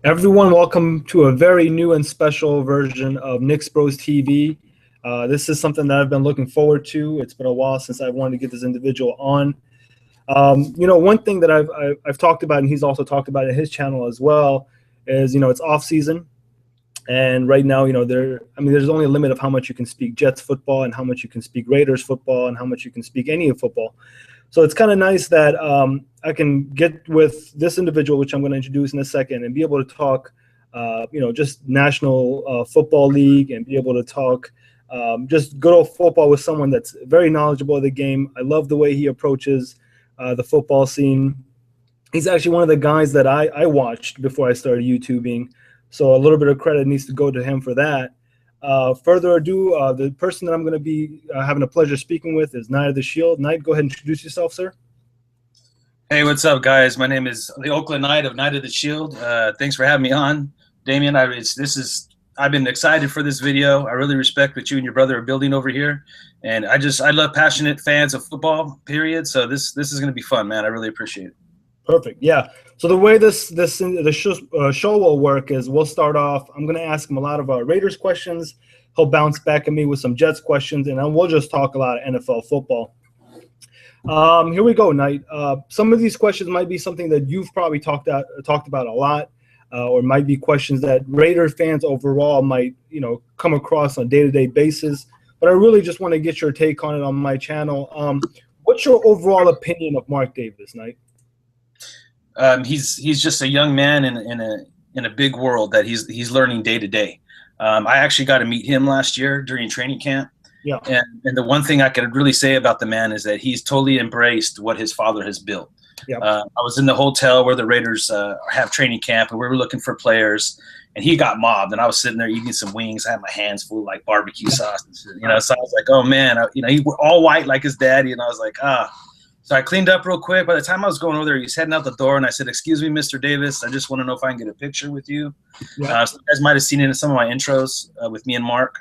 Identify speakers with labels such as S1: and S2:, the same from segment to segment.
S1: Everyone, welcome to a very new and special version of Knicks Bros TV. This is something that I've been looking forward to. It's been a while since I wanted to get this individual on. One thing that I've talked about, and he's also talked about in his channel as well, is it's off season, and right now, there's only a limit of how much you can speak Jets football and how much you can speak Raiders football and how much you can speak any of football. So it's kind of nice that I can get with this individual, which I'm going to introduce in a second, and be able to talk, just National Football League, and be able to talk just good old football with someone that's very knowledgeable of the game. I love the way he approaches the football scene. He's actually one of the guys that I watched before I started YouTubing, so a little bit of credit needs to go to him for that. Further ado, the person that I'm going to be having a pleasure speaking with is Knight of the Shield. Knight, go ahead and introduce yourself, sir.
S2: Hey, what's up, guys? My name is the Oakland Knight of the Shield. Thanks for having me on, Damien. I've been excited for this video. I really respect what you and your brother are building over here, and I love passionate fans of football. Period. So this is going to be fun, man. I really appreciate it.
S1: Perfect. Yeah. So the way the show will work is we'll start off. I'm going to ask him a lot of Raiders questions. He'll bounce back at me with some Jets questions, and then we'll just talk a lot of NFL football. Here we go, Knight. Some of these questions might be something that you've probably talked about a lot, or might be questions that Raider fans overall might come across on a day-to-day basis. But I really just want to get your take on it on my channel. What's your overall opinion of Mark Davis, Knight?
S2: He's just a young man in a big world that he's learning day to day. I actually got to meet him last year during training camp.
S1: Yeah.
S2: And the one thing I could really say about the man is that he's totally embraced what his father has built.
S1: Yeah.
S2: I was in the hotel where the Raiders have training camp, and we were looking for players, and he got mobbed, and I was sitting there eating some wings. I had my hands full of like barbecue sauce, and shit, so I was like, oh man, he was all white like his daddy, and I was like, So I cleaned up real quick. By the time I was going over there, he's heading out the door, and I said, "Excuse me, Mr. Davis, I just want to know if I can get a picture with you."
S1: Yeah.
S2: So you guys might have seen it in some of my intros with me and Mark.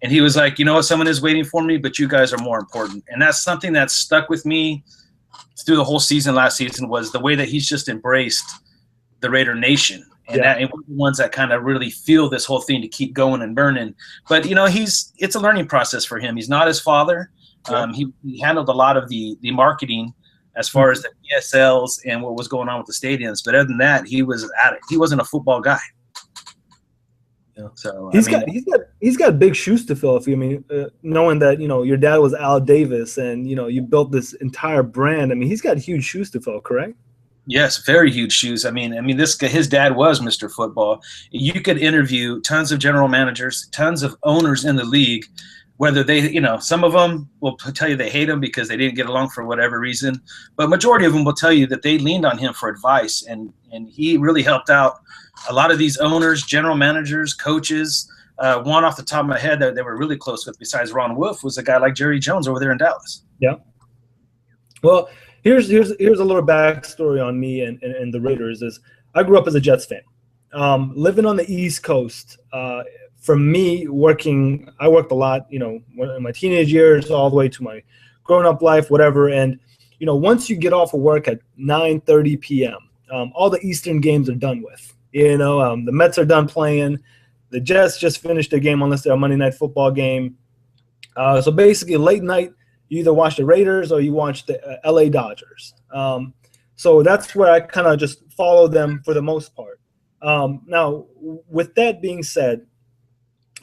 S2: And he was like, "You know what? Someone is waiting for me, but you guys are more important." And that's something that stuck with me through the whole season last season, was the way that he's just embraced the Raider Nation. And we're the ones that kind of really feel this whole thing to keep going and burning. But, it's a learning process for him. He's not his father. He handled a lot of the marketing as far as the PSLs and what was going on with the stadiums. But other than that, he was at it. He wasn't a football guy.
S1: Yeah.
S2: So
S1: he's got big shoes to fill. Knowing that your dad was Al Davis, and you built this entire brand. He's got huge shoes to fill. Correct?
S2: Yes, very huge shoes. This guy, his dad was Mr. Football. You could interview tons of general managers, tons of owners in the league. Whether they, some of them will tell you they hate him because they didn't get along for whatever reason, but majority of them will tell you that they leaned on him for advice, and he really helped out a lot of these owners, general managers, coaches. One off the top of my head that they were really close with, besides Ron Wolf, was a guy like Jerry Jones over there in Dallas.
S1: Yeah. Well, here's a little backstory on me and the Raiders. Is I grew up as a Jets fan, living on the East Coast. For me, I worked a lot, in my teenage years all the way to my grown-up life, whatever. And, once you get off of work at 9:30 p.m., all the Eastern games are done with. The Mets are done playing. The Jets just finished their game unless they're a Monday Night Football game. So basically, late night, you either watch the Raiders or you watch the LA Dodgers. So that's where I kind of just follow them for the most part. Now, with that being said,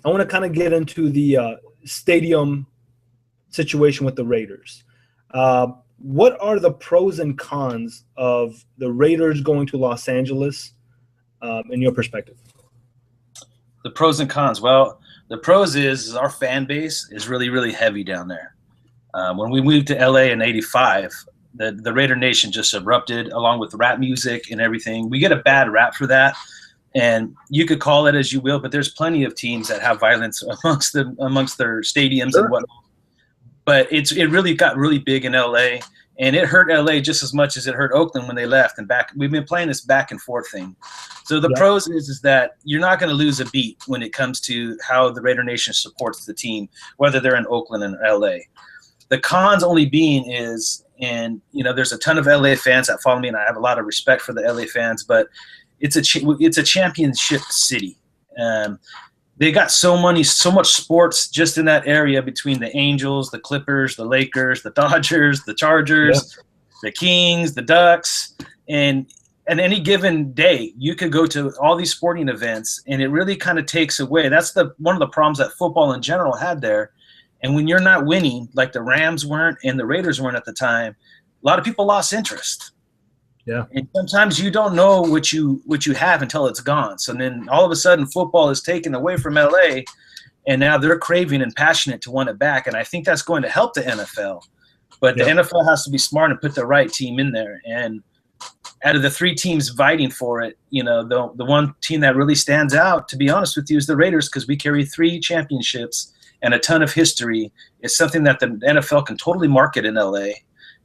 S1: I want to kind of get into the stadium situation with the Raiders. What are the pros and cons of the Raiders going to Los Angeles, in your perspective?
S2: The pros and cons. Well, the pros is our fan base is really, really heavy down there. When we moved to LA in '85, the Raider Nation just erupted, along with rap music and everything. We get a bad rap for that. And you could call it as you will, but there's plenty of teams that have violence amongst their stadiums and whatnot. But it really got really big in LA, and it hurt LA just as much as it hurt Oakland when they left. And we've been playing this back and forth thing. So the pros is that you're not going to lose a beat when it comes to how the Raider Nation supports the team, whether they're in Oakland and LA. The cons only being is, and there's a ton of LA fans that follow me, and I have a lot of respect for the LA fans, but it's a championship city. They got so much sports just in that area between the Angels, the Clippers, the Lakers, the Dodgers, the Chargers, the Kings, the Ducks, and any given day you could go to all these sporting events, and it really kind of takes away. That's one of the problems that football in general had there. And when you're not winning, like the Rams weren't and the Raiders weren't at the time, a lot of people lost interest.
S1: Yeah.
S2: And sometimes you don't know what you have until it's gone. So then all of a sudden football is taken away from LA, and now they're craving and passionate to want it back. And I think that's going to help the NFL. But the NFL has to be smart and put the right team in there. And out of the 3 teams fighting for it, you know, the one team that really stands out, to be honest with you, is the Raiders, because we carry 3 championships and a ton of history. It's something that the NFL can totally market in LA.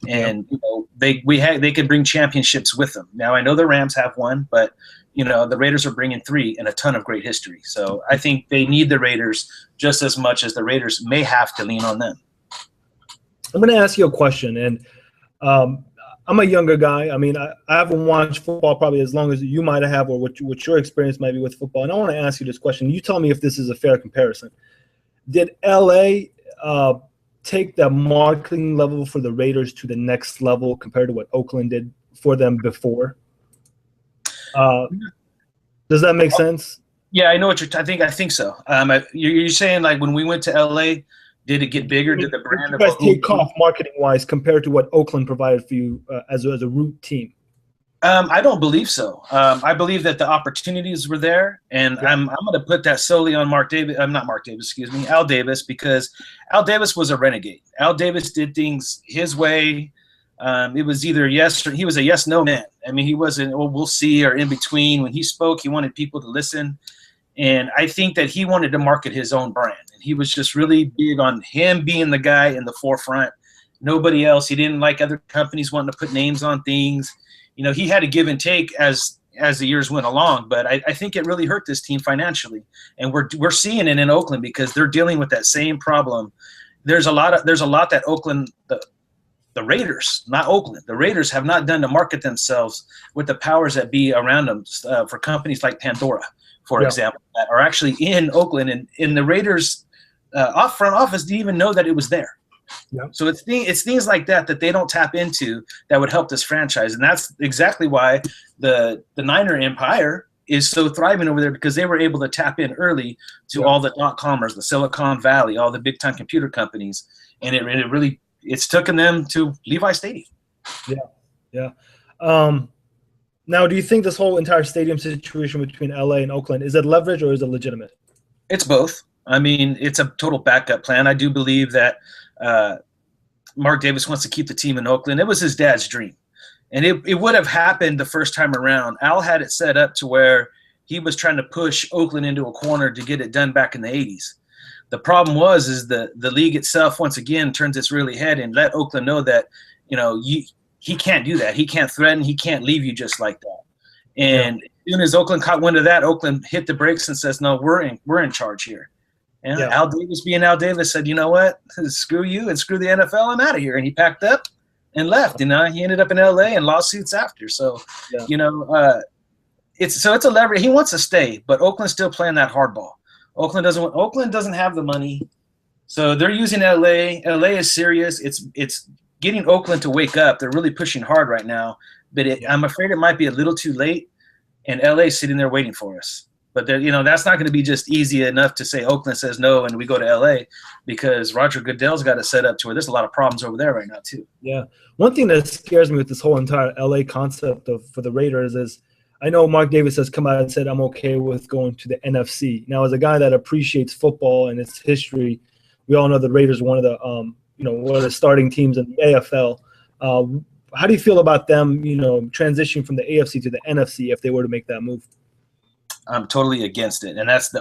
S2: And you know, they can bring championships with them. Now I know the Rams have one, but you know the Raiders are bringing 3 and a ton of great history. So I think they need the Raiders just as much as the Raiders may have to lean on them.
S1: I'm going to ask you a question, and I'm a younger guy. I mean, I haven't watched football probably as long as you might have, or what your experience might be with football. And I want to ask you this question. You tell me if this is a fair comparison. Did LA take the marketing level for the Raiders to the next level compared to what Oakland did for them before? Does that make sense?
S2: Yeah, I know what I think so. You're saying like when we went to LA, did it get bigger? Did the brand
S1: you guys take off marketing wise compared to what Oakland provided for you as a root team?
S2: I don't believe so. I believe that the opportunities were there, and I'm going to put that solely on Al Davis, because Al Davis was a renegade. Al Davis did things his way. It was either yes or he was a yes/no man. I mean, he wasn't, oh, we'll see, or in between. When he spoke, he wanted people to listen, and I think that he wanted to market his own brand, and he was just really big on him being the guy in the forefront. Nobody else. He didn't like other companies wanting to put names on things. You know, he had to give and take as the years went along, but I think it really hurt this team financially, and we're seeing it in Oakland because they're dealing with that same problem. There's a lot that Oakland, the Raiders, not Oakland, the Raiders have not done to market themselves with the powers that be around them for companies like Pandora, for example, that are actually in Oakland, and in the Raiders front office didn't even know that it was there. Yep. So it's things like that they don't tap into that would help this franchise, and that's exactly why the Niner empire is so thriving over there, because they were able to tap in early to all the .comers, the Silicon Valley, all the big time computer companies, and it's taken them to Levi Stadium.
S1: Yeah. Now, do you think this whole entire stadium situation between LA and Oakland, is it leverage or is it legitimate?
S2: It's both. I mean, it's a total backup plan. I do believe that Mark Davis wants to keep the team in Oakland. It was his dad's dream, and it would have happened the first time around. Al had it set up to where he was trying to push Oakland into a corner to get it done back in the 80s. The problem is the league itself once again turns its really head and let Oakland know that, you know, he can't do that. He can't threaten. He can't leave you just like that. And as soon as Oakland caught wind of that, Oakland hit the brakes and says, no, we're in charge here. And Al Davis, being Al Davis, said, you know what, screw you and screw the NFL, I'm out of here. And he packed up and left. And he ended up in LA and lawsuits after. So, you know, it's a leverage. He wants to stay, but Oakland's still playing that hardball. Oakland doesn't have the money. So they're using LA. LA is serious. It's getting Oakland to wake up. They're really pushing hard right now. But I'm afraid it might be a little too late, and LA is sitting there waiting for us. But you know, that's not going to be just easy enough to say Oakland says no and we go to LA, because Roger Goodell's got it set up to where there's a lot of problems over there right now too. Yeah.
S1: One thing that scares me with this whole entire LA concept for the Raiders is, I know Mark Davis has come out and said, I'm okay with going to the NFC. Now, as a guy that appreciates football and its history, we all know the Raiders are one of the starting teams in the AFL. How do you feel about them, you know, transitioning from the AFC to the NFC if they were to make that move?
S2: I'm totally against it, and that's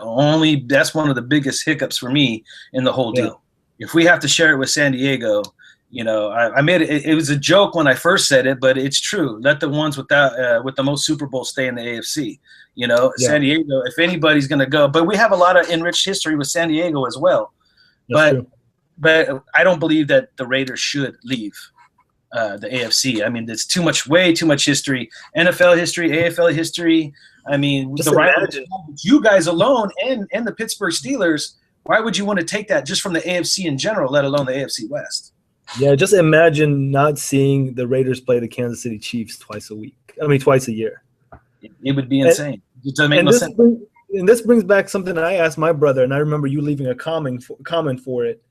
S2: one of the biggest hiccups for me in the whole deal. If we have to share it with San Diego, you know, I made it. It was a joke when I first said it, but it's true. Let the ones with the most Super Bowls stay in the AFC. You know, San Diego. If anybody's going to go, but we have a lot of enriched history with San Diego as well. But I don't believe that the Raiders should leave. the AFC. I mean, there's way too much history, NFL history, AFL history. I mean,
S1: Just
S2: the rival,
S1: imagine.
S2: you guys alone and the Pittsburgh Steelers, why would you want to take that just from the AFC in general, let alone the AFC West?
S1: Yeah, just imagine not seeing the Raiders play the Kansas City Chiefs twice a year.
S2: It would be insane. It doesn't make no sense.
S1: And this brings back something I asked my brother, and I remember you leaving a comment for it.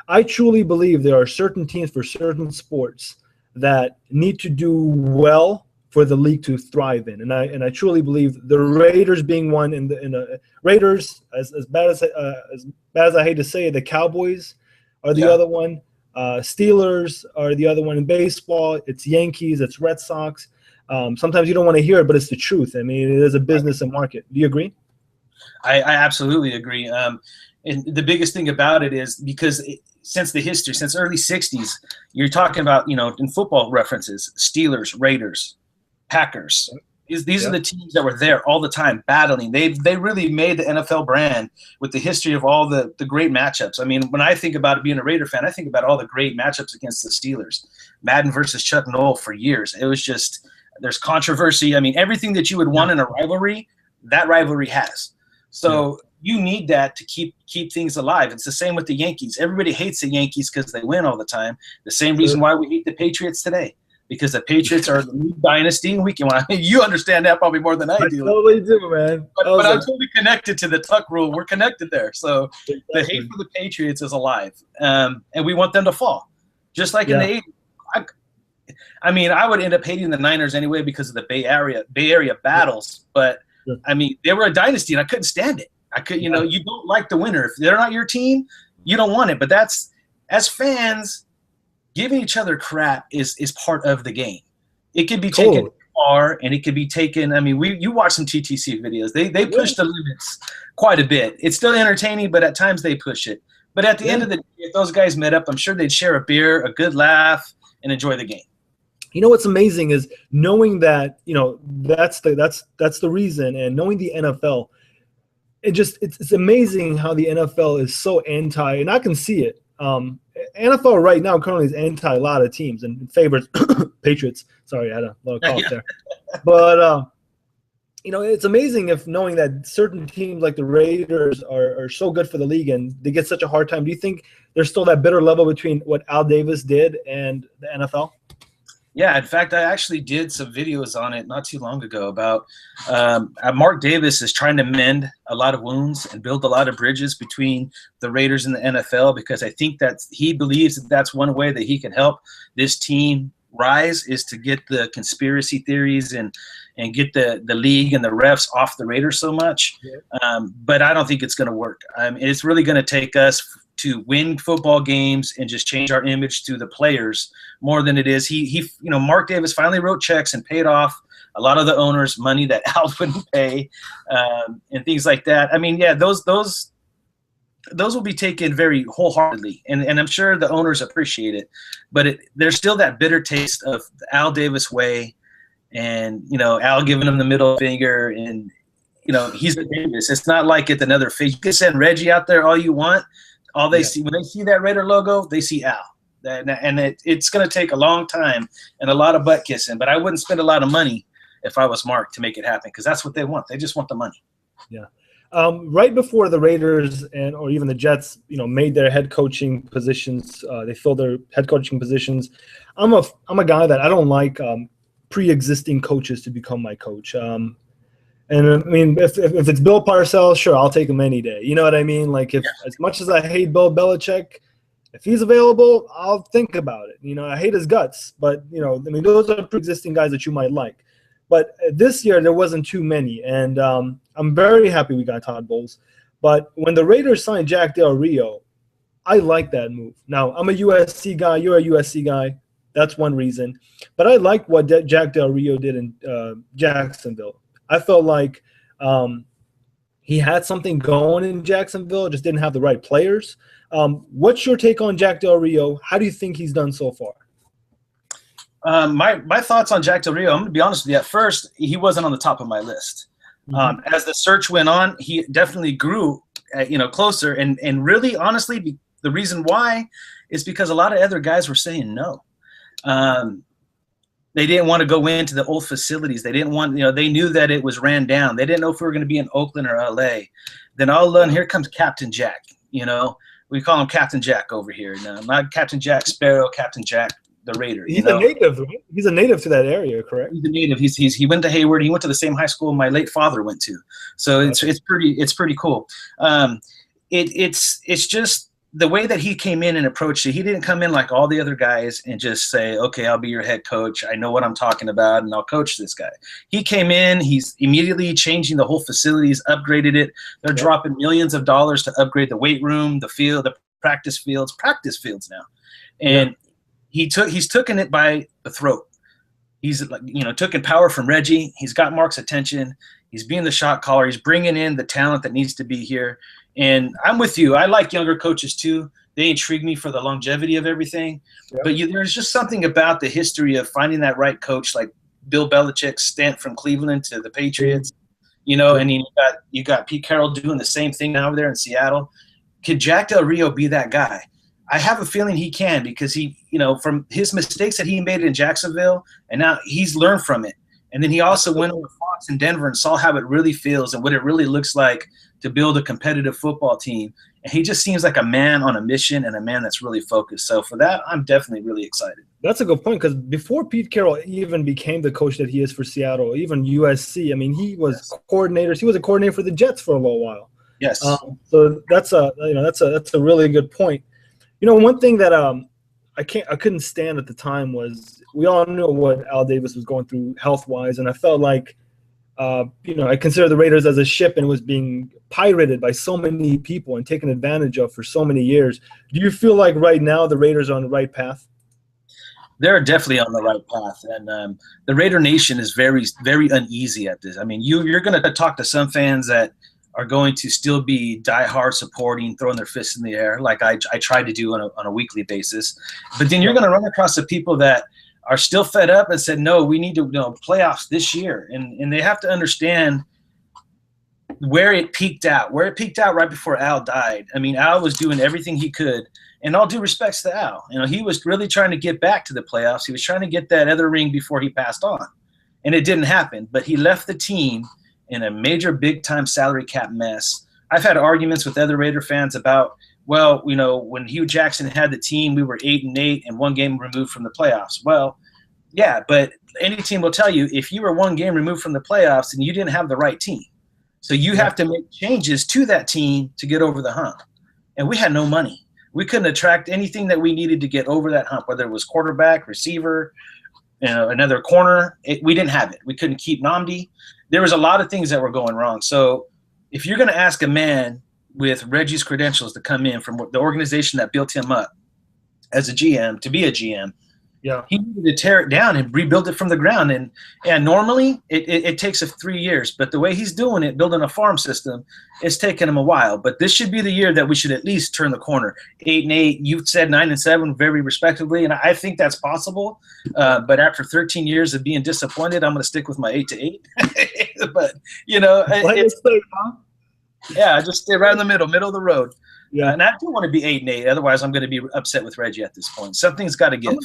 S1: I truly believe there are certain teams for certain sports that need to do well for the league to thrive in, and I truly believe the Raiders being one. In the Raiders, as bad as I hate to say it, the Cowboys are the other one. Steelers are the other one in baseball. It's Yankees. It's Red Sox. Sometimes you don't want to hear it, but it's the truth. I mean, it is a business and market. Do you agree?
S2: I absolutely agree. And the biggest thing about it is because since early 60s, you're talking about, in football references, Steelers, Raiders, Packers. These are the teams that were there all the time battling. They really made the NFL brand with the history of all the great matchups. I mean, when I think about it being a Raider fan, I think about all the great matchups against the Steelers. Madden versus Chuck Noll for years. It was just – there's controversy. I mean, everything that you would want in a rivalry, that rivalry has. So you need that to keep things alive. It's the same with the Yankees. Everybody hates the Yankees because they win all the time. The same reason why we hate the Patriots today, because the Patriots are the new dynasty, and you understand that probably more than I do.
S1: I totally do, man.
S2: But I'm totally connected to the Tuck rule. We're connected there. So the hate for the Patriots is alive, and we want them to fall, just like in the 80s. I mean, I would end up hating the Niners anyway because of the Bay Area battles. But I mean, they were a dynasty, and I couldn't stand it. You don't like the winner. If they're not your team, you don't want it. But that's, as fans, giving each other crap is part of the game. It could be taken far, and it could be taken. I mean, you watch some TTC videos. They push the limits quite a bit. It's still entertaining, but at times they push it. But at the end of the day, if those guys met up, I'm sure they'd share a beer, a good laugh, and enjoy the game.
S1: You know what's amazing is knowing that that's the reason, and knowing the NFL, it's amazing how the NFL is so anti, and I can see it. NFL right now currently is anti a lot of teams and favors Patriots. Sorry, I had a little cough there, but it's amazing if knowing that certain teams like the Raiders are so good for the league and they get such a hard time. Do you think there's still that bitter level between what Al Davis did and the NFL?
S2: Yeah, in fact, I actually did some videos on it not too long ago about Mark Davis is trying to mend a lot of wounds and build a lot of bridges between the Raiders and the NFL, because I think that he believes that that's one way that he can help this team rise, is to get the conspiracy theories and get the league and the refs off the Raiders so much. Yeah. But I don't think it's going to work. It's really going to take us to win football games and just change our image to the players more than it is. Mark Davis finally wrote checks and paid off a lot of the owners money that Al wouldn't pay, and things like that. I mean, yeah, those will be taken very wholeheartedly, and I'm sure the owners appreciate it. But there's still that bitter taste of the Al Davis way, and Al giving him the middle finger, and he's the Davis. It's not like it's another face. You can send Reggie out there all you want. All they see when they see that Raider logo, they see Al. And it's going to take a long time and a lot of butt kissing. But I wouldn't spend a lot of money if I was Mark to make it happen, because that's what they want. They just want the money.
S1: Yeah. Right before the Raiders or even the Jets, made their head coaching positions, they filled their head coaching positions. I'm a guy that I don't like pre-existing coaches to become my coach. And I mean, if it's Bill Parcells, sure, I'll take him any day. You know what I mean? Like, as much as I hate Bill Belichick, if he's available, I'll think about it. I hate his guts, but those are pre-existing guys that you might like. But this year there wasn't too many, and I'm very happy we got Todd Bowles. But when the Raiders signed Jack Del Rio, I like that move. Now, I'm a USC guy. You're a USC guy. That's one reason. But I like what Jack Del Rio did in Jacksonville. I felt like he had something going in Jacksonville, just didn't have the right players. What's your take on Jack Del Rio? How do you think he's done so far?
S2: My thoughts on Jack Del Rio, I'm going to be honest with you. At first, he wasn't on the top of my list. Mm-hmm. As the search went on, he definitely grew, closer. And really, honestly, the reason why is because a lot of other guys were saying no. They didn't want to go into the old facilities. They didn't want, they knew that it was ran down. They didn't know if we were going to be in Oakland or LA. Then all of a sudden, here comes Captain Jack. We call him Captain Jack over here. No, not Captain Jack Sparrow, Captain Jack the Raider.
S1: He's a native, right? He's a native to that area, correct?
S2: He's a native. He went to Hayward. He went to the same high school my late father went to. So it's pretty cool. It's just the way that he came in and approached it. He didn't come in like all the other guys and just say, okay, I'll be your head coach. I know what I'm talking about, and I'll coach this guy. He came in. He's immediately changing the whole facilities, upgraded it. They're dropping millions of dollars to upgrade the weight room, the field, the practice fields now. And he's taken it by the throat. He's taken power from Reggie. He's got Mark's attention. He's being the shot caller. He's bringing in the talent that needs to be here. And I'm with you. I like younger coaches too. They intrigue me for the longevity of everything. Yep. But there's just something about the history of finding that right coach, like Bill Belichick's stint from Cleveland to the Patriots. And you got Pete Carroll doing the same thing now over there in Seattle. Could Jack Del Rio be that guy? I have a feeling he can, because he, from his mistakes that he made in Jacksonville, and now he's learned from it. And then he also went over Fox in Denver and saw how it really feels and what it really looks like to build a competitive football team. And he just seems like a man on a mission and a man that's really focused. So for that, I'm definitely really excited.
S1: That's a good point, because before Pete Carroll even became the coach that he is for Seattle, even USC, I mean, he was coordinators. He was a coordinator for the Jets for a little while.
S2: Yes.
S1: So that's a really good point. One thing that I couldn't stand at the time was, we all knew what Al Davis was going through health-wise, and I felt like I consider the Raiders as a ship and was being pirated by so many people and taken advantage of for so many years. Do you feel like right now the Raiders are on the right path?
S2: They're definitely on the right path, and the Raider Nation is very, very uneasy at this. I mean, you're going to talk to some fans that are going to still be diehard supporting, throwing their fists in the air, like I try to do on a weekly basis. But then you're going to run across the people that are still fed up and said, no, we need to playoffs this year. And they have to understand where it peaked out right before Al died. I mean, Al was doing everything he could, and all due respects to Al, he was really trying to get back to the playoffs. He was trying to get that other ring before he passed on, and it didn't happen. But he left the team in a major big-time salary cap mess. I've had arguments with other Raider fans about, well, when Hugh Jackson had the team, we were 8-8 and one game removed from the playoffs. Well, yeah, but any team will tell you, if you were one game removed from the playoffs, then you didn't have the right team. So you have to make changes to that team to get over the hump. And we had no money. We couldn't attract anything that we needed to get over that hump, whether it was quarterback, receiver, another corner. We didn't have it. We couldn't keep Nnamdi. There was a lot of things that were going wrong. So if you're going to ask a man with Reggie's credentials to come in from the organization that built him up as a GM to be a GM, he needed to tear it down and rebuild it from the ground. And normally it takes 3 years, but the way he's doing it, building a farm system, it's taken him a while. But this should be the year that we should at least turn the corner. 8-8, you said 9-7, very respectively, and I think that's possible. But after 13 years of being disappointed, I'm going to stick with my 8-8. But I just stay right in the middle of the road. Yeah, and I do want to be 8-8. Otherwise, I'm going to be upset with Reggie at this point. Something's got to give.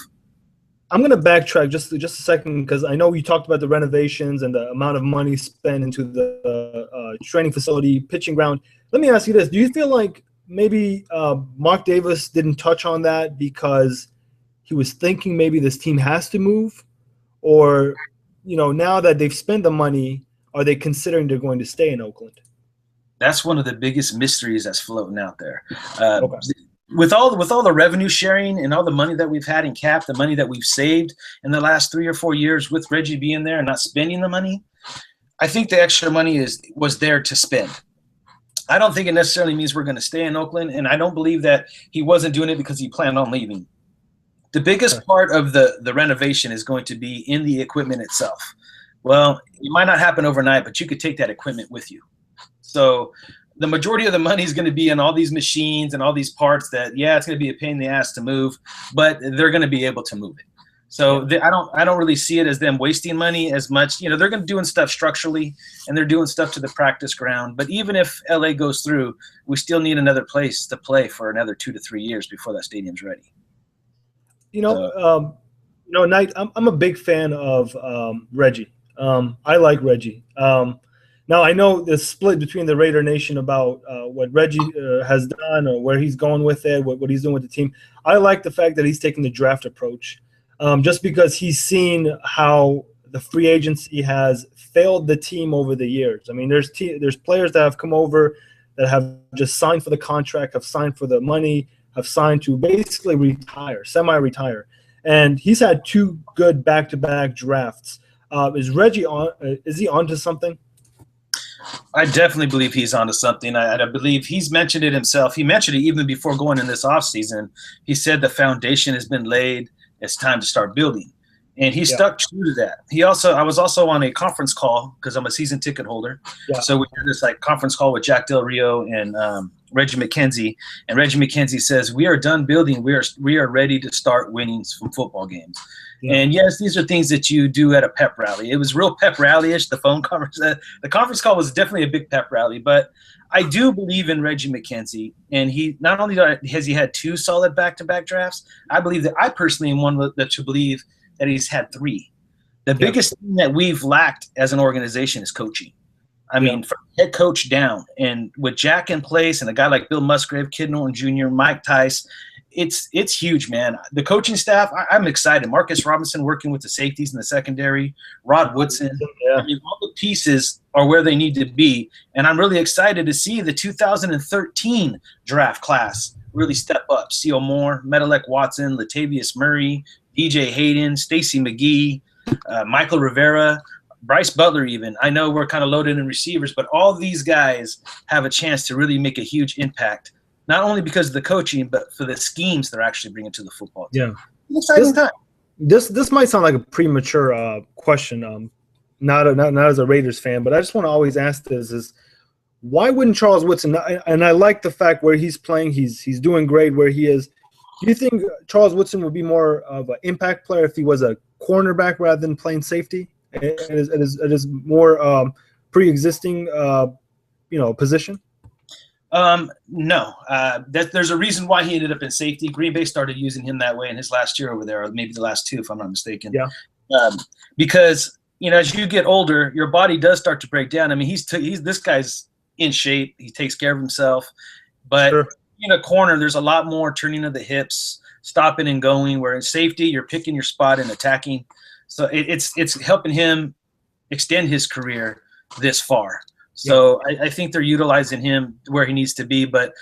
S1: I'm going to backtrack just a second, because I know you talked about the renovations and the amount of money spent into the training facility, pitching ground. Let me ask you this. Do you feel like maybe Mark Davis didn't touch on that because he was thinking maybe this team has to move? Or, now that they've spent the money, are they considering they're going to stay in Oakland?
S2: That's one of the biggest mysteries that's floating out there. Okay. With all the revenue sharing and all the money that we've had in cap, the money that we've saved in the last 3 or 4 years with Reggie being there and not spending the money, I think the extra money was there to spend. I don't think it necessarily means we're going to stay in Oakland, and I don't believe that he wasn't doing it because he planned on leaving. The biggest part of the renovation is going to be in the equipment itself. Well, it might not happen overnight, but you could take that equipment with you. So the majority of the money is going to be in all these machines and all these parts that, it's going to be a pain in the ass to move, but they're going to be able to move it. So I don't really see it as them wasting money as much. They're going to doing stuff structurally, and they're doing stuff to the practice ground. But even if LA goes through, we still need another place to play for another 2 to 3 years before that stadium's ready.
S1: Knight, I'm a big fan of Reggie. I like Reggie. Now I know the split between the Raider Nation about what Reggie has done or where he's going with it, what he's doing with the team. I like the fact that he's taking the draft approach, just because he's seen how the free agency has failed the team over the years. I mean, there's players that have come over that have just signed for the contract, have signed for the money, have signed to basically retire, semi-retire. And he's had 2 good back-to-back drafts. Is Reggie on? Is he onto something?
S2: I definitely believe he's onto something. I believe he's mentioned it himself. He mentioned it even before going in this offseason. He said the foundation has been laid. It's time to start building. And he stuck true to that. I was also on a conference call because I'm a season ticket holder. Yeah. So we had this conference call with Jack Del Rio and Reggie McKenzie. And Reggie McKenzie says, we are done building. We are ready to start winning some football games. Yeah. And yes, these are things that you do at a pep rally. It was real pep rally-ish. The conference call was definitely a big pep rally. But I do believe in Reggie McKenzie, and he not only has he had 2 solid back-to-back drafts. I believe that I personally am one to believe that he's had 3. The biggest thing that we've lacked as an organization is coaching. I mean, from head coach down, and with Jack in place and a guy like Bill Musgrave, Kid Norton Jr., Mike Tice, it's huge, man. The coaching staff, I'm excited. Marcus Robinson working with the safeties in the secondary, Rod Woodson. Yeah. I mean, all the pieces are where they need to be, and I'm really excited to see the 2013 draft class really step up. Seal Moore, Medelec Watson, Latavius Murray, DJ Hayden, Stacey McGee, Michael Rivera, Bryce Butler even. I know we're kind of loaded in receivers, but all these guys have a chance to really make a huge impact, not only because of the coaching, but for the schemes they're actually bringing to the football team.
S1: Yeah. Exciting time. This might sound like a premature question, not as a Raiders fan, but I just want to always ask this is, why wouldn't Charles Woodson – and I like the fact where he's playing, he's doing great where he is. Do you think Charles Woodson would be more of an impact player if he was a cornerback rather than playing safety? It is more pre-existing, position.
S2: No, there's a reason why he ended up in safety. Green Bay started using him that way in his last year over there, or maybe the last 2, if I'm not mistaken. Yeah. Because as you get older, your body does start to break down. I mean, this guy's in shape. He takes care of himself, but. Sure. In a corner, there's a lot more turning of the hips, stopping and going, where in safety, you're picking your spot and attacking. So it's helping him extend his career this far. So I think they're utilizing him where he needs to be. But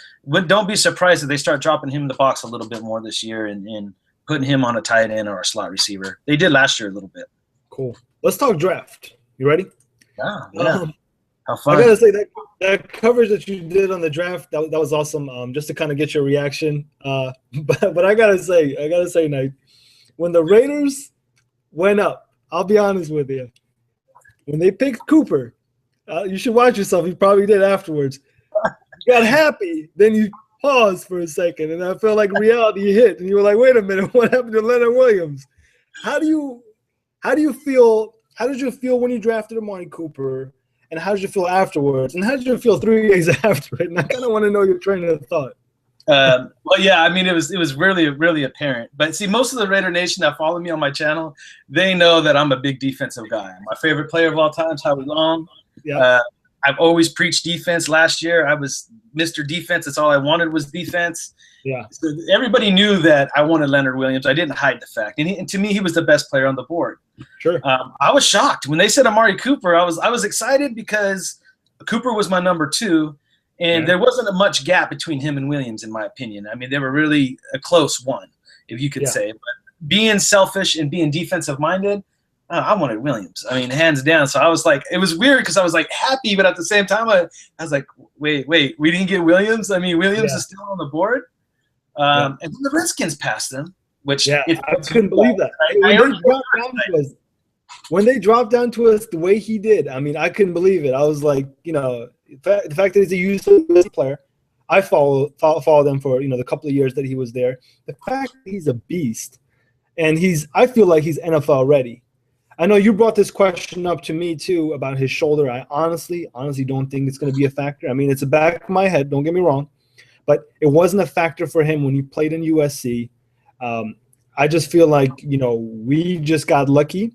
S2: don't be surprised if they start dropping him in the box a little bit more this year and putting him on a tight end or a slot receiver. They did last year a little bit.
S1: Cool. Let's talk draft. You ready?
S2: Yeah. How fun.
S1: I gotta say that coverage that you did on the draft, that was awesome. Just to kind of get your reaction. But I gotta say, Knight, when the Raiders went up, I'll be honest with you, when they picked Cooper, you should watch yourself. You probably did afterwards. You got happy, then you paused for a second, and I felt like reality hit, and you were like, "Wait a minute, what happened to Leonard Williams?" How did you feel? How did you feel when you drafted Amari Cooper? And how did you feel afterwards? And how did you feel 3 days after it? And I kind of want to know your train of thought.
S2: Well, yeah, I mean, it was really, really apparent. But see, most of the Raider Nation that follow me on my channel, they know that I'm a big defensive guy. My favorite player of all time is Howie Long. Yeah. I've always preached defense. Last year, I was Mr. Defense. That's all I wanted was defense. Yeah. So everybody knew that I wanted Leonard Williams. I didn't hide the fact. And to me, he was the best player on the board. Sure. I was shocked when they said Amari Cooper. I was excited because Cooper was my number 2, and there wasn't much gap between him and Williams, in my opinion. I mean, they were really a close one, if you could say. But being selfish and being defensive-minded, I wanted Williams. I mean, hands down. So I was like, it was weird because I was like happy, but at the same time, I was like, wait, we didn't get Williams? I mean, Williams is still on the board? And then the Redskins passed them, which I
S1: couldn't believe that. When they dropped down to us the way he did, I mean, I couldn't believe it. I was like, the fact that he's a useless player, I follow them for the couple of years that he was there. The fact that he's a beast, and I feel like he's NFL ready. I know you brought this question up to me too about his shoulder. I honestly don't think it's going to be a factor. I mean, it's the back of my head. Don't get me wrong. But it wasn't a factor for him when he played in USC. I just feel like, we just got lucky.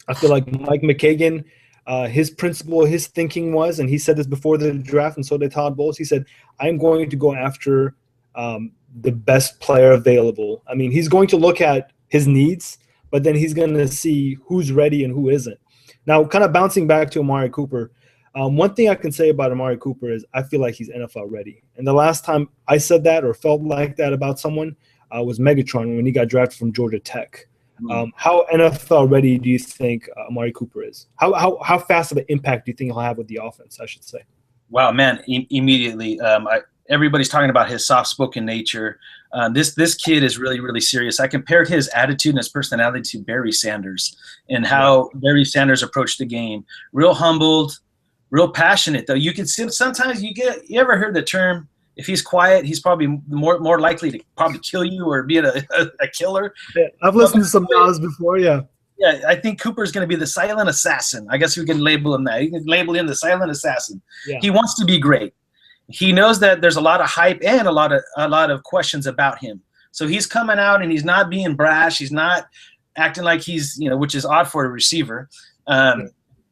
S1: I feel like Mike McKagan, his principle, his thinking was, and he said this before the draft, and so did Todd Bowles. He said, "I'm going to go after the best player available." I mean, he's going to look at his needs, but then he's going to see who's ready and who isn't. Now, kind of bouncing back to Amari Cooper, one thing I can say about Amari Cooper is I feel like he's NFL ready. And the last time I said that or felt like that about someone was Megatron when he got drafted from Georgia Tech. How NFL ready do you think Amari Cooper is? How fast of an impact do you think he'll have with the offense, I should say?
S2: Wow, man, immediately. Everybody's talking about his soft-spoken nature. This kid is really, really serious. I compared his attitude and his personality to Barry Sanders and how Barry Sanders approached the game. Real humbled, real passionate, though. You can see sometimes you ever heard the term, if he's quiet, he's probably more likely to probably kill you or be a killer.
S1: Yeah, I've listened to some Nas before, yeah.
S2: Yeah, I think Cooper's going to be the silent assassin. I guess we can label him that. You can label him the silent assassin. Yeah. He wants to be great. He knows that there's a lot of hype and a lot of questions about him. So he's coming out and he's not being brash. He's not acting like he's, which is odd for a receiver.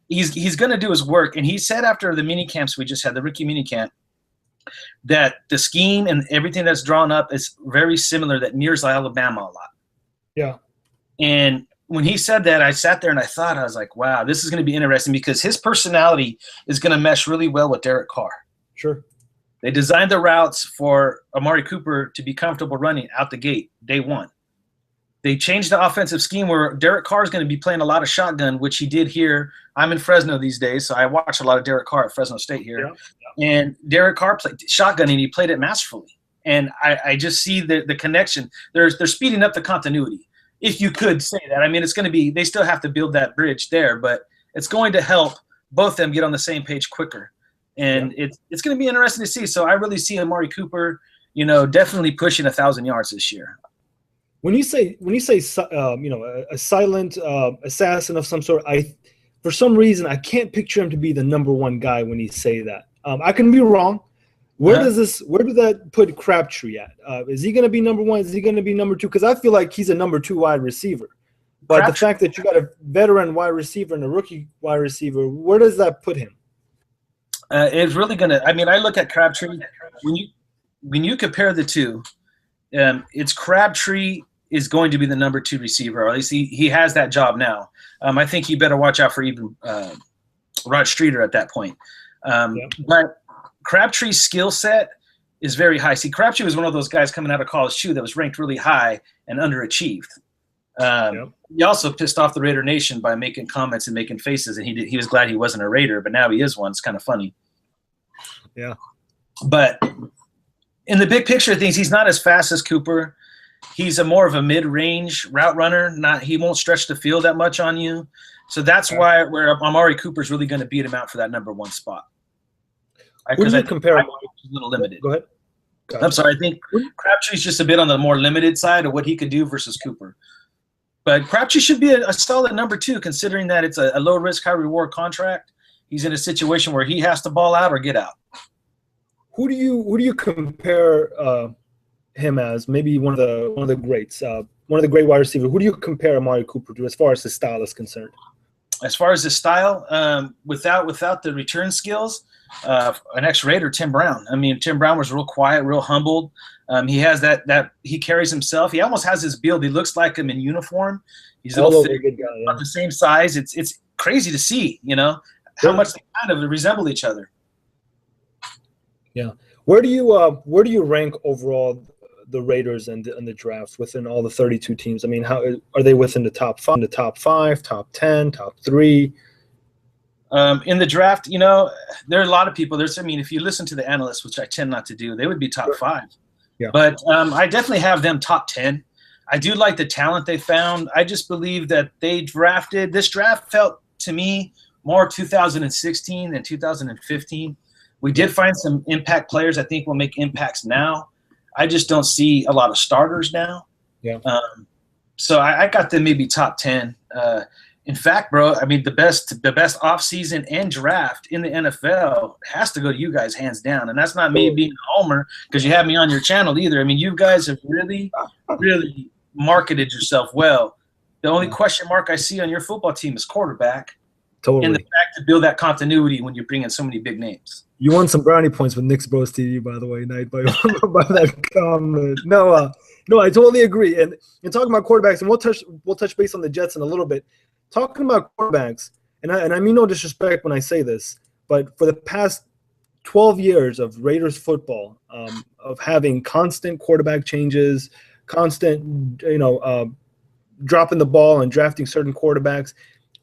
S2: He's going to do his work. And he said after the mini camps we just had, the rookie mini camp, that the scheme and everything that's drawn up is very similar, that mirrors Alabama a lot.
S1: Yeah.
S2: And when he said that, I sat there and I was like, wow, this is going to be interesting because his personality is going to mesh really well with Derek Carr.
S1: Sure.
S2: They designed the routes for Amari Cooper to be comfortable running out the gate, day one. They changed the offensive scheme where Derek Carr is going to be playing a lot of shotgun, which he did here. I'm in Fresno these days, so I watch a lot of Derek Carr at Fresno State here. Yeah. And Derek Carr played shotgun, and he played it masterfully. And I just see the connection. They're speeding up the continuity, if you could say that. I mean, it's going to be – they still have to build that bridge there, but it's going to help both of them get on the same page quicker. And it's going to be interesting to see. So I really see Amari Cooper, definitely pushing 1,000 yards this year.
S1: When you say a silent assassin of some sort, for some reason I can't picture him to be the number one guy when you say that. I can be wrong. Where does that put Crabtree at? Is he going to be number one? Is he going to be number two? Because I feel like he's a number 2 wide receiver. But Crabtree, the fact that you got a veteran wide receiver and a rookie wide receiver, where does that put him?
S2: It's really going to – I mean, I look at Crabtree. When you compare the two, it's Crabtree is going to be the number 2 receiver, or at least he has that job now. I think you better watch out for even Rod Streeter at that point. But Crabtree's skill set is very high. See, Crabtree was one of those guys coming out of college, too, that was ranked really high and underachieved. He also pissed off the Raider Nation by making comments and making faces, and he was glad he wasn't a Raider, but now he is one. It's kind of funny.
S1: Yeah.
S2: But in the big picture of things, he's not as fast as Cooper. He's more of a mid-range route runner. He won't stretch the field that much on you. So that's where Amari Cooper's really going to beat him out for that number 1 spot.
S1: Because I compare him
S2: a little limited.
S1: Go ahead.
S2: I'm sorry. I think Crabtree's just a bit on the more limited side of what he could do versus Cooper. But Crabtree should be a solid number 2, considering that it's a low-risk, high-reward contract. He's in a situation where he has to ball out or get out.
S1: Who do you compare him as? Maybe one of the greats, one of the great wide receivers. Who do you compare Amari Cooper to as far as his style is concerned?
S2: As far as his style, without the return skills, an ex-Raider, Tim Brown. I mean, Tim Brown was real quiet, real humbled. He has that he carries himself. He almost has his build. He looks like him in uniform. He's a little thick,
S1: good guy,
S2: about the same size. It's crazy to see, how much they kind of resemble each other.
S1: Yeah. Where do you rank overall the Raiders and the draft within all the 32 teams? I mean, how are they within the top 5, top 10, top 3?
S2: In the draft, there are a lot of people. If you listen to the analysts, which I tend not to do, they would be top 5.
S1: Yeah.
S2: But I definitely have them top 10. I do like the talent they found. I just believe that this draft felt to me more 2016 than 2015. We did find some impact players I think will make impacts now. I just don't see a lot of starters now.
S1: Yeah.
S2: So I got them maybe top 10. In fact, bro, I mean, the best offseason and draft in the NFL has to go to you guys hands down. And that's not me being a homer because you have me on your channel either. I mean, you guys have really, really marketed yourself well. The only question mark I see on your football team is quarterback.
S1: Totally.
S2: And the fact to build that continuity when you bring in so many big names.
S1: You won some brownie points with Knicks Bros TV, by the way, Knight, by that comment. No, I totally agree. And talking about quarterbacks, and we'll touch base on the Jets in a little bit. Talking about quarterbacks, and I mean no disrespect when I say this, but for the past 12 years of Raiders football, of having constant quarterback changes, constant, dropping the ball and drafting certain quarterbacks,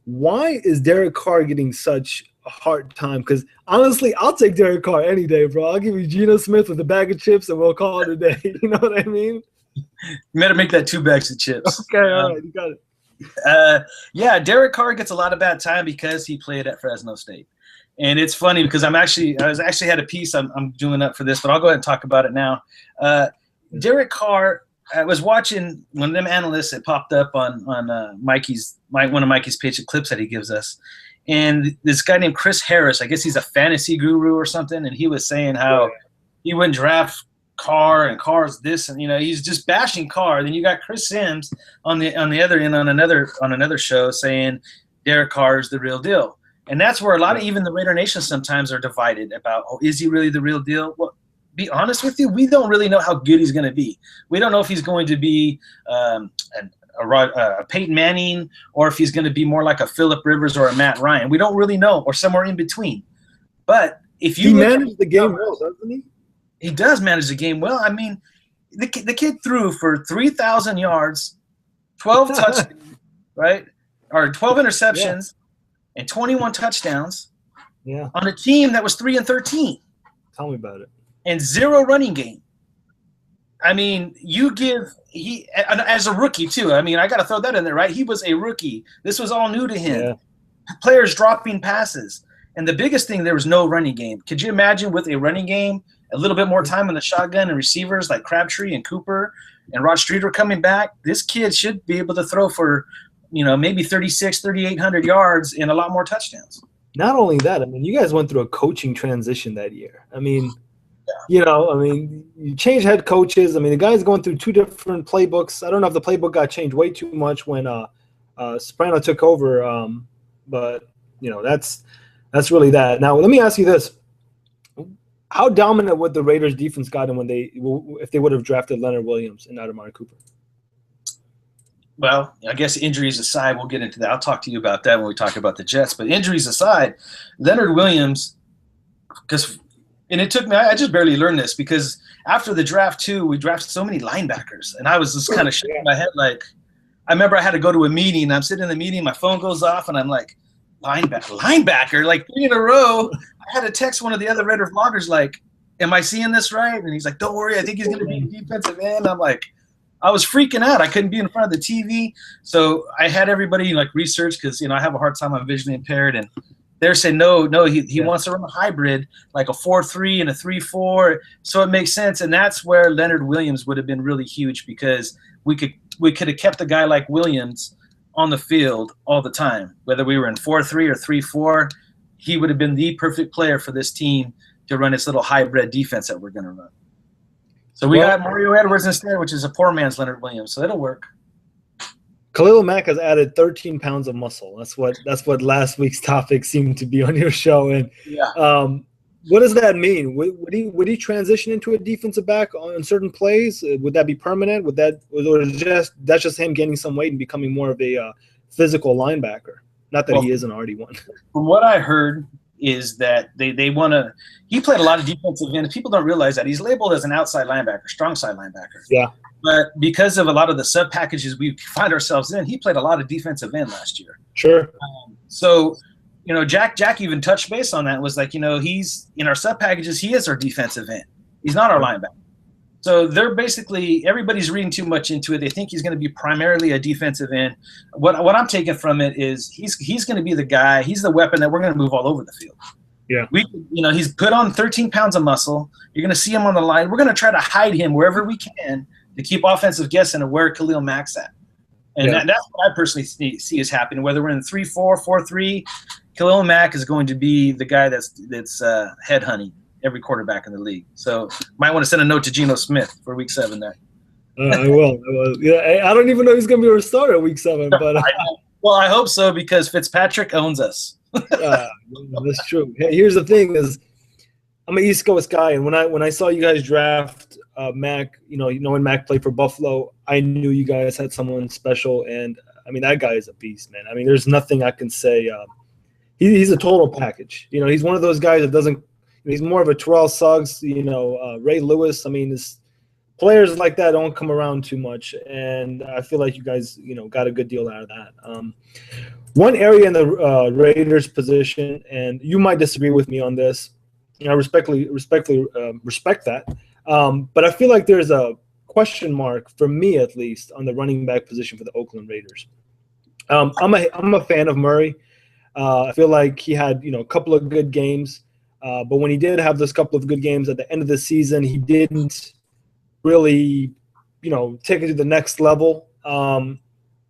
S1: why is Derek Carr getting such a hard time? Because honestly, I'll take Derek Carr any day, bro. I'll give you Geno Smith with a bag of chips and we'll call it a day. You know what I mean?
S2: You better make that 2 bags of chips.
S1: Okay, all right, you got it.
S2: Yeah, Derek Carr gets a lot of bad time because he played at Fresno State. And it's funny because I was actually had a piece I'm doing up for this, but I'll go ahead and talk about it now. Derek Carr, I was watching one of them analysts that popped up on one of Mikey's page clips that he gives us, and this guy named Chris Harris, I guess he's a fantasy guru or something, and he was saying how he wouldn't draft Carr and Carr's this, and he's just bashing Carr. Then you got Chris Sims on the other end on another show saying Derek Carr is the real deal, and that's where a lot of even the Raider Nation sometimes are divided about, is he really the real deal? Well, be honest with you, we don't really know how good he's going to be. We don't know if he's going to be a Peyton Manning or if he's going to be more like a Phillip Rivers or a Matt Ryan. We don't really know, or somewhere in between. But if you
S1: manage the game well, doesn't he?
S2: He does manage the game well. I mean, the kid threw for 3,000 yards, 12 touchdowns, right? Or 12 interceptions and 21 touchdowns on a team that was 3-13.
S1: Tell me about it.
S2: And 0 running game. I mean, as a rookie too. I mean, I got to throw that in there, right? He was a rookie. This was all new to him. Yeah. Players dropping passes. And the biggest thing, there was no running game. Could you imagine with a running game, a little bit more time on the shotgun and receivers like Crabtree and Cooper and Rod Streeter coming back? This kid should be able to throw for, maybe 3,800 yards and a lot more touchdowns.
S1: Not only that, I mean, you guys went through a coaching transition that year. I mean, you change head coaches. I mean, the guy's going through 2 different playbooks. I don't know if the playbook got changed way too much when Soprano took over, but that's really that. Now, let me ask you this: how dominant would the Raiders' defense gotten if they would have drafted Leonard Williams and not Amari Cooper?
S2: Well, I guess injuries aside, we'll get into that. I'll talk to you about that when we talk about the Jets. But injuries aside, Leonard Williams, and it took me – I just barely learned this because after the draft, too, we drafted so many linebackers. And I was just kind of shaking my head like – I remember I had to go to a meeting. I'm sitting in the meeting. My phone goes off, and I'm like, linebacker, like 3 in a row. I had to text one of the other Raider vloggers like, am I seeing this right? And he's like, don't worry. I think he's going to be defensive end. I'm like – I was freaking out. I couldn't be in front of the TV. So I had everybody research because, I have a hard time. I'm visually impaired. And they're saying, no, he wants to run a hybrid, like a 4-3 and a 3-4. So it makes sense. And that's where Leonard Williams would have been really huge because we could have kept a guy like Williams on the field all the time. Whether we were in 4-3 or 3-4, he would have been the perfect player for this team to run this little hybrid defense that we're going to run. So we got Mario Edwards instead, which is a poor man's Leonard Williams. So it'll work.
S1: Khalil Mack has added 13 pounds of muscle. That's what last week's topic seemed to be on your show. And what does that mean? Would he transition into a defensive back on certain plays? Would that be permanent? Or that's just him gaining some weight and becoming more of a physical linebacker? Not that he isn't already one.
S2: From what I heard, is that they want to – he played a lot of defensive end. People don't realize that. He's labeled as an outside linebacker, strong side linebacker. Yeah. But because of a lot of the sub-packages we find ourselves in, he played a lot of defensive end last year.
S1: Sure.
S2: So, Jack even touched base on that. Was like, he's – in our sub-packages, he is our defensive end. He's not our linebacker. So they're basically – everybody's reading too much into it. They think he's going to be primarily a defensive end. What I'm taking from it is he's going to be the guy – he's the weapon that we're going to move all over the field.
S1: Yeah.
S2: He's put on 13 pounds of muscle. You're going to see him on the line. We're going to try to hide him wherever we can to keep offensive guessing of where Khalil Mack's at. And that's what I personally see is happening. Whether we're in 3-4, 4-3, Khalil Mack is going to be the guy that's head hunting every quarterback in the league. So might want to send a note to Geno Smith for week 7 there.
S1: I will. I will. Yeah, I don't even know who's going to be our starter week 7, but
S2: Well, I hope so because Fitzpatrick owns us.
S1: uh, that's true. Hey, here's the thing: is I'm an East Coast guy, and when I saw you guys draft Mac, when Mac played for Buffalo, I knew you guys had someone special, and I mean that guy is a beast, man. I mean, there's nothing I can say. He's a total package. He's one of those guys that doesn't. He's more of a Terrell Suggs, Ray Lewis. I mean, players like that don't come around too much, and I feel like you guys, got a good deal out of that. One area in the Raiders position, and you might disagree with me on this. I respectfully respect that, but I feel like there's a question mark for me, at least, on the running back position for the Oakland Raiders. I'm a fan of Murray. I feel like he had a couple of good games, but when he did have those couple of good games at the end of the season, he didn't really take it to the next level.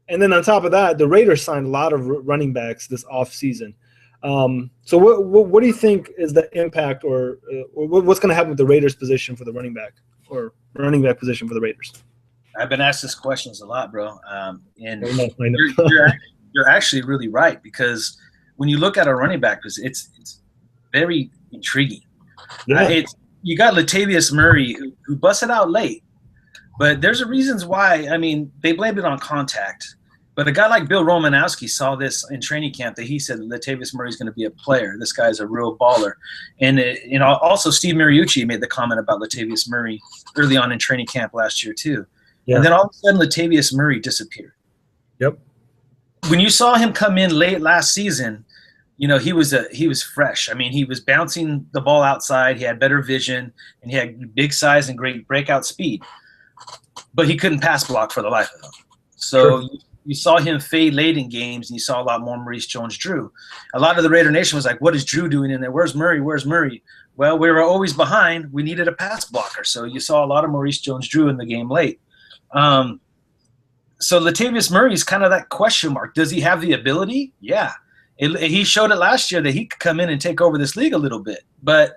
S1: And then on top of that, the Raiders signed a lot of running backs this offseason. So what do you think is the impact, or what's going to happen with the Raiders position for the running back, or running back position for the Raiders?
S2: I've been asked this questions a lot, bro. And
S1: I know.
S2: you're actually really right, because when you look at our running back, it's very intriguing.
S1: Yeah.
S2: You got Latavius Murray who busted out late, but there's a reasons why. I mean, they blamed it on contact, but a guy like Bill Romanowski saw this in training camp that he said Latavius Murray's going to be a player. This guy's a real baller. And also Steve Mariucci made the comment about Latavius Murray early on in training camp last year too. Yeah. And then all of a sudden Latavius Murray disappeared.
S1: Yep.
S2: When you saw him come in late last season, he was fresh. I mean, he was bouncing the ball outside. He had better vision, and he had big size and great breakout speed. But he couldn't pass block for the life of him. So sure. You saw him fade late in games, and you saw a lot more Maurice Jones-Drew. A lot of the Raider Nation was like, what is Drew doing in there? Where's Murray? Where's Murray? Well, we were always behind. We needed a pass blocker. So you saw a lot of Maurice Jones-Drew in the game late. So Latavius Murray is kind of that question mark. Does he have the ability? Yeah. He showed it last year that he could come in and take over this league a little bit. But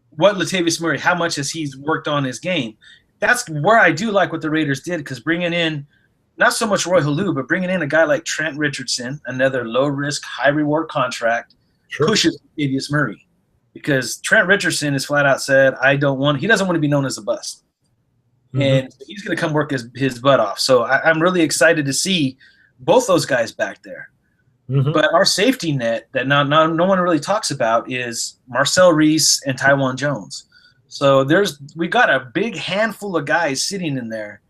S2: what Latavius Murray, how much has he worked on his game? That's where I do like what the Raiders did, because bringing in not so much Roy Halou, but bringing in a guy like Trent Richardson, another low-risk, high-reward contract, sure, pushes Latavius Murray. Because Trent Richardson has flat out said, he doesn't want to be known as a bust. Mm-hmm. And he's going to come work his butt off. So I'm really excited to see both those guys back there. Mm-hmm. But our safety net that no one really talks about is Marcel Reese and Tywan Jones. So we got a big handful of guys sitting in there.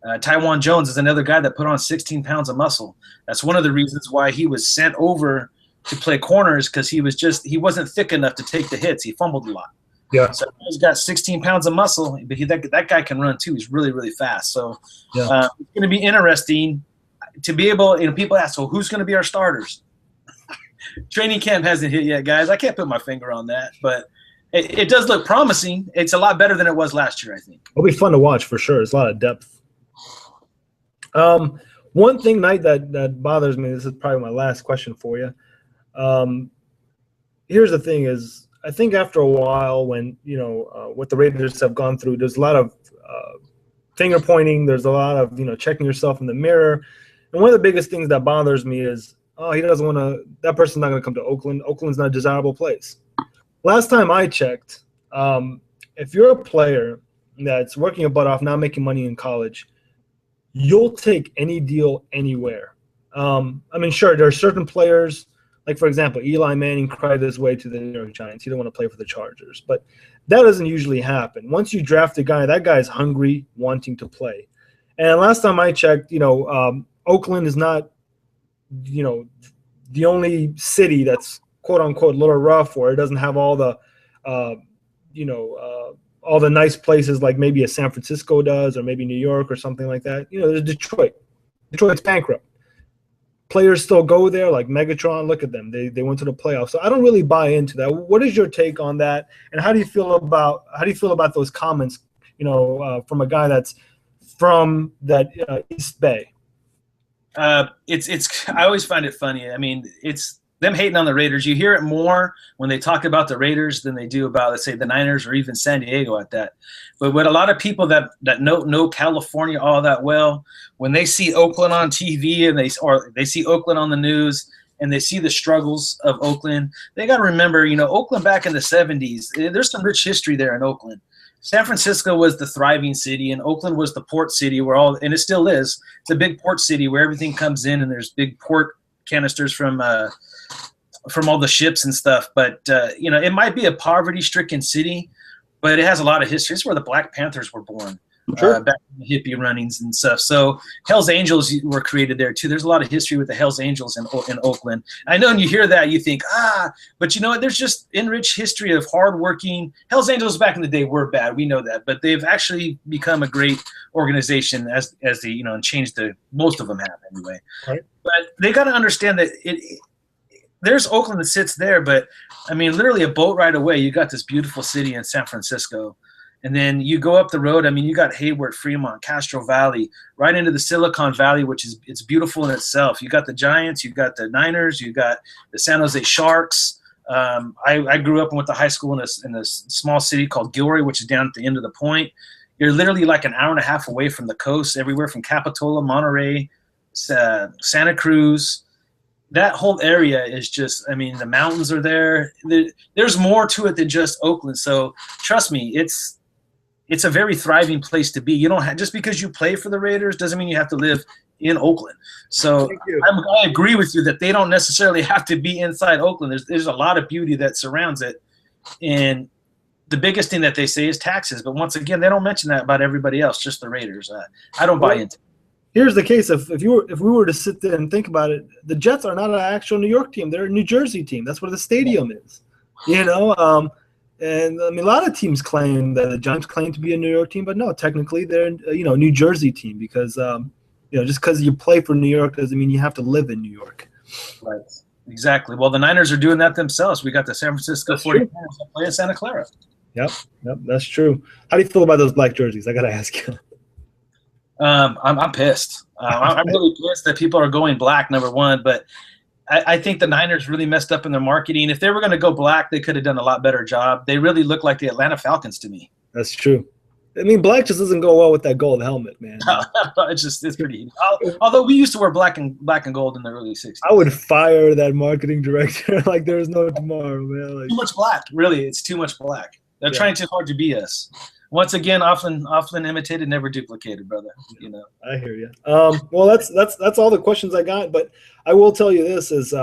S2: Tywan Jones is another guy that put on 16 pounds of muscle. That's one of the reasons why he was sent over to play corners, because he wasn't thick enough to take the hits. He fumbled a lot. Yeah. So he's got 16 pounds of muscle, but that guy can run too. He's really, really fast. So it's going to be interesting to be able, people ask, well, who's going to be our starters? Training camp hasn't hit yet, guys. I can't put my finger on that, but it does look promising. It's a lot better than it was last year, I think.
S1: It'll be fun to watch for sure. There's a lot of depth. One thing, Knight, that bothers me, this is probably my last question for you. Here's the thing is, I think after a while when, what the Raiders have gone through, there's a lot of finger pointing. There's a lot of, checking yourself in the mirror. And one of the biggest things that bothers me is, he doesn't want to – that person's not going to come to Oakland. Oakland's not a desirable place. Last time I checked, if you're a player that's working your butt off, not making money in college, you'll take any deal anywhere. Sure, there are certain players – like, for example, Eli Manning cried his way to the New York Giants. He didn't want to play for the Chargers. But that doesn't usually happen. Once you draft a guy, that guy's hungry, wanting to play. And last time I checked, Oakland is not, the only city that's, quote-unquote, a little rough, or it doesn't have all the, all the nice places like maybe a San Francisco does, or maybe New York or something like that. There's Detroit. Detroit's bankrupt. Players still go there, like Megatron. Look at them; they went to the playoffs. So I don't really buy into that. What is your take on that? And how do you feel about those comments? From a guy that's from that East Bay.
S2: I always find it funny. I mean, it's them hating on the Raiders. You hear it more when they talk about the Raiders than they do about, let's say, the Niners or even San Diego at that. But what a lot of people that know California all that well, when they see Oakland on TV and they see Oakland on the news and they see the struggles of Oakland, they got to remember, Oakland back in the 70s, there's some rich history there in Oakland. San Francisco was the thriving city, and Oakland was the port city and it still is. It's a big port city where everything comes in, and there's big port canisters from all the ships and stuff. But it might be a poverty-stricken city, but it has a lot of history. It's where the Black Panthers were born.
S1: Sure.
S2: Back in the hippie runnings and stuff. So Hell's Angels were created there too. There's a lot of history with the Hell's Angels in Oakland. I know when you hear that, you think, but you know what? There's just enriched history of hardworking. Hell's Angels back in the day were bad. We know that, but they've actually become a great organization as they, and changed most of them have anyway.
S1: Right.
S2: But they got to understand that there's Oakland that sits there, but I mean, literally a boat ride away, you got this beautiful city in San Francisco. And then you go up the road. I mean, you got Hayward, Fremont, Castro Valley, right into the Silicon Valley, which it's beautiful in itself. You got the Giants, you got the Niners, you got the San Jose Sharks. I grew up and went to high school in a small city called Gilroy, which is down at the end of the point. You're literally like an hour and a half away from the coast, everywhere from Capitola, Monterey, Santa Cruz. That whole area is just, I mean, the mountains are there. There's more to it than just Oakland. So trust me, it's a very thriving place to be. You don't have, just because you play for the Raiders doesn't mean you have to live in Oakland. So I agree with you that they don't necessarily have to be inside Oakland. There's a lot of beauty that surrounds it. And the biggest thing that they say is taxes. But once again, they don't mention that about everybody else, just the Raiders. I don't buy into it.
S1: Here's the case. If we were to sit there and think about it, the Jets are not an actual New York team. They're a New Jersey team. That's where the stadium is. And I mean, a lot of teams claim that the Giants claim to be a New York team, but no, technically they're a New Jersey team because just because you play for New York doesn't mean you have to live in New York.
S2: Right. Exactly. Well, the Niners are doing that themselves. We got the San Francisco 49ers that play in Santa Clara.
S1: Yep, that's true. How do you feel about those black jerseys? I gotta ask you.
S2: I'm pissed. I'm really pissed that people are going black, number one, but I think the Niners really messed up in their marketing. If they were going to go black, they could have done a lot better job. They really look like the Atlanta Falcons to me.
S1: That's true. I mean, black just doesn't go well with that gold helmet, man.
S2: It's pretty. Although we used to wear black and gold in the early 60s.
S1: I would fire that marketing director like there's no tomorrow, man. Like,
S2: too much black. Really, it's too much black. They're trying too hard to be us. Once again, often imitated, never duplicated, brother.
S1: I hear you. Well, that's all the questions I got. But I will tell you this is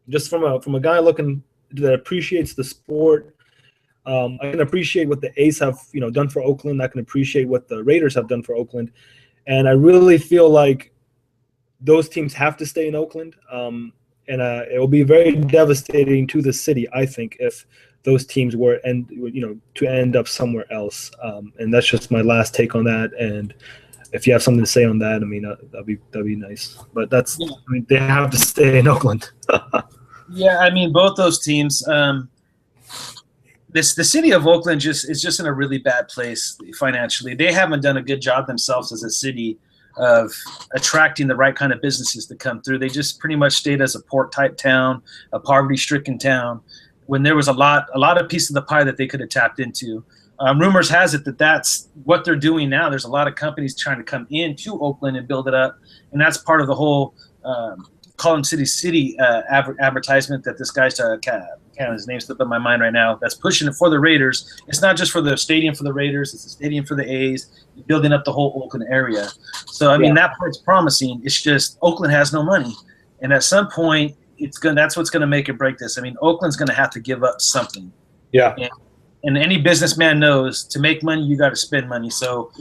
S1: just from a guy looking that appreciates the sport. I can appreciate what the A's have done for Oakland. I can appreciate what the Raiders have done for Oakland, and I really feel like those teams have to stay in Oakland. And it will be very devastating to the city, I think, if those teams were to end up somewhere else. And that's just my last take on that. And if you have something to say on that, I mean, that'd be nice. But I mean, they have to stay in Oakland.
S2: Yeah, I mean, both those teams. The city of Oakland is just in a really bad place financially. They haven't done a good job themselves as a city of attracting the right kind of businesses to come through. They just pretty much stayed as a port type town, a poverty-stricken town, when there was a lot of piece of the pie that they could have tapped into. Rumors has it that that's what they're doing now. There's a lot of companies trying to come into Oakland and build it up, and that's part of the whole Column City advertisement that this guy's his name's slipping my mind right now. That's pushing it for the Raiders. It's not just for the stadium for the Raiders; it's a stadium for the A's, building up the whole Oakland area. So I mean, that part's promising. It's just Oakland has no money, and at some point, that's what's going to make or break this. I mean, Oakland's going to have to give up something. Yeah. And any businessman knows to make money, you got to spend money. So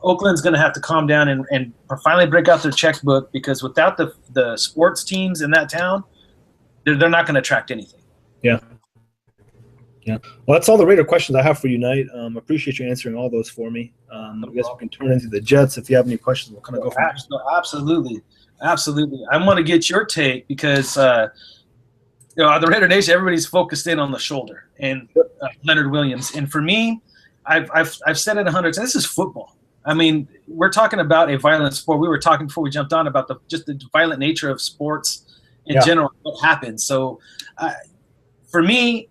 S2: Oakland's going to have to calm down and finally break out their checkbook, because without the sports teams in that town, they're not going to attract anything.
S1: Yeah. Yeah. Well, that's all the Raider questions I have for you, Knight. Appreciate you answering all those for me. I guess we can turn into the Jets. If you have any questions, we'll kind of go from there.
S2: Absolutely. Absolutely. I want to get your take because, the Raider Nation, everybody's focused in on the shoulder and Leonard Williams. And for me, I've said it 100 times. This is football. I mean, we're talking about a violent sport. We were talking before we jumped on about just the violent nature of sports. in general what happens. So for me,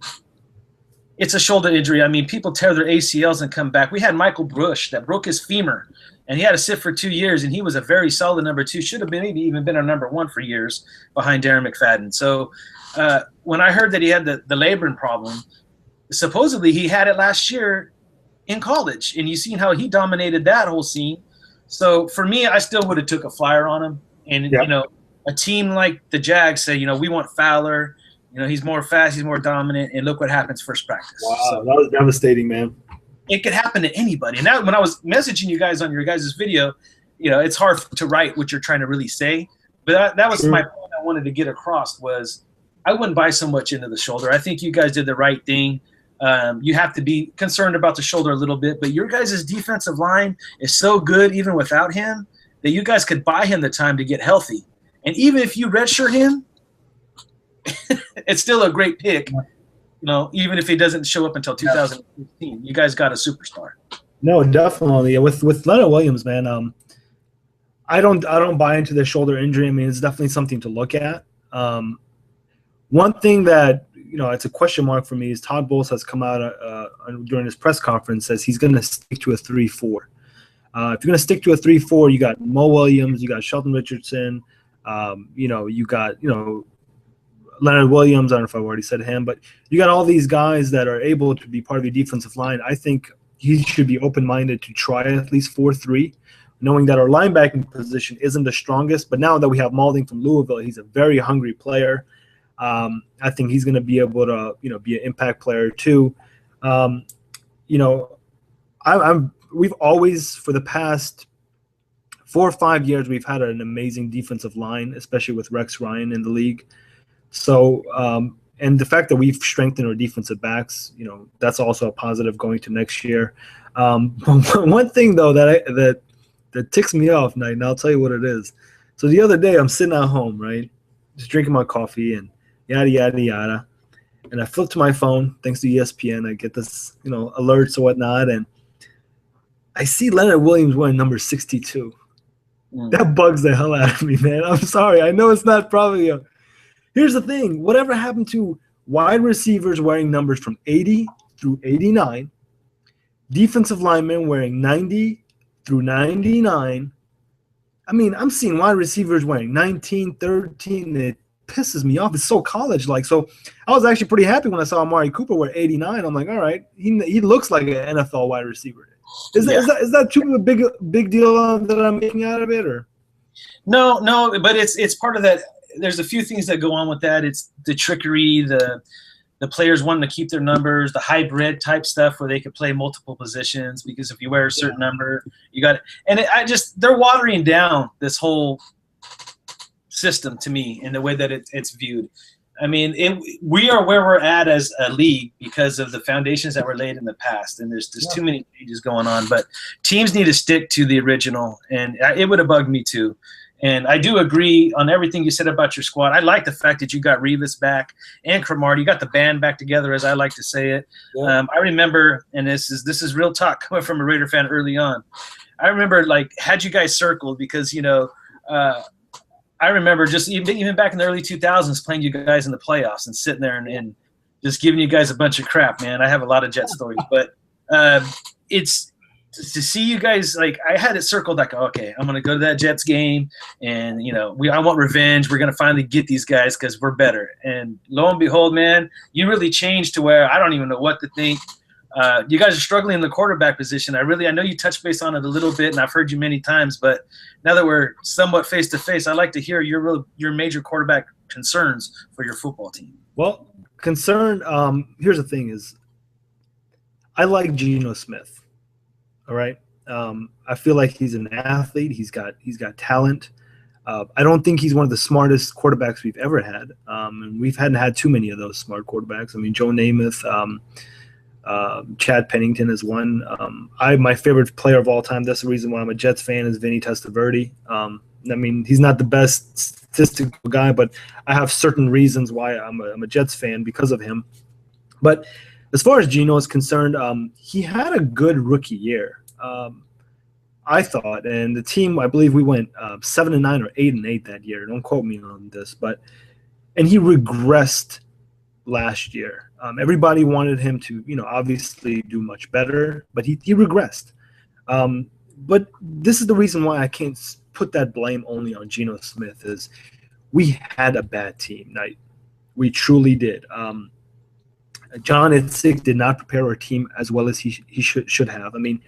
S2: it's a shoulder injury. I mean, people tear their ACLs and come back. We had Michael Bush that broke his femur, and he had to sit for 2 years, and he was a very solid number 2. Should have been maybe even been our number 1 for years behind Darren McFadden. So when I heard that he had the labrum problem, supposedly he had it last year in college, and you seen how he dominated that whole scene. So for me, I still would have took a flyer on him. And, you know, a team like the Jags say, you know, we want Fowler. You know, he's more fast, he's more dominant, and look what happens first practice.
S1: Wow, so that was devastating, man.
S2: It could happen to anybody. And now when I was messaging you guys on your guys' video, you know, it's hard to write what you're trying to really say. But that was my point I wanted to get across was I wouldn't buy so much into the shoulder. I think you guys did the right thing. You have to be concerned about the shoulder a little bit, but your guys' defensive line is so good even without him that you guys could buy him the time to get healthy. And even if you redshirt him, it's still a great pick, you know, even if he doesn't show up until 2015. You guys got a superstar.
S1: No, definitely. With Leonard Williams, man, I don't buy into the shoulder injury. I mean, it's definitely something to look at. One thing that, you know, it's a question mark for me is Todd Bowles has come out during his press conference, says he's going to stick to a 3-4. If you're going to stick to a 3-4, you got Mo Williams, you got Shelton Richardson, you know, you got, you know, Leonard Williams. I don't know if I've already said him, but you got all these guys that are able to be part of your defensive line. I think he should be open-minded to try at least 4-3, knowing that our linebacking position isn't the strongest. But now that we have Maulding from Louisville, he's a very hungry player. I think he's going to be able to, you know, be an impact player too. You know, we've always, for the past 4 or 5 years, we've had an amazing defensive line, especially with Rex Ryan in the league. So, and the fact that we've strengthened our defensive backs, you know, that's also a positive going to next year. One thing though that ticks me off, Knight, and I'll tell you what it is. So the other day I'm sitting at home, right, just drinking my coffee and yada yada yada, and I flip to my phone thanks to ESPN. I get this, you know, alerts or whatnot, and I see Leonard Williams wearing number 62. That bugs the hell out of me, man. I'm sorry. I know it's not probably a. Here's the thing. Whatever happened to wide receivers wearing numbers from 80 through 89, defensive linemen wearing 90 through 99? I mean, I'm seeing wide receivers wearing 19, 13. It pisses me off. It's so college-like. So I was actually pretty happy when I saw Amari Cooper wear 89. I'm like, all right, he looks like an NFL wide receiver. Is that too big deal that I'm making out of it, or?
S2: No, but it's part of that. There's a few things that go on with that. It's the trickery, the players wanting to keep their numbers, the hybrid type stuff where they could play multiple positions because if you wear a certain number, you got it. And they're watering down this whole system to me in the way that it's viewed. I mean, we are where we're at as a league because of the foundations that were laid in the past, and there's too many changes going on. But teams need to stick to the original, and it would have bugged me too. And I do agree on everything you said about your squad. I like the fact that you got Revis back and Cromartie. You got the band back together, as I like to say it. Yeah. I remember, and this is real talk coming from a Raider fan early on. I remember, like, had you guys circled because, you know, I remember just even back in the early 2000s playing you guys in the playoffs and sitting there and just giving you guys a bunch of crap, man. I have a lot of Jet stories. But it's – to see you guys, like, I had it circled like, okay, I'm going to go to that Jets game and, you know, I want revenge. We're going to finally get these guys because we're better. And lo and behold, man, you really changed to where I don't even know what to think. You guys are struggling in the quarterback position. I know you touched base on it a little bit, and I've heard you many times, but now that we're somewhat face-to-face, I'd like to hear your major quarterback concerns for your football team.
S1: Well, here's the thing is I like Geno Smith. All right. I feel like he's an athlete. He's got talent. I don't think he's one of the smartest quarterbacks we've ever had. And we hadn't had too many of those smart quarterbacks. I mean, Joe Namath, Chad Pennington is one. My favorite player of all time, that's the reason why I'm a Jets fan, is Vinny Testaverde. I mean, he's not the best statistical guy, but I have certain reasons why I'm a Jets fan because of him. But as far as Geno is concerned, he had a good rookie year, I thought. And the team, I believe we went 7-9 or 8-8 that year. Don't quote me on this, but and he regressed last year. Everybody wanted him to, obviously do much better, but he regressed. But this is the reason why I can't put that blame only on Geno Smith. Is we had a bad team night. We truly did. John Itzik did not prepare our team as well as he should have. I memean,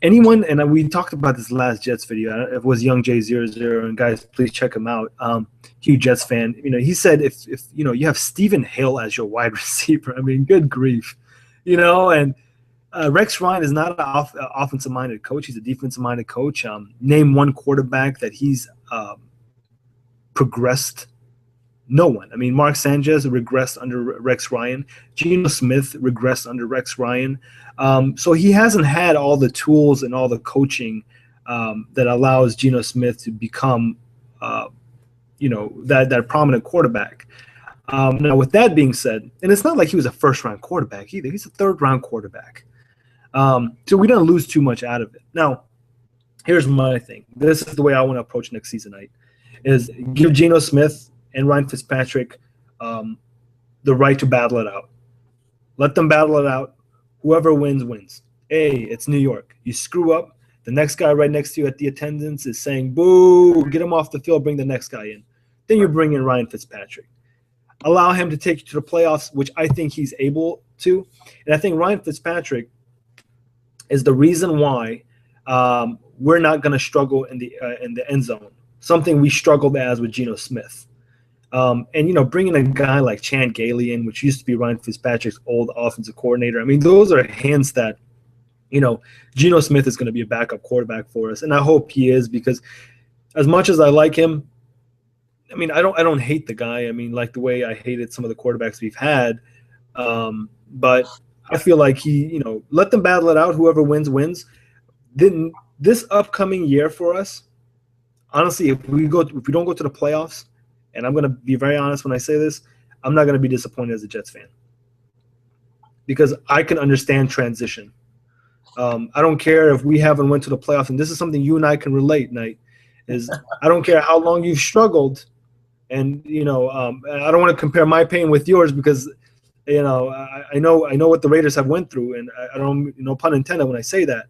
S1: anyone, and we talked about this last Jets video. It was Young J00, and guys, please check him out. Huge Jets fan. He said if you have Stephen Hill as your wide receiver, I mean, good grief, and Rex Ryan is not an offensive-minded coach. He's a defensive-minded coach. Name one quarterback that he's progressed. No one. I mean, Mark Sanchez regressed under Rex Ryan. Geno Smith regressed under Rex Ryan. So he hasn't had all the tools and all the coaching that allows Geno Smith to become, that prominent quarterback. Now, with that being said, and it's not like he was a first-round quarterback either. He's a third-round quarterback. So we don't lose too much out of it. Now, here's my thing. This is the way I want to approach next season night, is give Geno Smith and Ryan Fitzpatrick the right to battle it out. Let them battle it out. Whoever wins, wins. Hey, it's New York. You screw up, the next guy right next to you at the attendance is saying, boo, get him off the field, bring the next guy in. Then you bring in Ryan Fitzpatrick. Allow him to take you to the playoffs, which I think he's able to. And I think Ryan Fitzpatrick is the reason why we're not going to struggle in the end zone, something we struggled as with Geno Smith. And, bringing a guy like Chan Gailey in, which used to be Ryan Fitzpatrick's old offensive coordinator, I mean, those are hints that, Geno Smith is going to be a backup quarterback for us. And I hope he is, because as much as I like him, I mean, I don't hate the guy. I mean, like the way I hated some of the quarterbacks we've had. But I feel like he, let them battle it out. Whoever wins, wins. Then this upcoming year for us, honestly, if we don't go to the playoffs, and I'm going to be very honest when I say this, I'm not going to be disappointed as a Jets fan, because I can understand transition. I don't care if we haven't went to the playoffs, and this is something you and I can relate, Knight, is I don't care how long you've struggled, and, I don't want to compare my pain with yours, because, I know what the Raiders have went through, and I don't, no pun intended when I say that.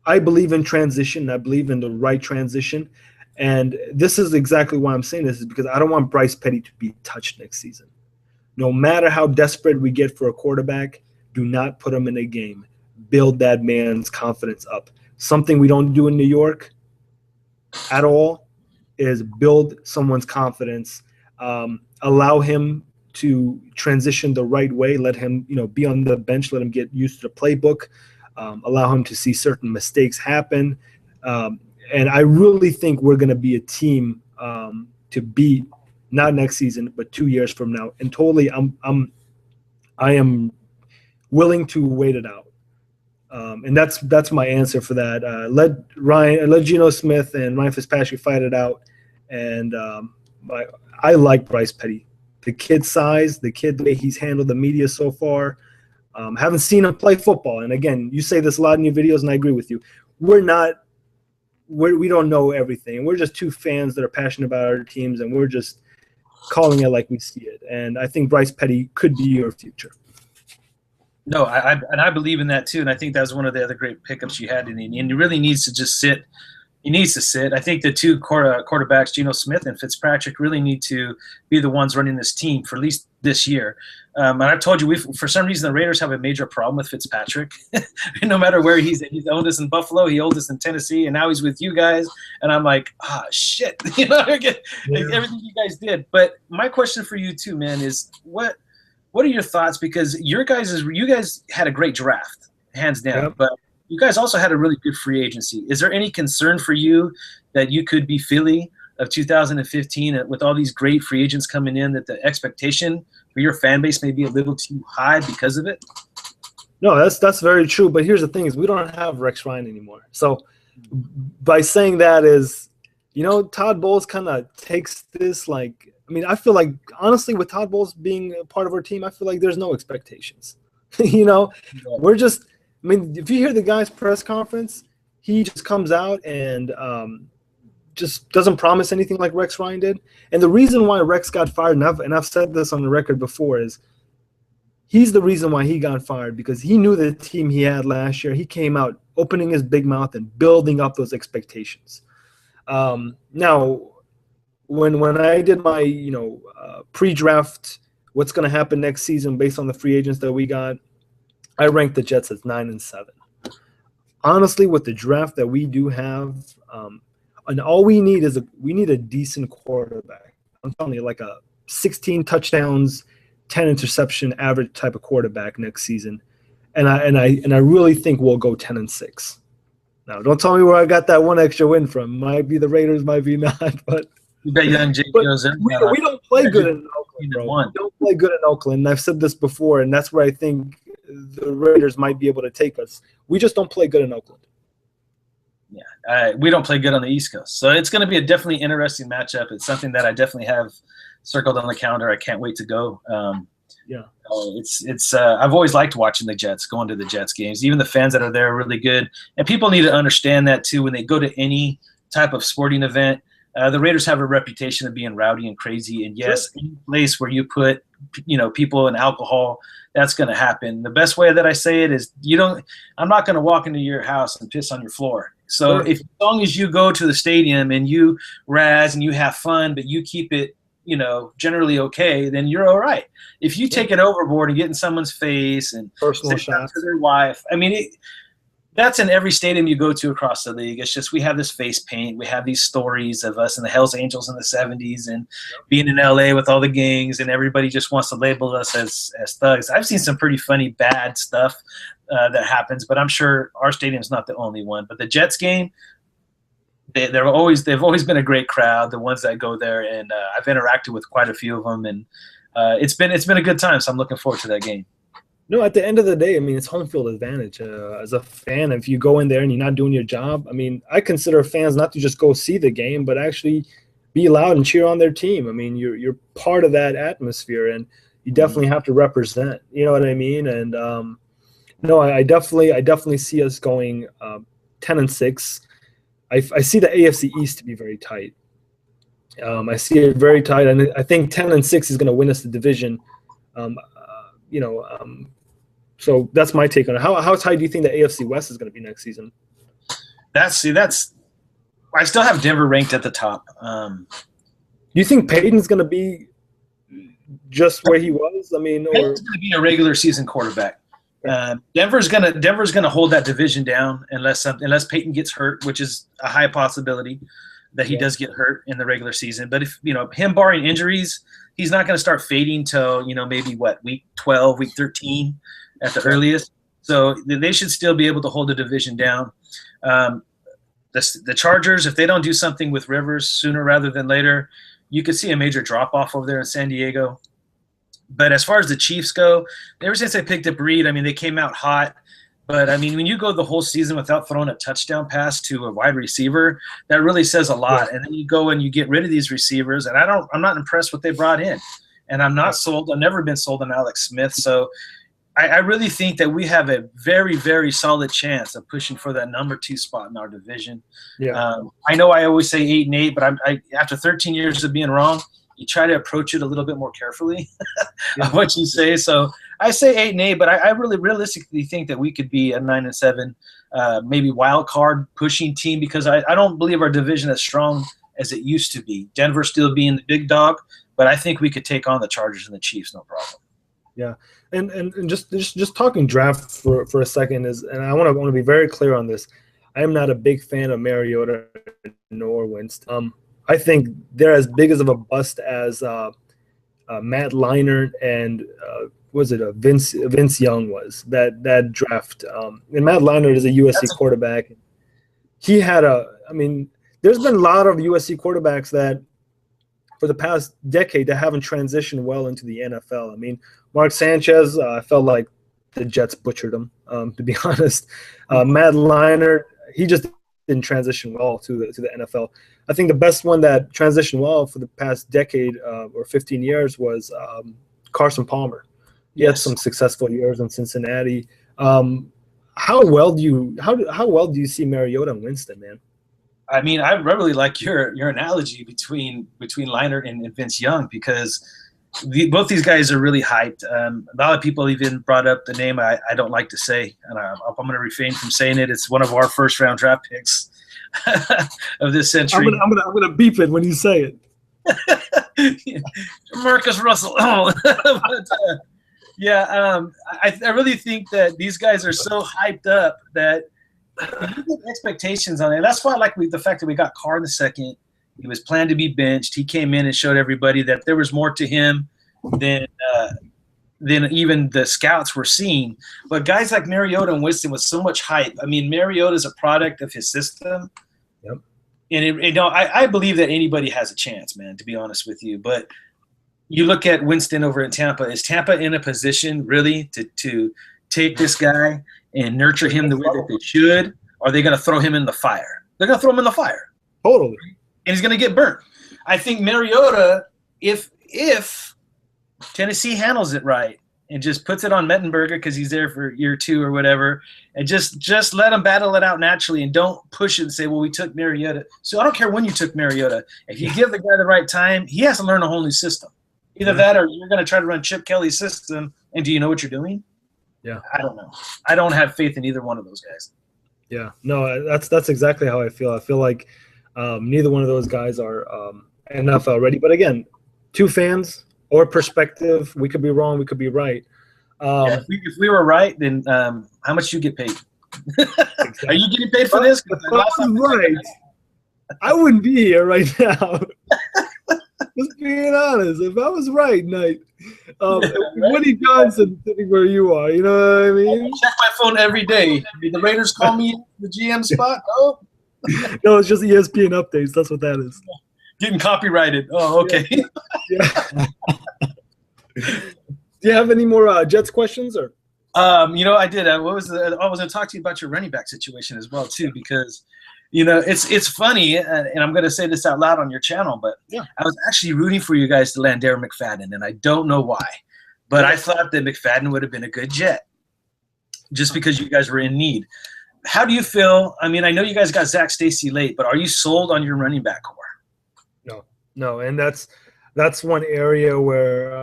S1: I believe in transition. I believe in the right transition. And this is exactly why I'm saying this, is because I don't want Bryce Petty to be touched next season. No matter how desperate we get for a quarterback, do not put him in a game. Build that man's confidence up. Something we don't do in New York at all is build someone's confidence. Allow him to transition the right way. Let him, be on the bench. Let him get used to the playbook. Allow him to see certain mistakes happen. And I really think we're going to be a team to beat, not next season, but 2 years from now. And totally, I am willing to wait it out. And that's my answer for that. Let Geno Smith and Ryan Fitzpatrick fight it out. And I like Bryce Petty, the kid size, the way he's handled the media so far. Haven't seen him play football. And again, you say this a lot in your videos, and I agree with you. We don't know everything. We're just two fans that are passionate about our teams, and we're just calling it like we see it. And I think Bryce Petty could be your future.
S2: No, I believe in that too, and I think that was one of the other great pickups you had. And he really needs to just sit. He needs to sit. I think the two quarterbacks, Geno Smith and Fitzpatrick, really need to be the ones running this team for at least this year. And I've told you, for some reason, the Raiders have a major problem with Fitzpatrick. No matter where he's owned us in Buffalo, he owned us in Tennessee, and now he's with you guys. And I'm like, shit, everything you guys did. But my question for you too, man, is what are your thoughts? Because you guys had a great draft, hands down,
S1: yep.
S2: But you guys also had a really good free agency. Is there any concern for you that you could be Philly of 2015 with all these great free agents coming in, that the expectation for your fan base may be a little too high because of it?
S1: No, that's very true. But here's the thing: is we don't have Rex Ryan anymore. So by saying that is, Todd Bowles kind of takes this like. I mean, I feel like honestly, with Todd Bowles being a part of our team, I feel like there's no expectations. We're just. I mean, if you hear the guy's press conference, he just comes out and just doesn't promise anything like Rex Ryan did. And the reason why Rex got fired, and I've said this on the record before, is he's the reason why he got fired, because he knew the team he had last year. He came out opening his big mouth and building up those expectations. Now, when I did my pre-draft, what's going to happen next season based on the free agents that we got, I ranked the Jets as 9-7. Honestly, with the draft that we do have, and all we need is a decent quarterback. I'm telling you, like a 16 touchdowns, 10 interception average type of quarterback next season, and I really think we'll go 10-6. Now, don't tell me where I got that one extra win from. Might be the Raiders, might be not, but
S2: you bet young Jake goes in.
S1: We don't play good in Oakland, bro. We don't play good in Oakland. And I've said this before, and that's where I think the Raiders might be able to take us. We just don't play good in Oakland.
S2: Yeah, we don't play good on the East Coast. So it's going to be a definitely interesting matchup. It's something that I definitely have circled on the calendar. I can't wait to go. I've always liked watching the Jets, going to the Jets games. Even the fans that are there are really good. And people need to understand that, too, when they go to any type of sporting event. The Raiders have a reputation of being rowdy and crazy. And, yes, any place where you put, people and alcohol, that's going to happen. The best way that I say it is I'm not going to walk into your house and piss on your floor. So as long as you go to the stadium and you razz and you have fun, but you keep it, generally okay, then you're all right. If you take it overboard and get in someone's face and
S1: personal shots
S2: to their wife, I mean, that's in every stadium you go to across the league. It's just we have this face paint. We have these stories of us and the Hells Angels in the 70s and being in LA with all the gangs, and everybody just wants to label us as thugs. I've seen some pretty funny, bad stuff that happens, but I'm sure our stadium's not the only one. But the Jets game, they've always been a great crowd, the ones that go there, and I've interacted with quite a few of them, and it's been a good time. So I'm looking forward to that game.
S1: No, at the end of the day, I mean, it's home field advantage. As a fan, if you go in there and you're not doing your job, I mean, I consider fans not to just go see the game, but actually be loud and cheer on their team. I mean, you're part of that atmosphere, and you definitely have to represent. You know what I mean? And no, I definitely see us going 10-6. I see the AFC East to be very tight. I see it very tight, and I think 10-6 is going to win us the division. So that's my take on it. How tight do you think the AFC West is going to be next season?
S2: That's I still have Denver ranked at the top.
S1: Do you think Peyton's going to be just where he was? I mean,
S2: Peyton's going to be a regular season quarterback. Denver's gonna hold that division down unless Peyton gets hurt, which is a high possibility that he does get hurt in the regular season. But if him barring injuries, he's not going to start fading till maybe week 12, week 13 at the earliest. So they should still be able to hold the division down. The Chargers, if they don't do something with Rivers sooner rather than later, you could see a major drop off over there in San Diego. But as far as the Chiefs go, ever since they picked up Reed, I mean, they came out hot. But, I mean, when you go the whole season without throwing a touchdown pass to a wide receiver, that really says a lot. And then you go and you get rid of these receivers, and I'm not impressed what they brought in. And I'm not sold. I've never been sold on Alex Smith. So I really think that we have a very, very solid chance of pushing for that number 2 spot in our division.
S1: Yeah.
S2: I know I always say 8-8, but after 13 years of being wrong, you try to approach it a little bit more carefully of what you say. So I say 8-8, but I really realistically think that we could be a 9-7, maybe wild card pushing team, because I don't believe our division is as strong as it used to be. Denver still being the big dog, but I think we could take on the Chargers and the Chiefs, no problem.
S1: Yeah, and just talking draft for a second and I want to be very clear on this. I am not a big fan of Mariota nor Winston. I think they're as big as of a bust as Matt Leinart and Vince Young was that draft. And Matt Leinart is a USC quarterback. He had there's been a lot of USC quarterbacks that for the past decade that haven't transitioned well into the NFL. I mean, Mark Sanchez, I felt like the Jets butchered him, to be honest. Matt Leinart, he just didn't transition well to the NFL. I think the best one that transitioned well for the past decade or 15 years was Carson Palmer. He had some successful years in Cincinnati. How well do you see Mariota and Winston, man?
S2: I mean, I really like your analogy between Leinart and Vince Young, because both these guys are really hyped. A lot of people even brought up the name I don't like to say, and I'm going to refrain from saying it. It's one of our first round draft picks of this century.
S1: I'm gonna beep it when you say
S2: it. Marcus Russell. Oh. But, I really think that these guys are so hyped up that you get expectations on it. And that's why I like the fact that we got Carr in the second. He was planned to be benched. He came in and showed everybody that there was more to him than even the scouts were seeing. But guys like Mariota and Winston with so much hype. I mean, Mariota is a product of his system.
S1: Yep.
S2: And I believe that anybody has a chance, man, to be honest with you. But you look at Winston over in Tampa. Is Tampa in a position really to take this guy and nurture him the way that they should? Or are they going to throw him in the fire? They're going to throw him in the fire.
S1: Totally.
S2: And he's going to get burnt. I think Mariota, if Tennessee handles it right and just puts it on Mettenberger because he's there for year 2 or whatever, and just let him battle it out naturally and don't push it and say, well, we took Mariota. So I don't care when you took Mariota. If you give the guy the right time, he has to learn a whole new system. Either that or you're going to try to run Chip Kelly's system, and do you know what you're doing?
S1: Yeah.
S2: I don't know. I don't have faith in either one of those guys.
S1: Yeah. No, that's exactly how I feel. I feel like neither one of those guys are NFL ready. But again, 2 fans or perspective, we could be wrong, we could be right.
S2: If we were right, then how much do you get paid? Exactly. Are you getting paid for this?
S1: I'm right. I wouldn't be here right now. Just being honest, if I was right, Knight, Woody Johnson sitting where you are, you know what I mean?
S2: I check my phone every day. Did the Raiders call me the GM spot? No.
S1: No, it's just ESPN updates. That's what that is.
S2: Getting copyrighted. Oh, okay.
S1: Yeah. Do you have any more Jets questions, or?
S2: I did. I was going to talk to you about your running back situation as well too, because it's funny, and I'm going to say this out loud on your channel, but I was actually rooting for you guys to land Darren McFadden, and I don't know why, but I thought that McFadden would have been a good Jet, just because you guys were in need. How do you feel? I mean, I know you guys got Zach Stacy late, but are you sold on your running back core?
S1: No, and that's one area where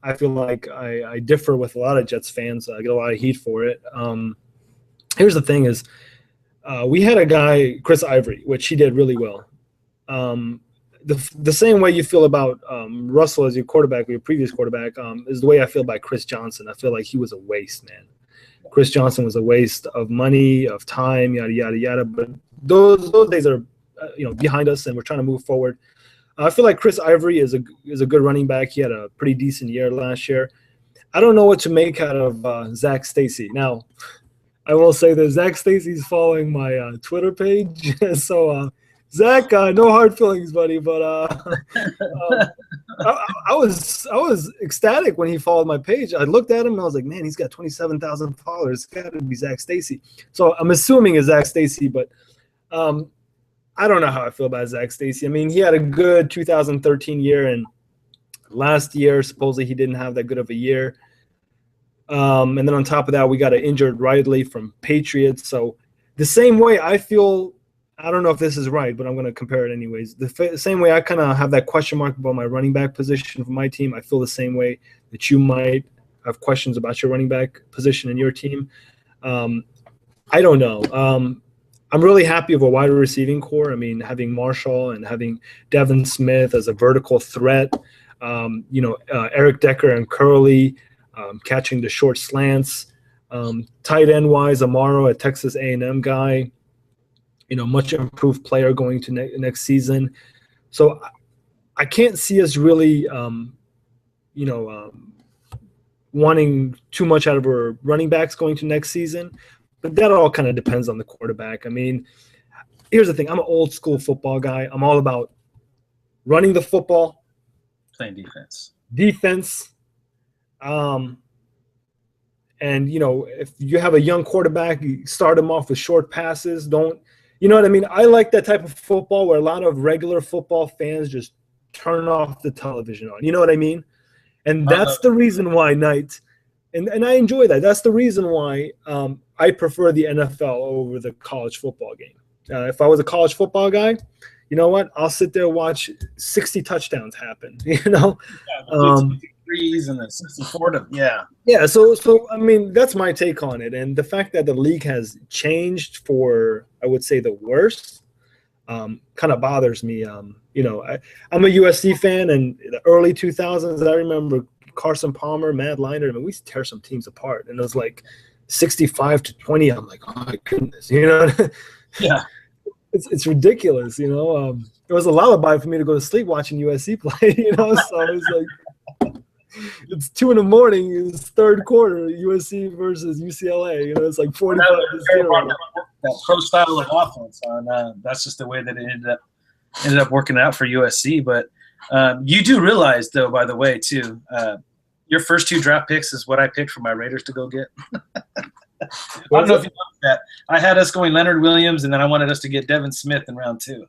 S1: I feel like I differ with a lot of Jets fans. I get a lot of heat for it. Here's the thing is, we had a guy, Chris Ivory, which he did really well. The same way you feel about Russell as your quarterback, or your previous quarterback, is the way I feel about Chris Johnson. I feel like he was a waste, man. Chris Johnson was a waste of money, of time, yada, yada, yada. But those days are behind us, and we're trying to move forward. I feel like Chris Ivory is a good running back. He had a pretty decent year last year. I don't know what to make out of Zach Stacy. Now, I will say that Zach Stacy's following my Twitter page. So, Zach, no hard feelings, buddy. But I was ecstatic when he followed my page. I looked at him and I was like, man, he's got 27,000 followers. It's got to be Zach Stacy. So I'm assuming it's Zach Stacy, but I don't know how I feel about Zach Stacy. I mean, he had a good 2013 year, and last year supposedly he didn't have that good of a year. And then on top of that, we got an injured Ridley from Patriots. So the same way I feel, I don't know if this is right, but I'm going to compare it anyways. The same way I kind of have that question mark about my running back position for my team, I feel the same way that you might have questions about your running back position in your team. I don't know. I'm really happy with a wide receiving core. I mean, having Marshall and having Devin Smith as a vertical threat, Eric Decker and Curley catching the short slants, tight end wise, Amaro, a Texas A&M guy, much improved player going to next season. So I can't see us really, wanting too much out of our running backs going to next season. But that all kind of depends on the quarterback. I mean, here's the thing. I'm an old school football guy. I'm all about running the football.
S2: Playing defense.
S1: And, if you have a young quarterback, you start him off with short passes. You know what I mean? I like that type of football where a lot of regular football fans just turn off the television on. You know what I mean? And that's the reason why, Knight, and I enjoy that. That's the reason why I prefer the NFL over the college football game. If I was a college football guy, you know what? I'll sit there and watch 60 touchdowns happen. You know,
S2: threes and the 64 to
S1: yeah. So I mean, that's my take on it, and the fact that the league has changed for, I would say, the worse, kind of bothers me. You know, I'm a USC fan, and in the early 2000s, I remember Carson Palmer, Matt Leinart. I mean, we used to tear some teams apart, and it was like 65-20. I'm like, oh my goodness, you know.
S2: Yeah.
S1: It's ridiculous, you know. It was a lullaby for me to go to sleep watching USC play, you know. So it was like, it's 2 a.m. It's third quarter, USC versus UCLA. You know, it's like 45 to 0.
S2: That pro style of offense, that's just the way that it ended up working out for USC. But you do realize, though, by the way, too, your first 2 draft picks is what I picked for my Raiders to go get. I don't know if you know that. I had us going Leonard Williams, and then I wanted us to get Devin Smith in round 2.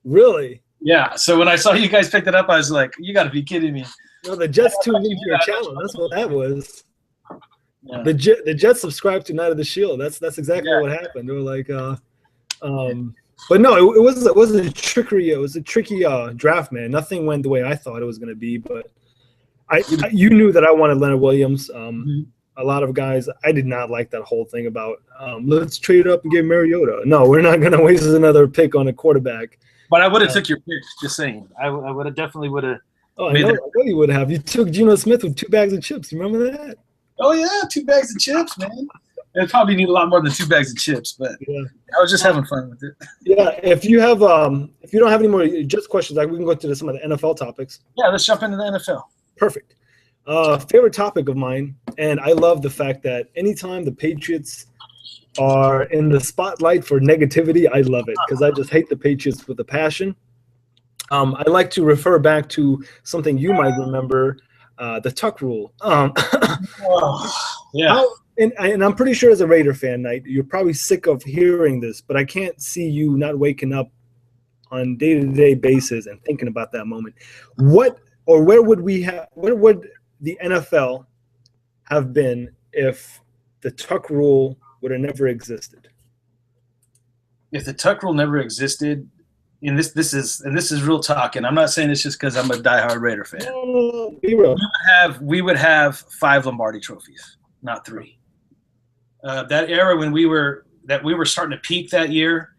S1: Really?
S2: Yeah. So when I saw you guys picked it up, I was like, "You got to be kidding me!"
S1: No, the Jets tuned into your channel. That's what that was.
S2: Yeah.
S1: The Jets subscribed to Night of the Shield. That's exactly what happened. They were like, but no, it was a trickery. It was a tricky draft, man. Nothing went the way I thought it was going to be, but you knew that I wanted Leonard Williams. A lot of guys, I did not like that whole thing about let's trade up and get Mariota. No, we're not going to waste another pick on a quarterback.
S2: But I would have took your pick. Just saying, I would have definitely would have.
S1: Oh, I know you would have. You took Geno Smith with 2 bags of chips. You remember that?
S2: Oh yeah, 2 bags of chips, man. It probably need a lot more than 2 bags of chips, but I was just having fun with it.
S1: Yeah, if you don't have any more just questions, we can go to some of the NFL topics.
S2: Yeah, let's jump into the NFL.
S1: Perfect. Favorite topic of mine, and I love the fact that anytime the Patriots are in the spotlight for negativity, I love it because I just hate the Patriots with a passion. I like to refer back to something you might remember, the Tuck rule. And I'm pretty sure as a Raider fan, Knight, you're probably sick of hearing this, but I can't see you not waking up on day-to-day basis and thinking about that moment. Where would the NFL have been if the Tuck rule would have never existed?
S2: If the Tuck rule never existed, and this is real talk, and I'm not saying this just because I'm a diehard Raider fan.
S1: No, be real.
S2: We would have 5 Lombardi trophies, not 3. That era when we were starting to peak that year,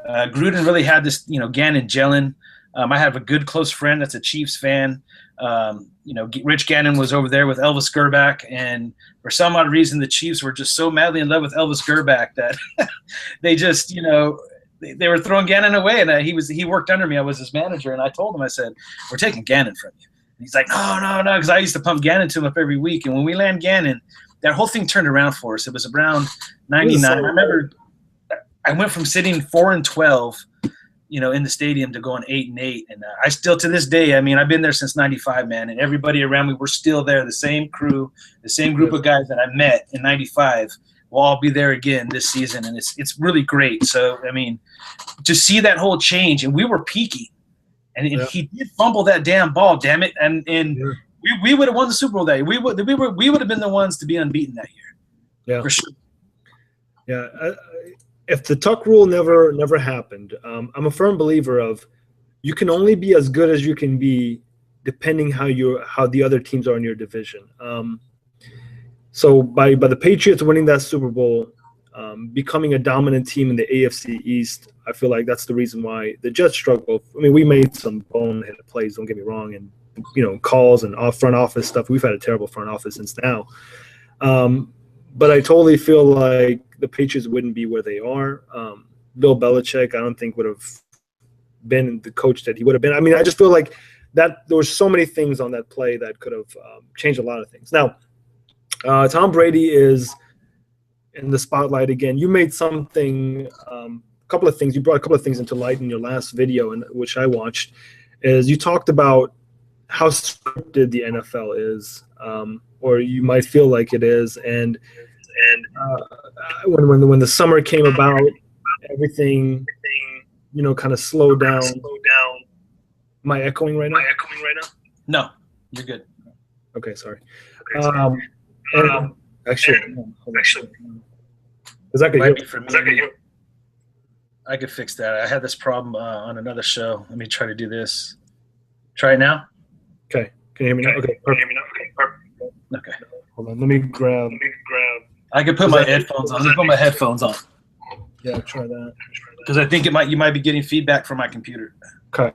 S2: Gruden really had this, Gannon gelling. I have a good close friend that's a Chiefs fan. Rich Gannon was over there with Elvis Gerback, and for some odd reason, the Chiefs were just so madly in love with Elvis Gerback that they just, they were throwing Gannon away. And he worked under me. I was his manager, and I told him, I said, "We're taking Gannon from you." And he's like, "No," because I used to pump Gannon to him up every week. And when we land Gannon, that whole thing turned around for us. It was around '99. I remember I went from sitting 4-12. In the stadium to going 8-8. And I still, to this day, I mean, I've been there since '95, man. And everybody around me, we're still there. The same crew, the same group of guys that I met in '95 will all be there again this season. And it's really great. So, I mean, to see that whole change, and we were peaking. And he did fumble that damn ball, damn it. And we would have won the Super Bowl that year. We would have been the ones to be unbeaten that year.
S1: Yeah.
S2: For sure.
S1: Yeah. If the Tuck rule never happened, I'm a firm believer of you can only be as good as you can be depending how the other teams are in your division. So by the Patriots winning that Super Bowl, becoming a dominant team in the AFC East, I feel like that's the reason why the Jets struggle. I mean, we made some boneheaded plays, don't get me wrong, and calls and front office stuff. We've had a terrible front office since now. But I totally feel like the Patriots wouldn't be where they are. Bill Belichick, I don't think would have been the coach that he would have been. I mean, I just feel like that there were so many things on that play that could have changed a lot of things. Now, Tom Brady is in the spotlight again. You made something, couple of things. You brought a couple of things into light in your last video, which I watched. Is you talked about how scripted the NFL is, or you might feel like it is, and when the summer came about, everything kind of slowed down. Am I echoing right now?
S2: No, you're good.
S1: Okay, sorry. Actually, because I could hear.
S2: I could fix that. I had this problem on another show. Let me try to do this. Try it now.
S1: Okay. Can you hear me now? Okay. Perfect.
S2: Okay.
S1: Hold on. Let me grab.
S2: I could put my headphones on. Let me put my headphones on.
S1: Yeah, try that.
S2: Because I think you might be getting feedback from my computer.
S1: Okay.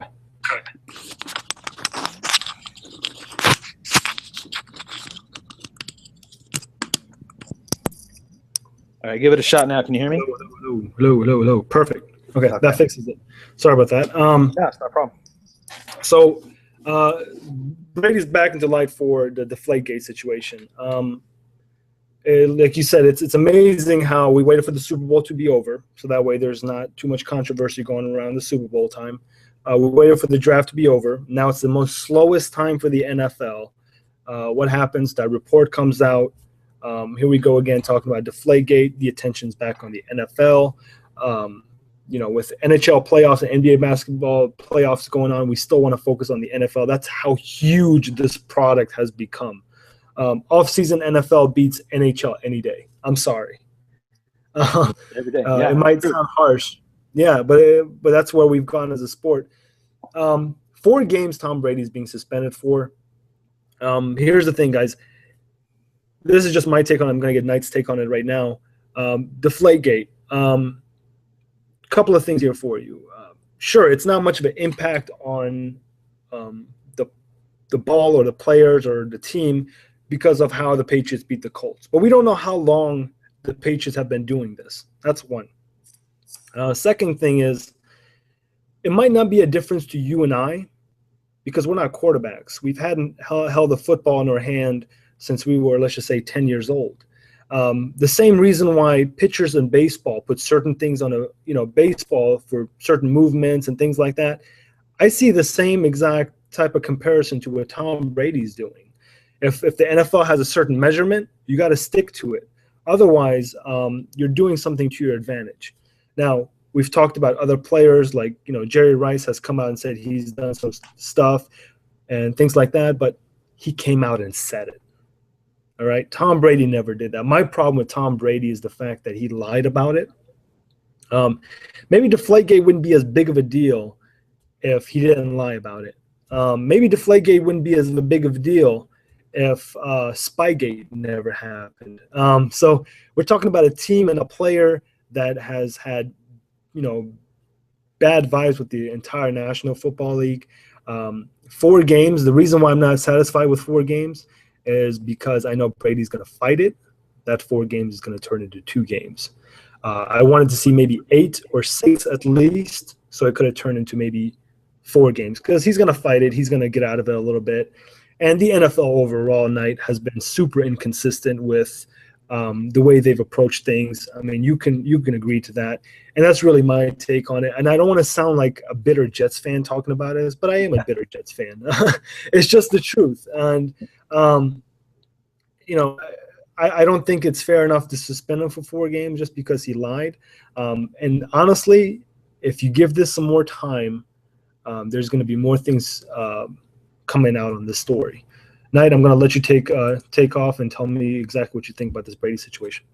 S2: All right, give it a shot now. Can you hear me?
S1: Hello. Perfect. Okay, that fixes it. Sorry about that.
S2: Yeah, it's no problem.
S1: So, Brady's back into light for the Deflategate situation. Like you said, it's amazing how we waited for the Super Bowl to be over, so that way there's not too much controversy going around the Super Bowl time. We waited for the draft to be over. Now it's the most slowest time for the NFL. What happens? That report comes out. Here we go again talking about Deflategate. The attention's back on the NFL. With NHL playoffs and NBA basketball playoffs going on, we still want to focus on the NFL. That's how huge this product has become. Off-season NFL beats NHL any day. I'm sorry.
S2: Every day.
S1: It might sound harsh. Yeah, but that's where we've gone as a sport. 4 games Tom Brady's being suspended for. Here's the thing, guys. This is just my take on it. I'm going to get Knight's take on it right now. Deflategate. Couple of things here for you. Sure, it's not much of an impact on the ball or the players or the team because of how the Patriots beat the Colts. But we don't know how long the Patriots have been doing this. That's one. Second thing is, it might not be a difference to you and I because we're not quarterbacks. We've hadn't held a football in our hand since we were, let's just say, 10 years old. The same reason why pitchers in baseball put certain things on baseball for certain movements and things like that. I see the same exact type of comparison to what Tom Brady's doing. If the NFL has a certain measurement, you got to stick to it. Otherwise, you're doing something to your advantage. Now, we've talked about other players like, Jerry Rice has come out and said he's done some stuff and things like that, but he came out and said it. All right. Tom Brady never did that. My problem with Tom Brady is the fact that he lied about it. Maybe Deflategate wouldn't be as big of a deal if he didn't lie about it. Maybe Deflategate wouldn't be as big of a deal if Spygate never happened. So we're talking about a team and a player that has had, bad vibes with the entire National Football League. 4 games. The reason why I'm not satisfied with 4 games is because I know Brady's going to fight it. That 4 games is going to turn into 2 games. I wanted to see maybe 8 or 6 at least, so it could have turned into maybe 4 games because he's going to fight it. He's going to get out of it a little bit. And the NFL overall night has been super inconsistent with the way they've approached things. I mean, you can agree to that. And that's really my take on it. And I don't want to sound like a bitter Jets fan talking about it, but I am a bitter Jets fan. It's just the truth. And, I don't think it's fair enough to suspend him for 4 games just because he lied. And honestly, if you give this some more time, there's going to be more things coming out on this story. Knight, I'm going to let you take off and tell me exactly what you think about this Brady situation.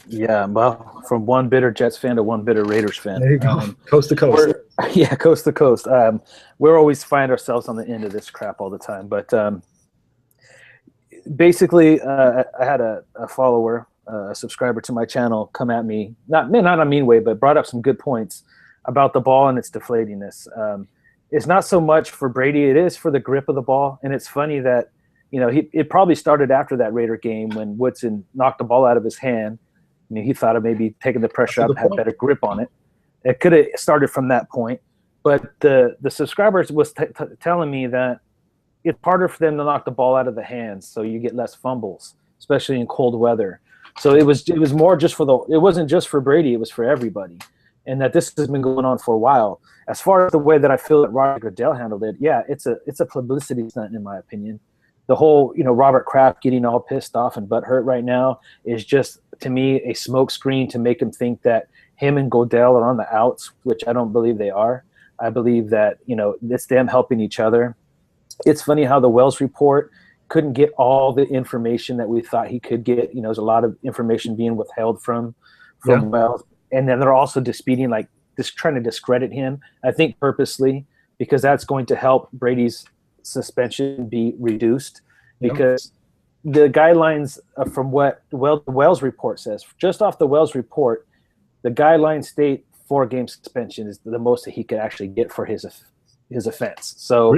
S3: Yeah, well, from one bitter Jets fan to one bitter Raiders fan.
S1: There you go. Coast to coast.
S3: Coast to coast. We're always find ourselves on the end of this crap all the time. But basically, I had a follower, a subscriber to my channel, come at me, not in a mean way, but brought up some good points about the ball and its deflatiness. It's not so much for Brady. It is for the grip of the ball. And it's funny that, it probably started after that Raider game when Woodson knocked the ball out of his hand. He thought of maybe taking the pressure up, had better grip on it. It could have started from that point. But the subscribers was telling me that it's harder for them to knock the ball out of the hands, so you get less fumbles, especially in cold weather. So it was more just it wasn't just for Brady, it was for everybody. And that this has been going on for a while. As far as the way that I feel that Roger Goodell handled it, yeah, it's a publicity stunt in my opinion. The whole, Robert Kraft getting all pissed off and butthurt right now is just, to me, a smokescreen to make him think that him and Goodell are on the outs, which I don't believe they are. I believe that, it's them helping each other. It's funny how the Wells report couldn't get all the information that we thought he could get. There's a lot of information being withheld from Wells. And then they're also disputing, like, trying to discredit him. I think purposely, because that's going to help Brady's suspension be reduced. Because the guidelines from what the Wells report says, just off the Wells report, the guidelines state 4-game suspension is the most that he could actually get for his offense. So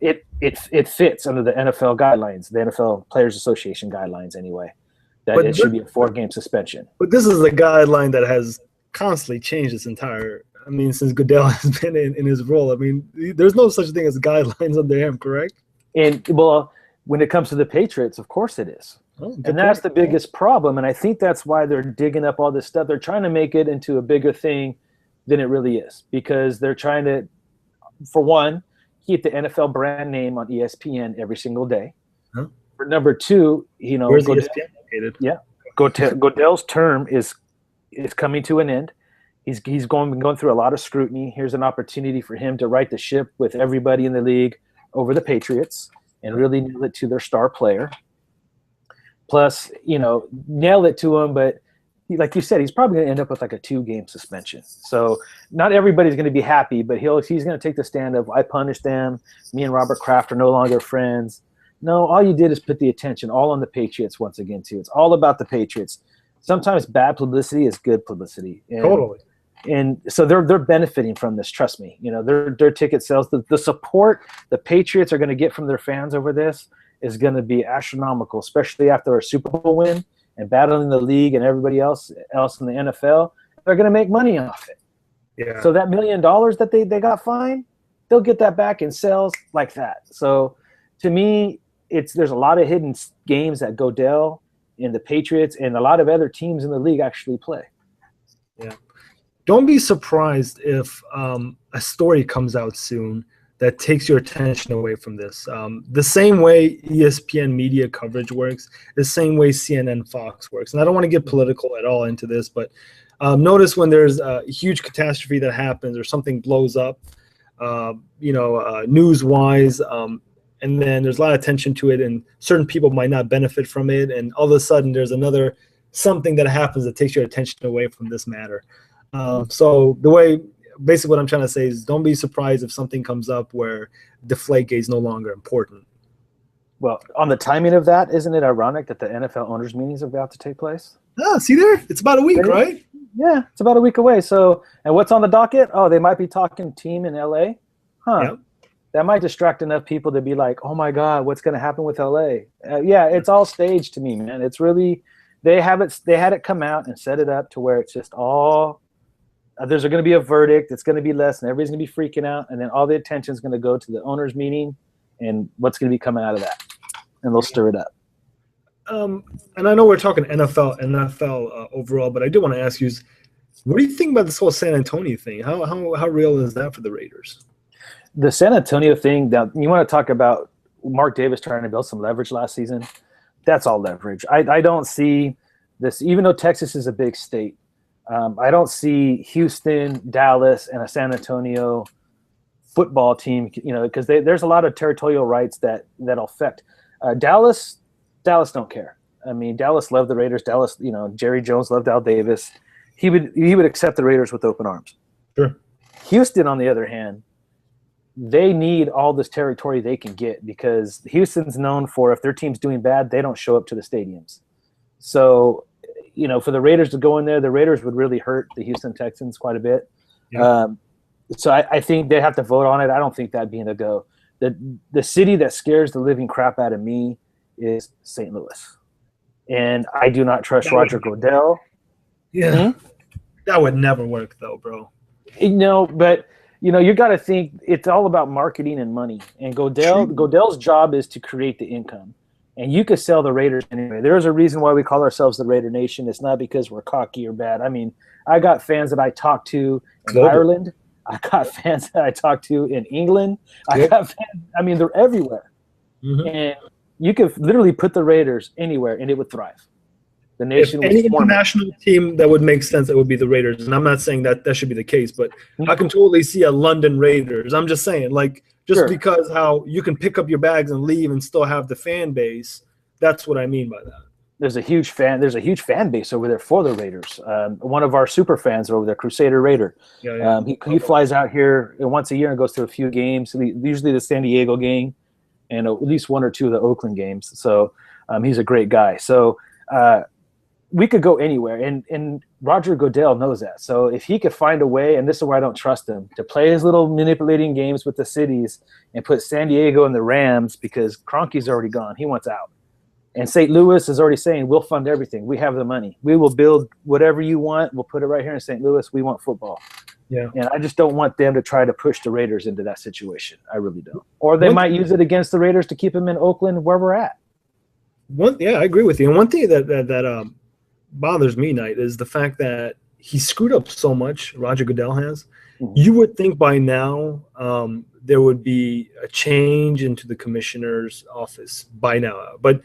S1: Really?
S3: it fits under the NFL guidelines, the NFL Players Association guidelines anyway, that
S1: But
S3: it should be a 4-game suspension.
S1: But this is a guideline that has constantly changed its entire. I mean, since Goodell has been in his role. I mean, there's no such thing as guidelines under him, correct?
S3: And well, when it comes to the Patriots, of course it is.
S1: Oh,
S3: And that's the biggest problem. And I think that's why they're digging up all this stuff. They're trying to make it into a bigger thing than it really is, because they're trying to, for one, keep the NFL brand name on ESPN every single day.
S1: Huh?
S3: For number two,
S1: Where's ESPN located?
S3: Yeah, Goodell's term is coming to an end. He's going through a lot of scrutiny. Here's an opportunity for him to right the ship with everybody in the league over the Patriots and really nail it to their star player. Plus, nail it to him, but like you said, he's probably going to end up with like a 2-game suspension. So not everybody's going to be happy, but he's going to take the stand of, I punished them. Me and Robert Kraft are no longer friends. No, all you did is put the attention all on the Patriots once again, too. It's all about the Patriots. Sometimes bad publicity is good publicity.
S1: Totally.
S3: And so they're benefiting from this. Trust me. Their ticket sales, the support the Patriots are going to get from their fans over this is going to be astronomical, especially after a Super Bowl win and battling the league and everybody else in the NFL. They're going to make money off it.
S1: Yeah.
S3: So that $1 million that they got fined, they'll get that back in sales like that. So to me, there's a lot of hidden games that Goodell and the Patriots and a lot of other teams in the league actually play.
S1: Yeah. Don't be surprised if a story comes out soon that takes your attention away from this. The same way ESPN media coverage works, the same way CNN Fox works. And I don't want to get political at all into this, but notice when there's a huge catastrophe that happens or something blows up, news-wise, and then there's a lot of attention to it, and certain people might not benefit from it, and all of a sudden there's another something that happens that takes your attention away from this matter. So basically what I'm trying to say is don't be surprised if something comes up where Deflategate is no longer important.
S3: Well, on the timing of that, isn't it ironic that the NFL owners meetings are about to take place?
S1: Ah, see there? It's about a week, right?
S3: Yeah, it's about a week away. So, and what's on the docket? Oh, they might be talking team in LA. Huh. Yep. That might distract enough people to be like, oh my God, what's going to happen with LA? Yeah, it's all staged to me, man. It's really, they had it come out and set it up to where it's just all, there's going to be a verdict. It's going to be less, and everybody's going to be freaking out. And then all the attention is going to go to the owners' meeting and what's going to be coming out of that. And they'll stir it up.
S1: And I know we're talking NFL overall, but I do want to ask you, what do you think about this whole San Antonio thing? How real is that for the Raiders?
S3: The San Antonio thing, you want to talk about Mark Davis trying to build some leverage last season? That's all leverage. I don't see this, even though Texas is a big state, I don't see Houston, Dallas, and a San Antonio football team, because there's a lot of territorial rights that'll affect. Dallas don't care. I mean, Dallas loved the Raiders. Dallas, Jerry Jones loved Al Davis. He would accept the Raiders with open arms.
S1: Sure.
S3: Houston, on the other hand, they need all this territory they can get, because Houston's known for, if their team's doing bad, they don't show up to the stadiums. So, for the Raiders to go in there, the Raiders would really hurt the Houston Texans quite a bit. Yeah. So I think they have to vote on it. I don't think that being a go. The city that scares the living crap out of me is St. Louis. And I do not trust Roger Goodell.
S1: Yeah. That would never work though, bro.
S3: But you got to think it's all about marketing and money. And Goodell's job is to create the income. And you could sell the Raiders anyway. There's a reason why we call ourselves the Raider Nation. It's not because we're cocky or bad. I mean, I got fans that I talk to in Ireland. I got fans that I talk to in England. I got fans. I mean, they're everywhere. Mm-hmm. And you could literally put the Raiders anywhere, and it would thrive. The nation.
S1: If any international team that would make sense, it would be the Raiders. And I'm not saying that should be the case, but I can totally see a London Raiders. I'm just saying, because how you can pick up your bags and leave and still have the fan base. That's what I mean by that.
S3: there's a huge fan base over there for the Raiders. One of our super fans over there, Crusader Raider.
S1: Yeah.
S3: He flies out here once a year and goes to a few games, usually the San Diego game and at least one or two of the Oakland games. So he's a great guy. So we could go anywhere, and Roger Goodell knows that. So if he could find a way, and this is where I don't trust him, to play his little manipulating games with the cities and put San Diego and the Rams, because Kroenke's already gone. He wants out. And St. Louis is already saying, we'll fund everything. We have the money. We will build whatever you want. We'll put it right here in St. Louis. We want football.
S1: Yeah.
S3: And I just don't want them to try to push the Raiders into that situation. I really don't. Or they might use it against the Raiders to keep them in Oakland, where we're at.
S1: I agree with you. And one thing that bothers me, Knight, is the fact that he screwed up so much, Roger Goodell has. Mm-hmm. You would think by now there would be a change into the commissioner's office by now. But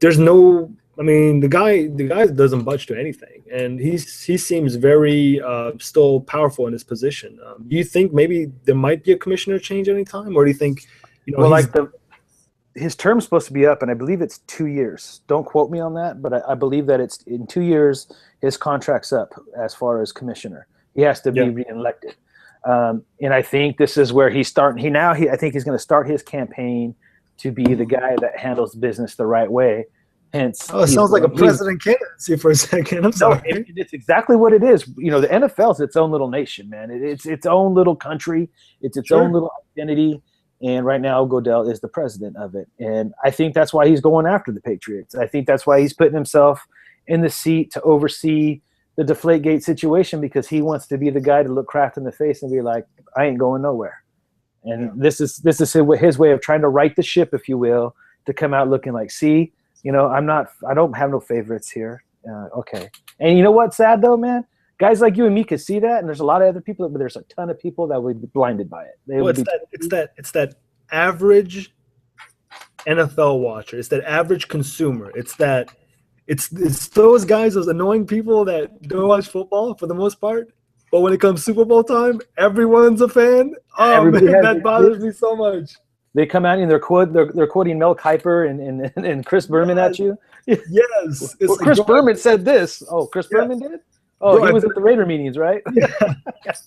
S1: there's no – I mean, the guy doesn't budge to anything. And he seems very still powerful in his position. Do you think maybe there might be a commissioner change anytime? Or do you think –
S3: well, his term's supposed to be up, and I believe it's 2 years. Don't quote me on that, but I believe that it's in 2 years his contract's up as far as commissioner. He has to be reelected. And I think this is where he's starting. I think he's going to start his campaign to be the guy that handles business the right way. Hence,
S1: it sounds like a president candidacy for a second. I'm sorry.
S3: It's exactly what it is. The NFL is its own little nation, man. It's its own little country. It's its own little identity. And right now, Goodell is the president of it. And I think that's why he's going after the Patriots. I think that's why he's putting himself in the seat to oversee the Deflategate situation, because he wants to be the guy to look Kraft in the face and be like, I ain't going nowhere. And this is his way of trying to right the ship, if you will, to come out looking like, see, I don't have no favorites here. Okay. And you know what's sad though, man? Guys like you and me could see that, and there's a lot of other people, but there's a ton of people that would be blinded by it.
S1: It's that average NFL watcher. It's that average consumer. It's those guys, those annoying people that don't watch football for the most part. But when it comes Super Bowl time, everyone's a fan. Oh man, that bothers me so much.
S3: They come out and they're quoting Mel Kiper and Chris Berman at you.
S1: Yes.
S3: Well, Chris Berman said this. Oh, Chris Berman did? Oh, he was at the Raider meetings, right?
S1: Yeah.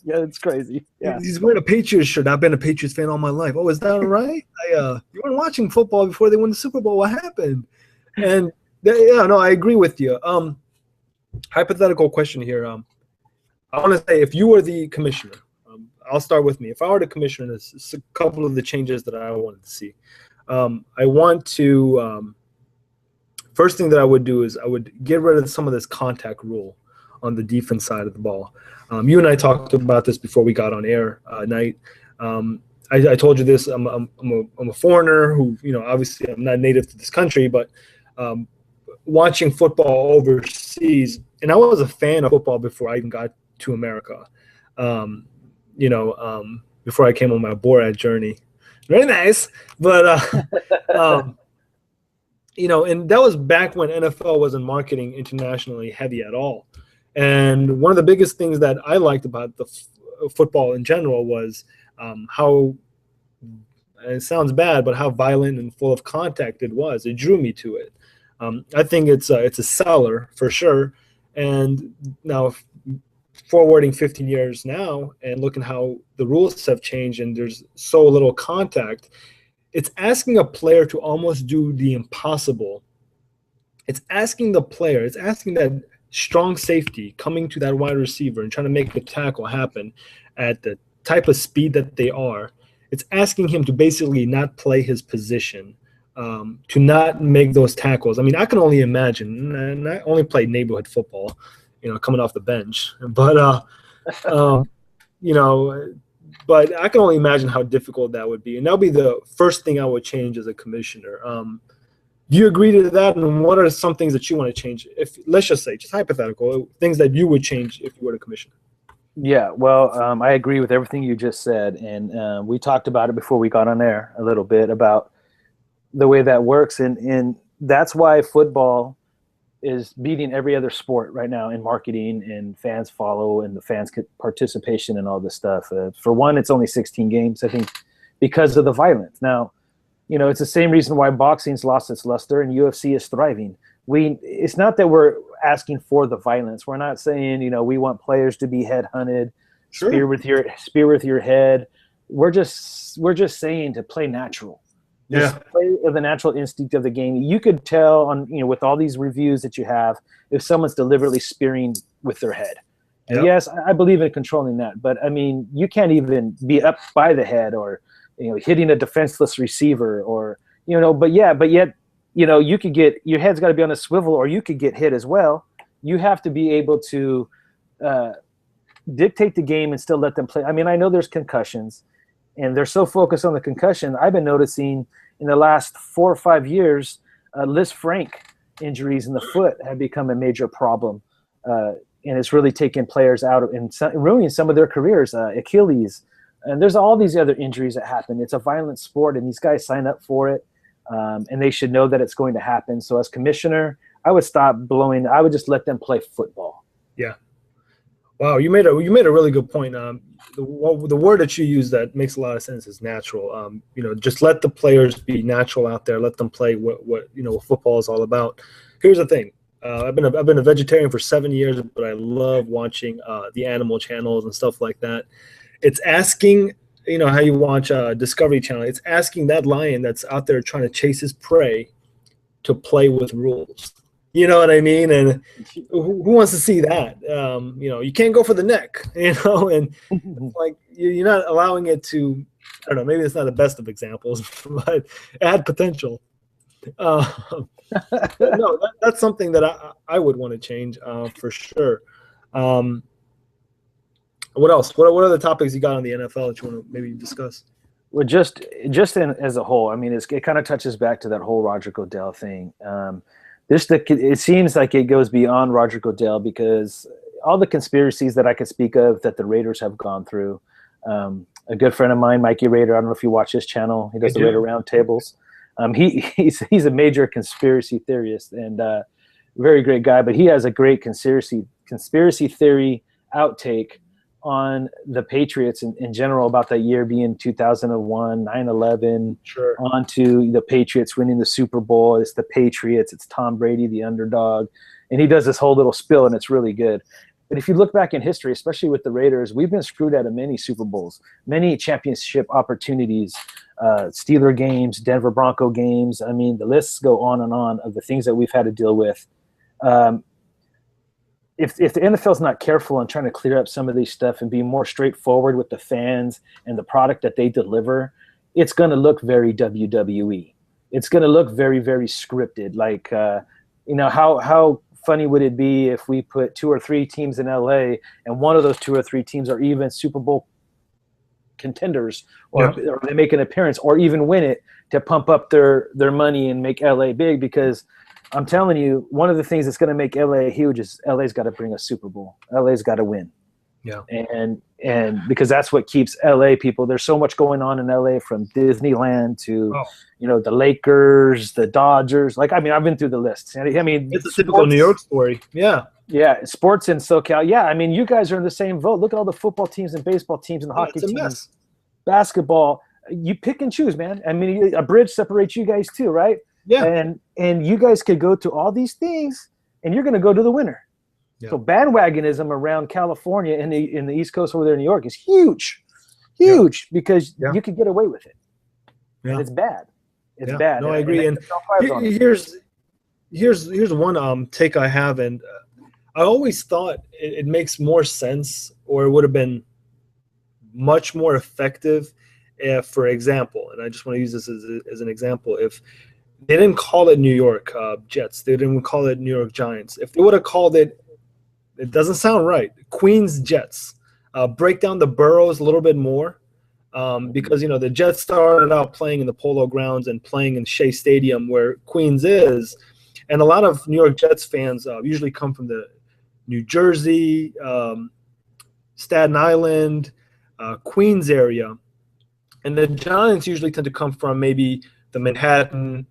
S3: Yeah, it's crazy. Yeah.
S1: He's wearing a Patriots shirt. I've been a Patriots fan all my life. Oh, is that right? You weren't watching football before they won the Super Bowl. What happened? And I agree with you. Hypothetical question here. I want to say, if you were the commissioner, I'll start with me. If I were the commissioner, this is a couple of the changes that I wanted to see. I want to first thing that I would do is I would get rid of some of this contact rule on the defense side of the ball. You and I talked about this before we got on air, Knight. I told you this. I'm a foreigner who, obviously I'm not native to this country, but watching football overseas, and I was a fan of football before I even got to America. Before I came on my Borat journey. Very nice, but and that was back when NFL wasn't marketing internationally heavy at all. And one of the biggest things that I liked about the football in general was how, and it sounds bad, but how violent and full of contact it was. It drew me to it. I think it's a seller for sure. And now, forwarding 15 years now and looking how the rules have changed and there's so little contact, it's asking a player to almost do the impossible. It's asking that strong safety coming to that wide receiver and trying to make the tackle happen at the type of speed that they are. It's asking him to basically not play his position, to not make those tackles. I mean, I can only imagine, and I only played neighborhood football, coming off the bench, but but I can only imagine how difficult that would be, and that'll be the first thing I would change as a commissioner. Do you agree to that? And what are some things that you want to change? If, let's just say, just hypothetical, things that you would change if you were the commissioner?
S3: Yeah, well, I agree with everything you just said, and we talked about it before we got on air a little bit about the way that works, and that's why football is beating every other sport right now in marketing, and fans follow, and the fans participation and all this stuff. For one, it's only 16 games, I think, because of the violence. Now, it's the same reason why boxing's lost its luster and UFC is thriving. it's not that we're asking for the violence. We're not saying, we want players to be headhunted,
S1: Sure.
S3: spear with your head. We're just saying to play natural. Just play the natural instinct of the game. You could tell on, with all these reviews that you have, if someone's deliberately spearing with their head. And yes, I believe in controlling that, but I mean, you can't even be up by the head or, hitting a defenseless receiver or, but yet, you could get, your head's got to be on a swivel, or you could get hit as well. You have to be able to dictate the game and still let them play. I mean, I know there's concussions, and they're so focused on the concussion. I've been noticing in the last 4 or 5 years, Liz Frank injuries in the foot have become a major problem. And it's really taken players out and ruining some of their careers, Achilles. And there's all these other injuries that happen. It's a violent sport, and these guys sign up for it, and they should know that it's going to happen. So as commissioner, I would I would just let them play football.
S1: Yeah. Wow, you made a really good point. The word that you use that makes a lot of sense is natural. Just let the players be natural out there. Let them play what football is all about. Here's the thing. I've been a vegetarian for 7 years, but I love watching the animal channels and stuff like that. It's asking, how you watch Discovery Channel. It's asking that lion that's out there trying to chase his prey to play with rules. You know what I mean? And who wants to see that? You can't go for the neck, and like you're not allowing it to. I don't know. Maybe it's not the best of examples, but it had potential. No, that's something that I would want to change for sure. What else? What other topics you got on the NFL that you want to maybe discuss?
S3: Well, just as a whole, I mean, it kind of touches back to that whole Roger Goodell thing. It seems like it goes beyond Roger Goodell, because all the conspiracies that I could speak of that the Raiders have gone through. A good friend of mine, Mikey Raider, I don't know if you watch his channel. He does the Raider Roundtables. He's a major conspiracy theorist and very great guy, but he has a great conspiracy theory outtake on the Patriots in general, about that year being 2001, 9/11,
S1: sure,
S3: onto the Patriots winning the Super Bowl. It's the Patriots, it's Tom Brady, the underdog, and he does this whole little spill, and it's really good. But if you look back in history, especially with the Raiders, we've been screwed out of many Super Bowls, many championship opportunities, Steeler games, Denver Bronco games. I mean, the lists go on and on of the things that we've had to deal with. If the NFL's not careful and trying to clear up some of these stuff and be more straightforward with the fans and the product that they deliver, it's going to look very WWE. It's going to look very, very scripted. Like, how funny would it be if we put 2 or 3 teams in LA and one of those 2 or 3 teams are even Super Bowl contenders, or they make an appearance or even win it to pump up their money and make LA big? Because I'm telling you, one of the things that's going to make LA huge is LA's got to bring a Super Bowl. LA's got to win.
S1: Yeah.
S3: And because that's what keeps LA people. There's so much going on in LA, from Disneyland to, the Lakers, the Dodgers. Like, I mean, I've been through the list. I mean,
S1: it's a typical New York story. Yeah.
S3: Yeah. Sports in SoCal. Yeah. I mean, you guys are in the same boat. Look at all the football teams and baseball teams and hockey teams.
S1: Mess.
S3: Basketball. You pick and choose, man. I mean, a bridge separates you guys too, right?
S1: Yeah.
S3: And you guys could go to all these things, and you're going to go to the winner. Yeah. So bandwagonism around California and in the East Coast over there in New York is huge, because you could get away with it. Yeah. And it's bad. It's bad.
S1: No, I agree. And here's one take I have, and I always thought it makes more sense, or it would have been much more effective if, for example, and I just want to use this as an example, if they didn't call it New York Jets, they didn't call it New York Giants. If they would have called it doesn't sound right, Queens Jets. Break down the boroughs a little bit more, because the Jets started out playing in the Polo Grounds and playing in Shea Stadium, where Queens is, and a lot of New York Jets fans usually come from the New Jersey, Staten Island, Queens area, and the Giants usually tend to come from maybe the Manhattan,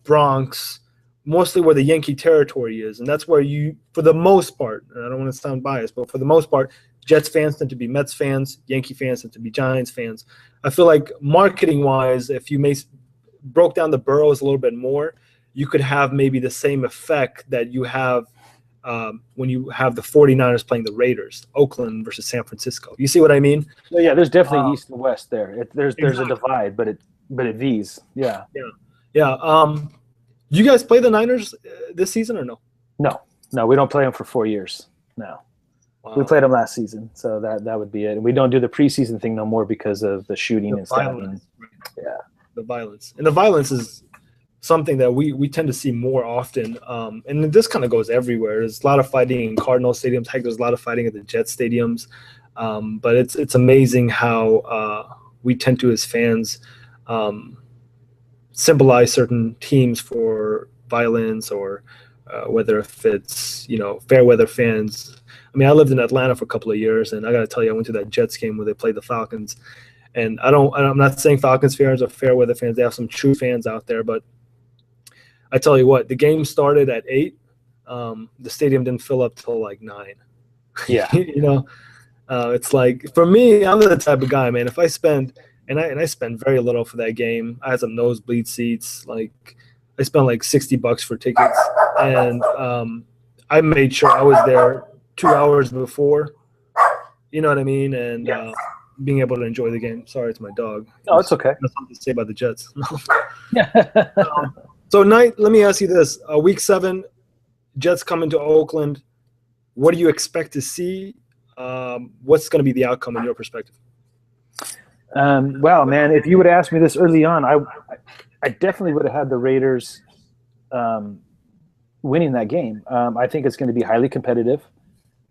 S1: Bronx, mostly where the Yankee territory is. And that's where for the most part, and I don't want to sound biased, but for the most part, Jets fans tend to be Mets fans, Yankee fans tend to be Giants fans. I feel like marketing-wise, if you broke down the boroughs a little bit more, you could have maybe the same effect that you have when you have the 49ers playing the Raiders, Oakland versus San Francisco. You see what I mean?
S3: Well, yeah, there's definitely east and west there. There's
S1: exactly.
S3: a divide, but it V's. Yeah.
S1: Do you guys play the Niners this season or no?
S3: No, we don't play them for 4 years. No. Wow. We played them last season, so that would be it. We don't do the preseason thing no more because of the shooting and stuff. Yeah,
S1: the violence, and the violence is something that we tend to see more often. And this kind of goes everywhere. There's a lot of fighting in Cardinal stadiums. Heck, there's a lot of fighting at the Jet stadiums. But it's amazing how we tend to, as fans, symbolize certain teams for violence, or whether if it's, fair weather fans. I mean, I lived in Atlanta for a couple of years, and I got to tell you, I went to that Jets game where they played the Falcons. And I'm not saying Falcons fans are fair weather fans. They have some true fans out there, but I tell you what, the game started at 8. The stadium didn't fill up till like 9.
S3: Yeah.
S1: It's like, for me, I'm the type of guy, man, if I spend, and I spend very little for that game. I had some nosebleed seats. Like, I spent like $60 for tickets, and I made sure I was there 2 hours before. You know what I mean? And being able to enjoy the game. Sorry, it's my dog.
S3: No, it's okay.
S1: That's something to say about the Jets. So, Knight, let me ask you this. Week 7, Jets come into Oakland. What do you expect to see? What's going to be the outcome in your perspective?
S3: Well, man, if you would ask me this early on, I definitely would have had the Raiders winning that game. I think it's going to be highly competitive.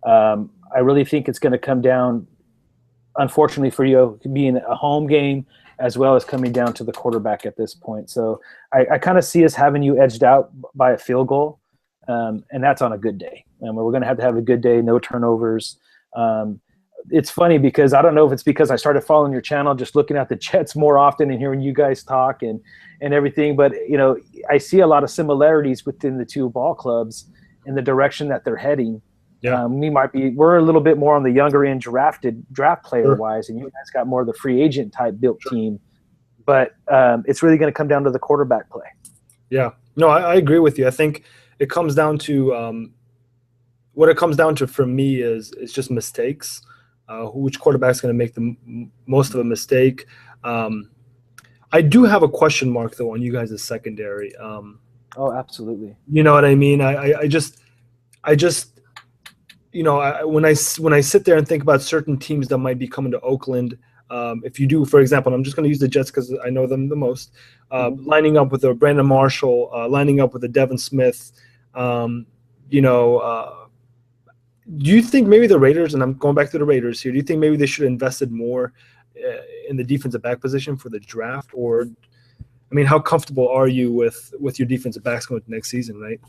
S3: I really think it's going to come down, unfortunately for you, being a home game, as well as coming down to the quarterback at this point. So I kind of see us having you edged out by a field goal, and that's on a good day. And we're going to have a good day, no turnovers. It's funny because I don't know if it's because I started following your channel, just looking at the Jets more often and hearing you guys talk and everything. But, I see a lot of similarities within the two ball clubs in the direction that they're heading.
S1: Yeah.
S3: We're a little bit more on the younger end draft player wise, and you guys got more of the free agent type built team. But it's really going to come down to the quarterback play. Yeah.
S1: No, I agree with you. I think it comes down to what it comes down to for me is just mistakes. Which quarterback's going to make the most of a mistake? I do have a question mark though on you guys' secondary.
S3: Oh, absolutely.
S1: You know what I mean? I just when I sit there and think about certain teams that might be coming to Oakland, if you do, for example, I'm just going to use the Jets because I know them the most, lining up with a Brandon Marshall, lining up with a Devin Smith, do you think maybe the Raiders, and I'm going back to the Raiders here, do you think maybe they should have invested more in the defensive back position for the draft? Or, I mean, how comfortable are you with your defensive backs going to next season, right?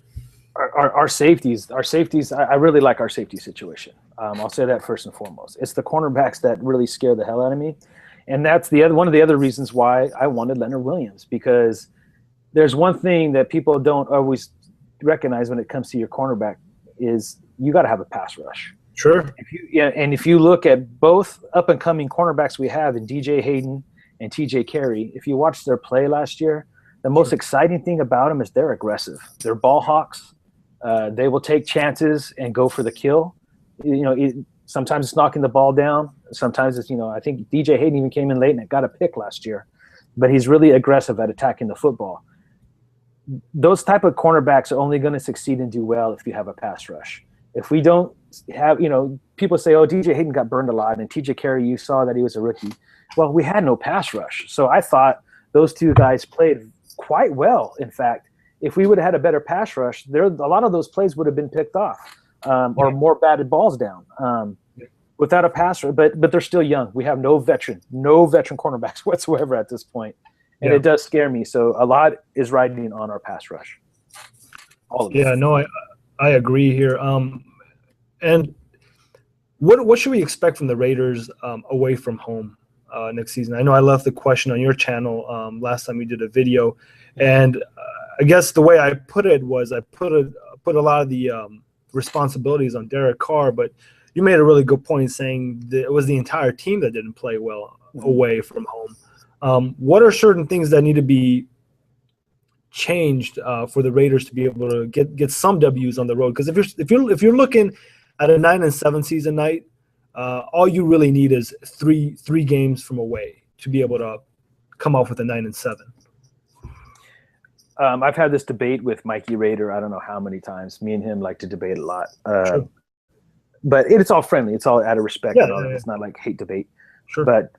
S3: Our safeties, I really like our safety situation. I'll say that first and foremost. It's the cornerbacks that really scare the hell out of me. And that's one of the other reasons why I wanted Leonard Williams, because there's one thing that people don't always recognize when it comes to your cornerback is you got to have a pass rush.
S1: Sure.
S3: If you look at both up-and-coming cornerbacks we have in DJ Hayden and TJ Carey, if you watch their play last year, the most exciting thing about them is they're aggressive. They're ball hawks. They will take chances and go for the kill. Sometimes it's knocking the ball down. Sometimes it's, I think DJ Hayden even came in late and got a pick last year. But he's really aggressive at attacking the football. Those type of cornerbacks are only going to succeed and do well if you have a pass rush. If we don't have, people say, oh, DJ Hayden got burned alive, and TJ Carey, you saw that he was a rookie. Well, we had no pass rush. So I thought those two guys played quite well. In fact, if we would have had a better pass rush, a lot of those plays would have been picked off or more batted balls down without a pass rush. But they're still young. We have no veteran cornerbacks whatsoever at this point. And it does scare me. So a lot is riding on our pass rush. All of it.
S1: Yeah, no, I agree here. And what should we expect from the Raiders away from home next season? I know I left the question on your channel last time we did a video, and I guess the way I put it was I put a lot of the responsibilities on Derek Carr, but you made a really good point saying that it was the entire team that didn't play well away from home. What are certain things that need to be changed for the Raiders to be able to get some W's on the road. Because if you're looking at a 9-7 season night, all you really need is three games from away to be able to come off with a 9-7.
S3: I've had this debate with Mikey Raider. I don't know how many times. Me and him like to debate a lot.
S1: Sure.
S3: But it's all friendly. It's all out of respect.
S1: Yeah,
S3: It's not like hate debate.
S1: Sure.
S3: But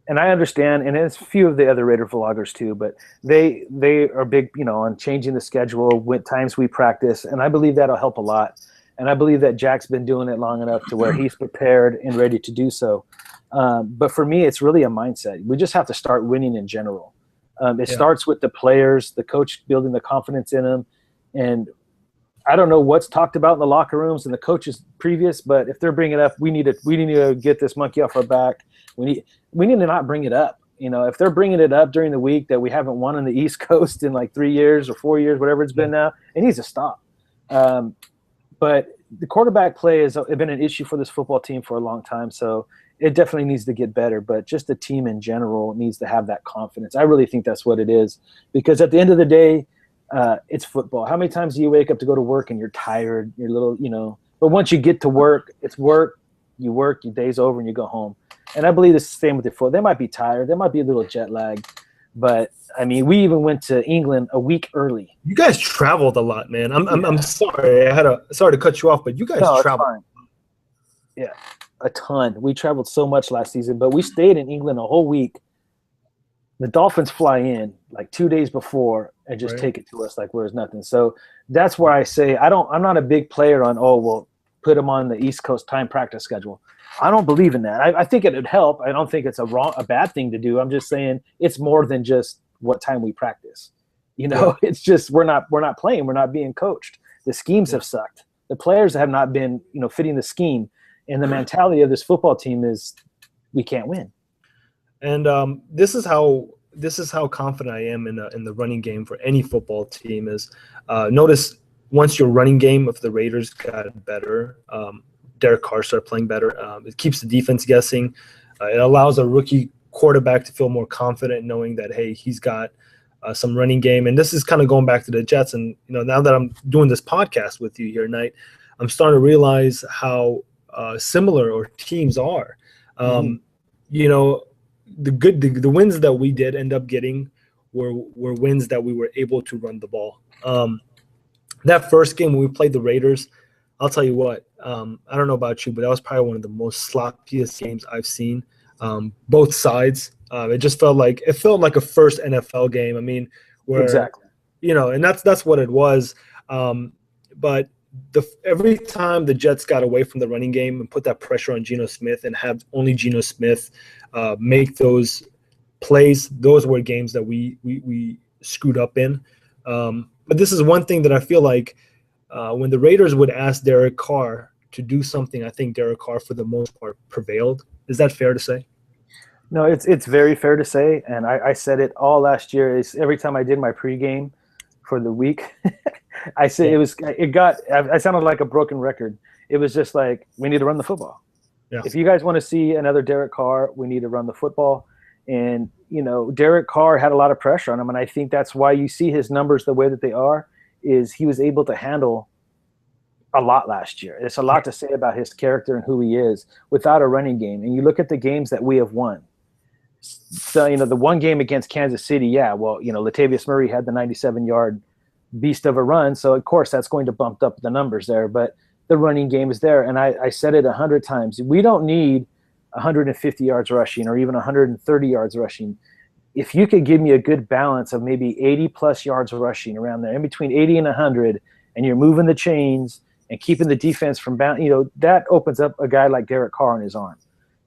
S3: and I understand, and it's a few of the other Raider vloggers too, but they are big, on changing the schedule, with times we practice, and I believe that'll help a lot. And I believe that Jack's been doing it long enough to where he's prepared and ready to do so. But for me, it's really a mindset. We just have to start winning in general. It starts with the players, the coach building the confidence in them. And I don't know what's talked about in the locker rooms and the coaches previous, but if they're bringing it up, we need to get this monkey off our back. We need to not bring it up. If they're bringing it up during the week that we haven't won on the East Coast in like 3 years or 4 years, whatever it's been now, it needs to stop. But the quarterback play has been an issue for this football team for a long time, so it definitely needs to get better. But just the team in general needs to have that confidence. I really think that's what it is, because at the end of the day, it's football. How many times do you wake up to go to work and you're tired? You're a little, but once you get to work, it's work. You work, your day's over, and you go home. And I believe it's the same with the foot. They might be tired. There might be a little jet lag. But, I mean, we even went to England a week early.
S1: You guys traveled a lot, man. I'm sorry. Sorry to cut you off, but you guys traveled.
S3: Fine. Yeah, a ton. We traveled so much last season, but we stayed in England a whole week. The Dolphins fly in like 2 days before and just take it to us like where's nothing. So that's where I say I'm not a big player on, put them on the East Coast time practice schedule. I don't believe in that. I think it would help. I don't think it's a bad thing to do. I'm just saying it's more than just what time we practice. It's just we're not playing. We're not being coached. The schemes have sucked. The players have not been fitting the scheme. And the mentality of this football team is we can't win.
S1: And this is how confident I am in the running game for any football team is notice once your running game of the Raiders got better, Derek Carr started playing better. It keeps the defense guessing. It allows a rookie quarterback to feel more confident knowing that, hey, he's got some running game. And this is kind of going back to the Jets. And, now that I'm doing this podcast with you here tonight, I'm starting to realize how similar our teams are. The wins that we did end up getting were wins that we were able to run the ball. That first game when we played the Raiders, I'll tell you what, I don't know about you, but that was probably one of the most sloppiest games I've seen. Both sides. It felt like a first NFL game. I mean, where
S3: exactly,
S1: and that's what it was. But every time the Jets got away from the running game and put that pressure on Geno Smith and have only Geno Smith make those plays, those were games that we screwed up in. But this is one thing that I feel like when the Raiders would ask Derek Carr to do something, I think Derek Carr for the most part prevailed. Is that fair to say?
S3: No, it's very fair to say, and I said it all last year. Is every time I did my pregame for the week, I said I sounded like a broken record. It was just like we need to run the football. Yeah. If you guys want to see another Derek Carr, we need to run the football. And Derek Carr had a lot of pressure on him, and I think that's why you see his numbers the way that they are. Is he was able to handle a lot last year. It's a lot to say about his character and who he is without a running game. And you look at the games that we have won. So, the one game against Kansas City, Latavius Murray had the 97-yard beast of a run. So, of course, that's going to bump up the numbers there. But the running game is there. And I said it 100 times. We don't need 150 yards rushing or even 130 yards rushing. If you could give me a good balance of maybe 80-plus yards rushing around there, in between 80 and 100, and you're moving the chains and keeping the defense from bound, that opens up a guy like Derek Carr on his arm.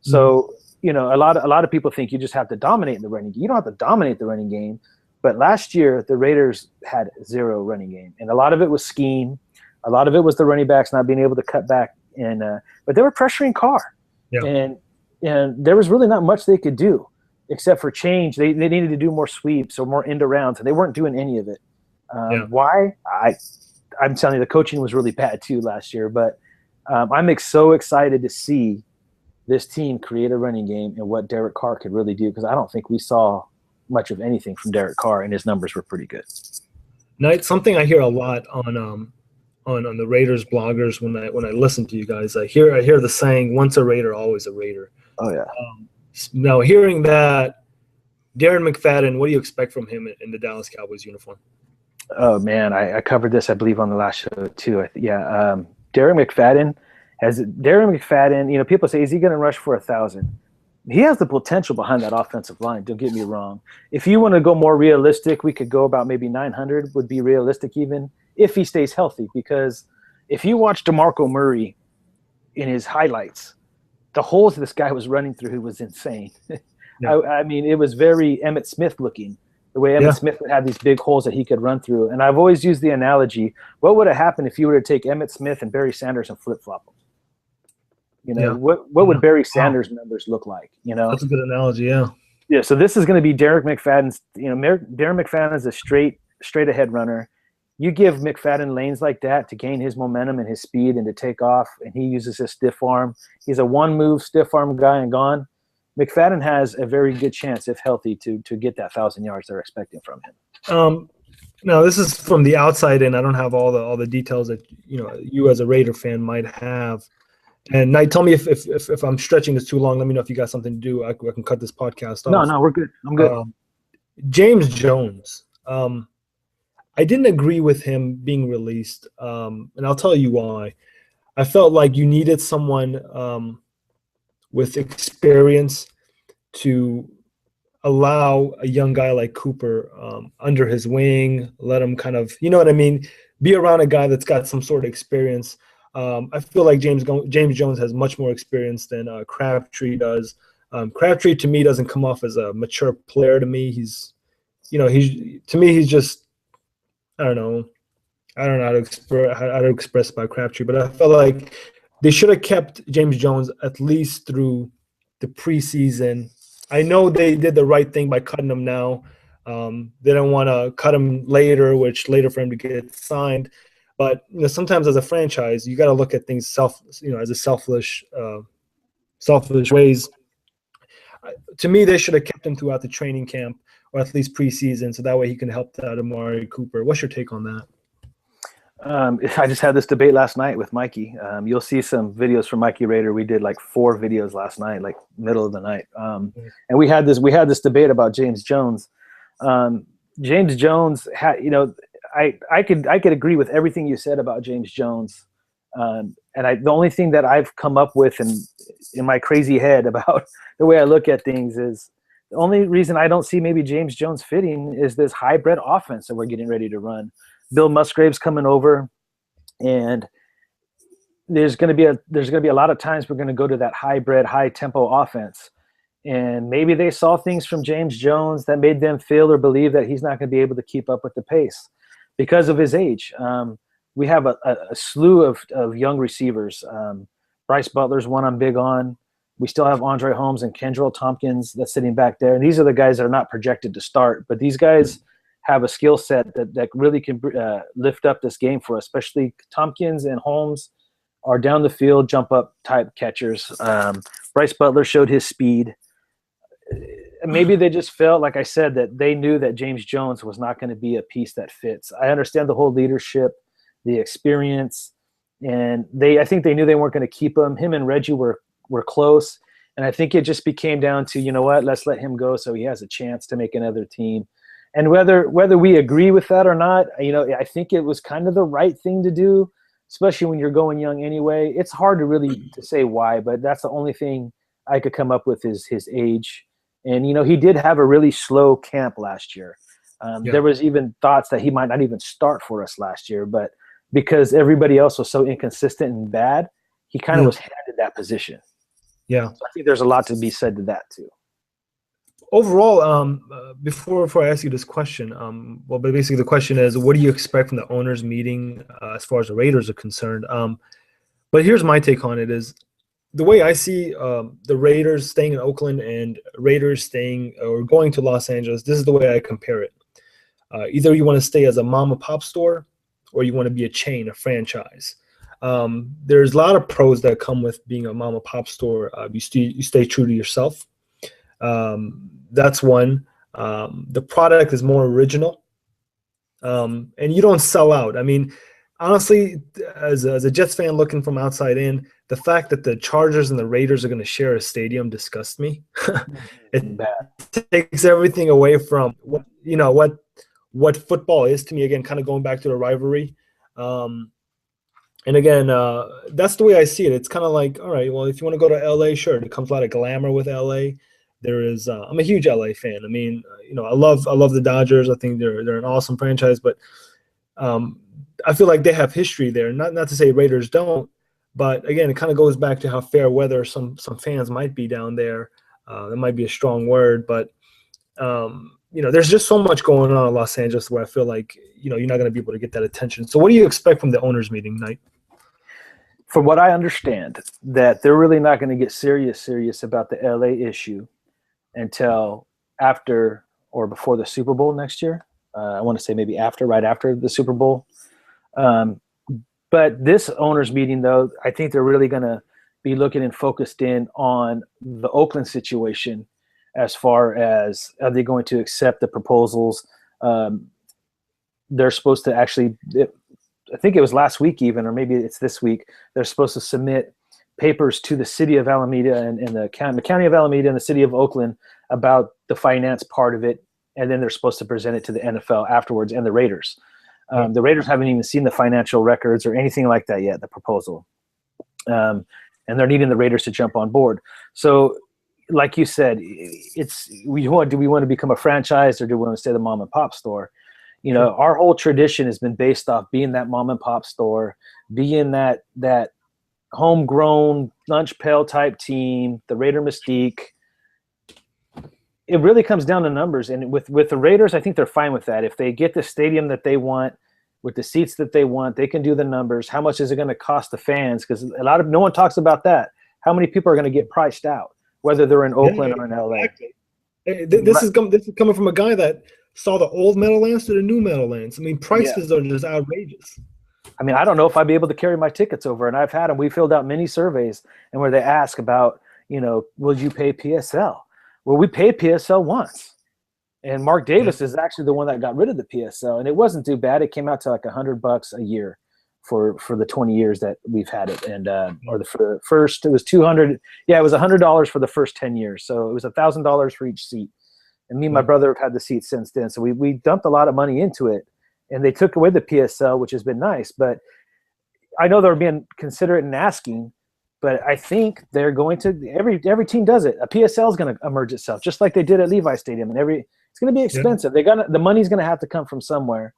S3: So, a lot of people think you just have to dominate in the running game. You don't have to dominate the running game. But last year, the Raiders had zero running game. And a lot of it was scheme. A lot of it was the running backs not being able to cut back. But they were pressuring Carr. Yeah. And there was really not much they could do except for change. They needed to do more sweeps or more end arounds, and they weren't doing any of it. Why? I'm telling you, the coaching was really bad too last year. But I'm so excited to see this team create a running game and what Derek Carr could really do, because I don't think we saw much of anything from Derek Carr, and his numbers were pretty good.
S1: Now, it's something I hear a lot on the Raiders bloggers when I listen to you guys. I hear the saying, "Once a Raider, always a Raider."
S3: Oh yeah.
S1: Now, hearing that, Darren McFadden, what do you expect from him in the Dallas Cowboys uniform?
S3: Oh man, I covered this, I believe, on the last show too. Darren McFadden. You know, people say, is he going to rush for 1,000? He has the potential behind that offensive line. Don't get me wrong. If you want to go more realistic, we could go about maybe 900 would be realistic, even if he stays healthy. Because if you watch DeMarco Murray in his highlights, the holes this guy was running through was insane.
S1: Yeah.
S3: I mean, it was very Emmitt Smith looking. The way Emmitt Smith would have these big holes that he could run through. And I've always used the analogy, what would have happened if you were to take Emmitt Smith and Barry Sanders and flip-flop them? You know, what would Barry Sanders' numbers look like? You know,
S1: that's a good analogy. Yeah.
S3: Yeah. So this is going to be Derek McFadden's. You know, Darren McFadden is a straight ahead runner. You give McFadden lanes like that to gain his momentum and his speed and to take off, and he uses his stiff arm. He's a one-move stiff arm guy and gone. McFadden has a very good chance, if healthy, to get that 1,000 yards they're expecting from him.
S1: Now, this is from the outside in. I don't have all the details that you as a Raider fan might have. And Knight, tell me if I'm stretching this too long. Let me know if you got something to do. I can cut this podcast off.
S3: No, we're good. I'm good.
S1: James Jones. I didn't agree with him being released, and I'll tell you why. I felt like you needed someone with experience to allow a young guy like Cooper under his wing, let him kind of, you know what I mean, be around a guy that's got some sort of experience. I feel like James Jones has much more experience than Crabtree does. Crabtree to me doesn't come off as a mature player to me. He's just, I don't know how to express about Crabtree, but I felt like they should have kept James Jones at least through the preseason. I know they did the right thing by cutting him now. They don't want to cut him later, which later for him to get signed. But sometimes as a franchise, you got to look at things as a selfish ways. To me, they should have kept him throughout the training camp or at least preseason, so that way he can help out Amari Cooper. What's your take on that?
S3: I just had this debate last night with Mikey. You'll see some videos from Mikey Raider. We did like 4 videos last night, like middle of the night. And we had this debate about James Jones. James Jones had, I could agree with everything you said about James Jones. And the only thing that I've come up with in my crazy head about the way I look at things is the only reason I don't see maybe James Jones fitting is this hybrid offense that we're getting ready to run. Bill Musgrave's coming over, and there's going to be a lot of times we're going to go to that hybrid, high tempo offense. And maybe they saw things from James Jones that made them feel or believe that he's not going to be able to keep up with the pace because of his age. We have a slew of young receivers. Bryce Butler's one I'm big on. We still have Andre Holmes and Kendrell Tompkins that's sitting back there. And these are the guys that are not projected to start. But these guys have a skill set that really can lift up this game for us, especially Tompkins and Holmes are down the field, jump up type catchers. Bryce Butler showed his speed. Maybe they just felt, like I said, that they knew that James Jones was not going to be a piece that fits. I understand the whole leadership, the experience, and I think they knew they weren't going to keep him. Him and Reggie were close, and I think it just became down to, let's let him go so he has a chance to make another team. And whether we agree with that or not, I think it was kind of the right thing to do, especially when you're going young anyway. It's hard to really to say why, but that's the only thing I could come up with is his age. And, he did have a really slow camp last year. There was even thoughts that he might not even start for us last year, but because everybody else was so inconsistent and bad, he kind of was handed that position.
S1: Yeah.
S3: So I think there's a lot to be said to that too.
S1: Overall, before I ask you this question, but basically the question is, what do you expect from the owners meeting as far as the Raiders are concerned? But here's my take on it is the way I see the Raiders staying in Oakland and Raiders staying or going to Los Angeles, this is the way I compare it. Either you want to stay as a mom and pop store or you want to be a chain, a franchise. There's a lot of pros that come with being a mom and pop store. You stay true to yourself. That's one. The product is more original, and you don't sell out. I mean, honestly, as a Jets fan looking from outside in, the fact that the Chargers and the Raiders are going to share a stadium disgusts me. It takes everything away from what football is to me. Again, kind of going back to the rivalry. And again, that's the way I see it. It's kind of like, all right, well, if you want to go to LA, sure. There comes a lot of glamour with LA. There is. I'm a huge LA fan. I mean, I love the Dodgers. I think they're an awesome franchise, but I feel like they have history there. Not to say Raiders don't, but again, it kind of goes back to how fair weather some fans might be down there. That might be a strong word, but there's just so much going on in Los Angeles where I feel like you're not going to be able to get that attention. So, what do you expect from the owners' meeting tonight?
S3: From what I understand, that they're really not going to get serious about the LA issue until after or before the Super Bowl next year. I want to say maybe right after the Super Bowl. But this owners meeting, though, I think they're really going to be looking and focused in on the Oakland situation as far as are they going to accept the proposals. They're supposed to actually I think it was last week even, or maybe it's this week, they're supposed to submit papers to the city of Alameda and the county of Alameda and the city of Oakland about the finance part of it. And then they're supposed to present it to the NFL afterwards and the Raiders. The Raiders haven't even seen the financial records or anything like that yet, the proposal. And they're needing the Raiders to jump on board. So like you said, do we want to become a franchise or do we want to stay the mom and pop store? Our whole tradition has been based off being that mom and pop store, being that homegrown lunch pail type team, the Raider mystique. It really comes down to numbers. And with the Raiders, I think they're fine with that. If they get the stadium that they want, with the seats that they want, they can do the numbers. How much is it going to cost the fans? Because no one talks about that. How many people are going to get priced out, whether they're in Oakland or in LA?
S1: Exactly. This is coming from a guy that saw the old Meadowlands to the new Meadowlands. I mean, prices are just outrageous.
S3: I mean, I don't know if I'd be able to carry my tickets over. And I've had them. We filled out many surveys and where they ask about, will you pay PSL? Well, we paid PSL once. And Mark Davis is actually the one that got rid of the PSL. And it wasn't too bad. It came out to like $100 a year for the 20 years that we've had it. And for the first, it was $200. Yeah, it was $100 for the first 10 years. So it was $1,000 for each seat. And me and my brother have had the seat since then. So we dumped a lot of money into it. And they took away the PSL, which has been nice. But I know they're being considerate and asking. But I think they're going to every team does it. A PSL is going to emerge itself, just like they did at Levi Stadium. And it's going to be expensive. The money's going to have to come from somewhere.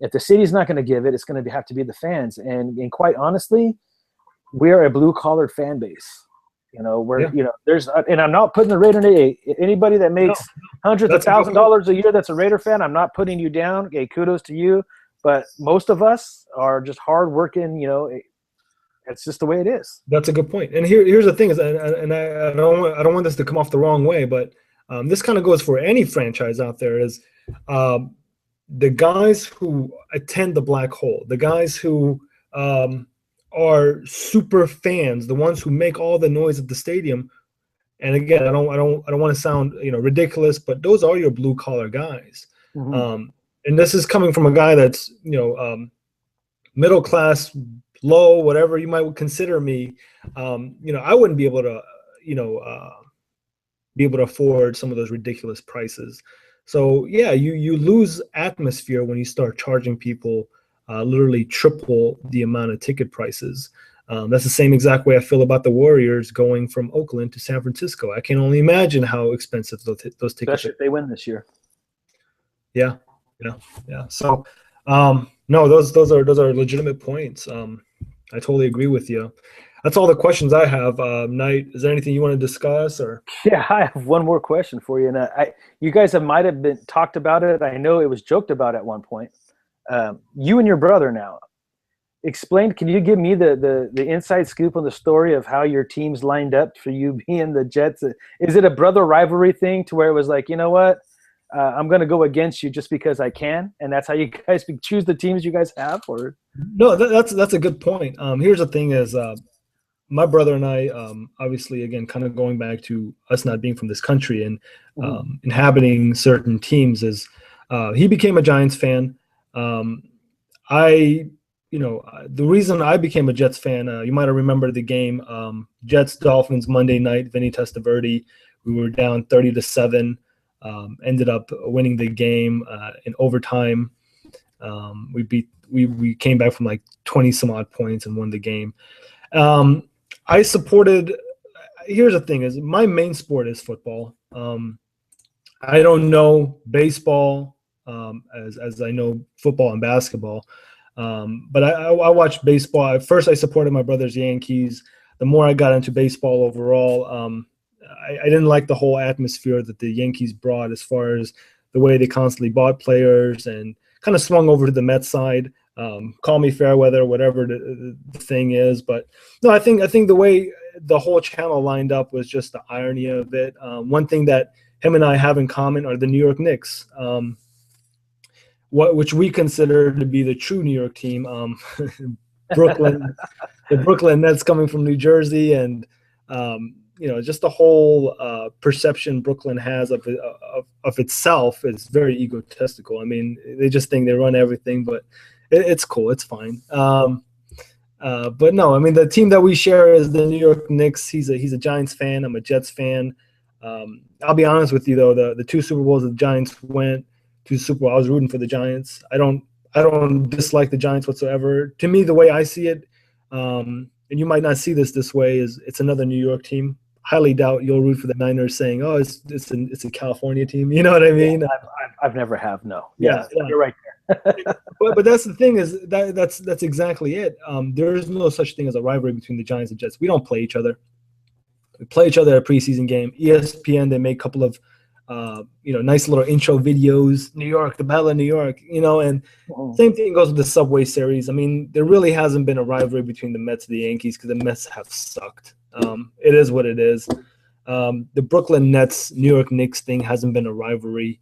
S3: If the city's not going to give it, it's going to have to be the fans. And quite honestly, we are a blue collar fan base. There's and I'm not putting the Raider in anybody that makes hundreds of $1,000s a year that's a Raider fan. I'm not putting you down. Okay, kudos to you. But most of us are just hardworking. It's just the way it is.
S1: That's a good point. And here's the thing is, and I don't want this to come off the wrong way, but this kind of goes for any franchise out there is the guys who attend the black hole, the guys who are super fans, the ones who make all the noise at the stadium. And again, I don't want to sound ridiculous, but those are your blue collar guys. Mm-hmm. And this is coming from a guy that's middle class, low, whatever you might consider me. I wouldn't be able to afford some of those ridiculous prices. So yeah, you lose atmosphere when you start charging people literally triple the amount of ticket prices. That's the same exact way I feel about the Warriors going from Oakland to San Francisco. I can only imagine how expensive those tickets are.
S3: Especially if they win this year.
S1: Yeah. So no, those are legitimate points. I totally agree with you. That's all the questions I have. Knight, is there anything you want to discuss? Or
S3: yeah, I have one more question for you. And you guys might have been talked about it. I know it was joked about at one point. You and your brother now. Can you give me the inside scoop on the story of how your teams lined up for you being the Jets? Is it a brother rivalry thing to where it was like, you know what? I'm going to go against you just because I can, and that's how you guys choose the teams you guys have? Or
S1: no, that's a good point. Here's the thing: is my brother and I, obviously, again, kind of going back to us not being from this country and inhabiting certain teams, is he became a Giants fan. The reason I became a Jets fan, you might have remembered the game, Jets-Dolphins Monday night, Vinny Testaverde. We were down 30-7, ended up winning the game in overtime. We came back from like 20 some odd points and won the game. I supported. Here's the thing: is my main sport is football. I don't know baseball as I know football and basketball, but I watched baseball. At first, I supported my brother's Yankees. The more I got into baseball overall, I didn't like the whole atmosphere that the Yankees brought, as far as the way they constantly bought players, and kind of swung over to the Mets side. Call me fair weather, whatever the thing is, but no, I think the way the whole channel lined up was just the irony of it. One thing that him and I have in common are the New York Knicks, which we consider to be the true New York team. Brooklyn, the Brooklyn Nets coming from New Jersey, and just the whole perception Brooklyn has of itself is very egotistical. I mean, they just think they run everything, but it's cool. It's fine. But no, I mean, the team that we share is the New York Knicks. He's a Giants fan. I'm a Jets fan. I'll be honest with you, though. The two Super Bowls the Giants went to Super Bowl, I was rooting for the Giants. I don't dislike the Giants whatsoever. To me, the way I see it, and you might not see this way, is it's another New York team. Highly doubt you'll root for the Niners, saying, "Oh, it's a California team." You know what I mean?
S3: Yeah, I've never have. No.
S1: Yeah.
S3: You're right there.
S1: but that's the thing, is that's exactly it. There is no such thing as a rivalry between the Giants and Jets. We don't play each other. We play each other at a preseason game. ESPN, they make a couple of nice little intro videos. New York, the Battle of New York, and same thing goes with the Subway Series. I mean, there really hasn't been a rivalry between the Mets and the Yankees, because the Mets have sucked. It is what it is. The Brooklyn Nets, New York Knicks thing hasn't been a rivalry,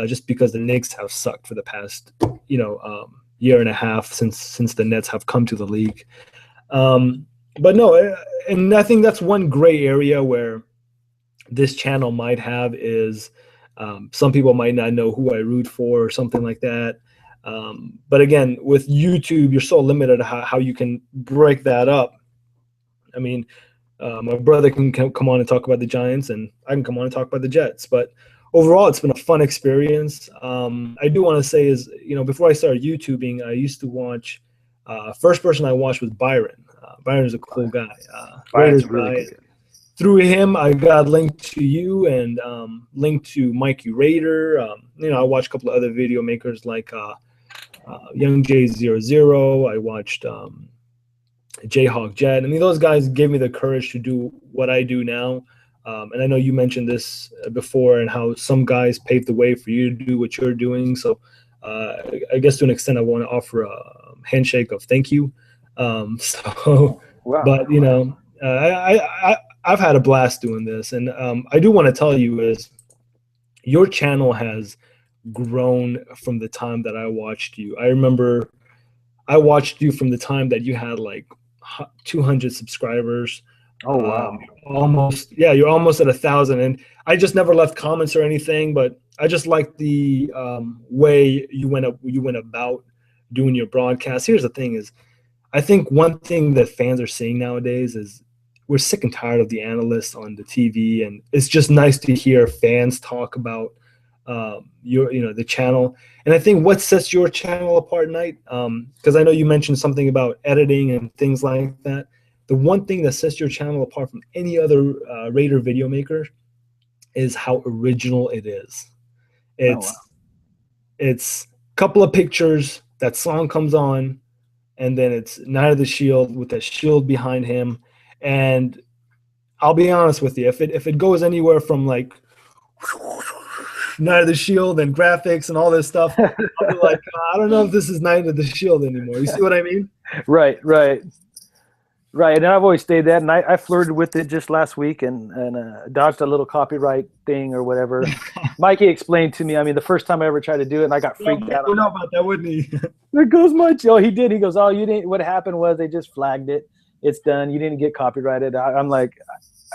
S1: just because the Knicks have sucked for the past, year and a half since the Nets have come to the league. But no, and I think that's one gray area where this channel might have is some people might not know who I root for or something like that. But again, with YouTube, you're so limited how you can break that up. I mean, my brother can come on and talk about the Giants, and I can come on and talk about the Jets. But overall, it's been a fun experience. I do want to say is, before I started YouTubing, I used to watch, first person I watched was Byron. Byron's a cool guy.
S3: Byron's really good.
S1: Through him, I got linked to you and linked to Mikey Raider. I watched a couple of other video makers like Young J00. I watched Jayhawk Jet. I mean, those guys gave me the courage to do what I do now. And I know you mentioned this before, and how some guys paved the way for you to do what you're doing. So I guess to an extent, I want to offer a handshake of thank you. Wow. But, I've had a blast doing this. And I do want to tell you is your channel has grown from the time that I watched you. I remember I watched you from the time that you had like 200 subscribers.
S3: Oh, wow.
S1: You're almost at 1,000. And I just never left comments or anything, but I just like the way you went about doing your broadcast. Here's the thing is, I think one thing that fans are seeing nowadays is we're sick and tired of the analysts on the TV, and it's just nice to hear fans talk about the channel. And I think what sets your channel apart, Knight, because I know you mentioned something about editing and things like that. The one thing that sets your channel apart from any other Raider video maker is how original it is. It's a couple of pictures, that song comes on, and then it's Night of the Shield with a shield behind him. And I'll be honest with you, if it goes anywhere from like Night of the Shield and graphics and all this stuff, I'll be like, I don't know if this is Night of the Shield anymore. You see what I mean?
S3: Right. And I've always stayed that, and I flirted with it just last week and dodged a little copyright thing or whatever. Mikey explained to me, I mean, the first time I ever tried to do it, and I got freaked out.
S1: I don't know about that, wouldn't he?
S3: There goes Mikey. Oh, he did. He goes, oh, you didn't. What happened was they just flagged it. it's done. You didn't get copyrighted. I'm like,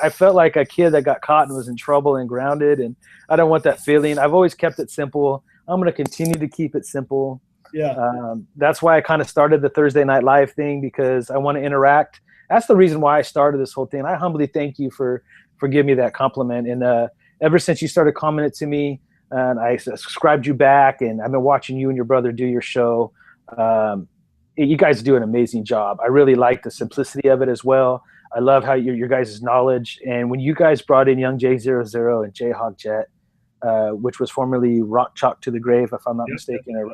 S3: I felt like a kid that got caught and was in trouble and grounded, and I don't want that feeling. I've always kept it simple. I'm going to continue to keep it simple.
S1: Yeah.
S3: That's why I kind of started the Thursday Night Live thing, because I want to interact. That's the reason why I started this whole thing. I humbly thank you for giving me that compliment. And ever since you started commenting to me, and I subscribed you back, and I've been watching you and your brother do your show. You guys do an amazing job. I really like the simplicity of it as well. I love how your guys' knowledge. And when you guys brought in Young J00 and Jayhawk Jet, which was formerly Rock Chalk to the Grave, if I'm not mistaken,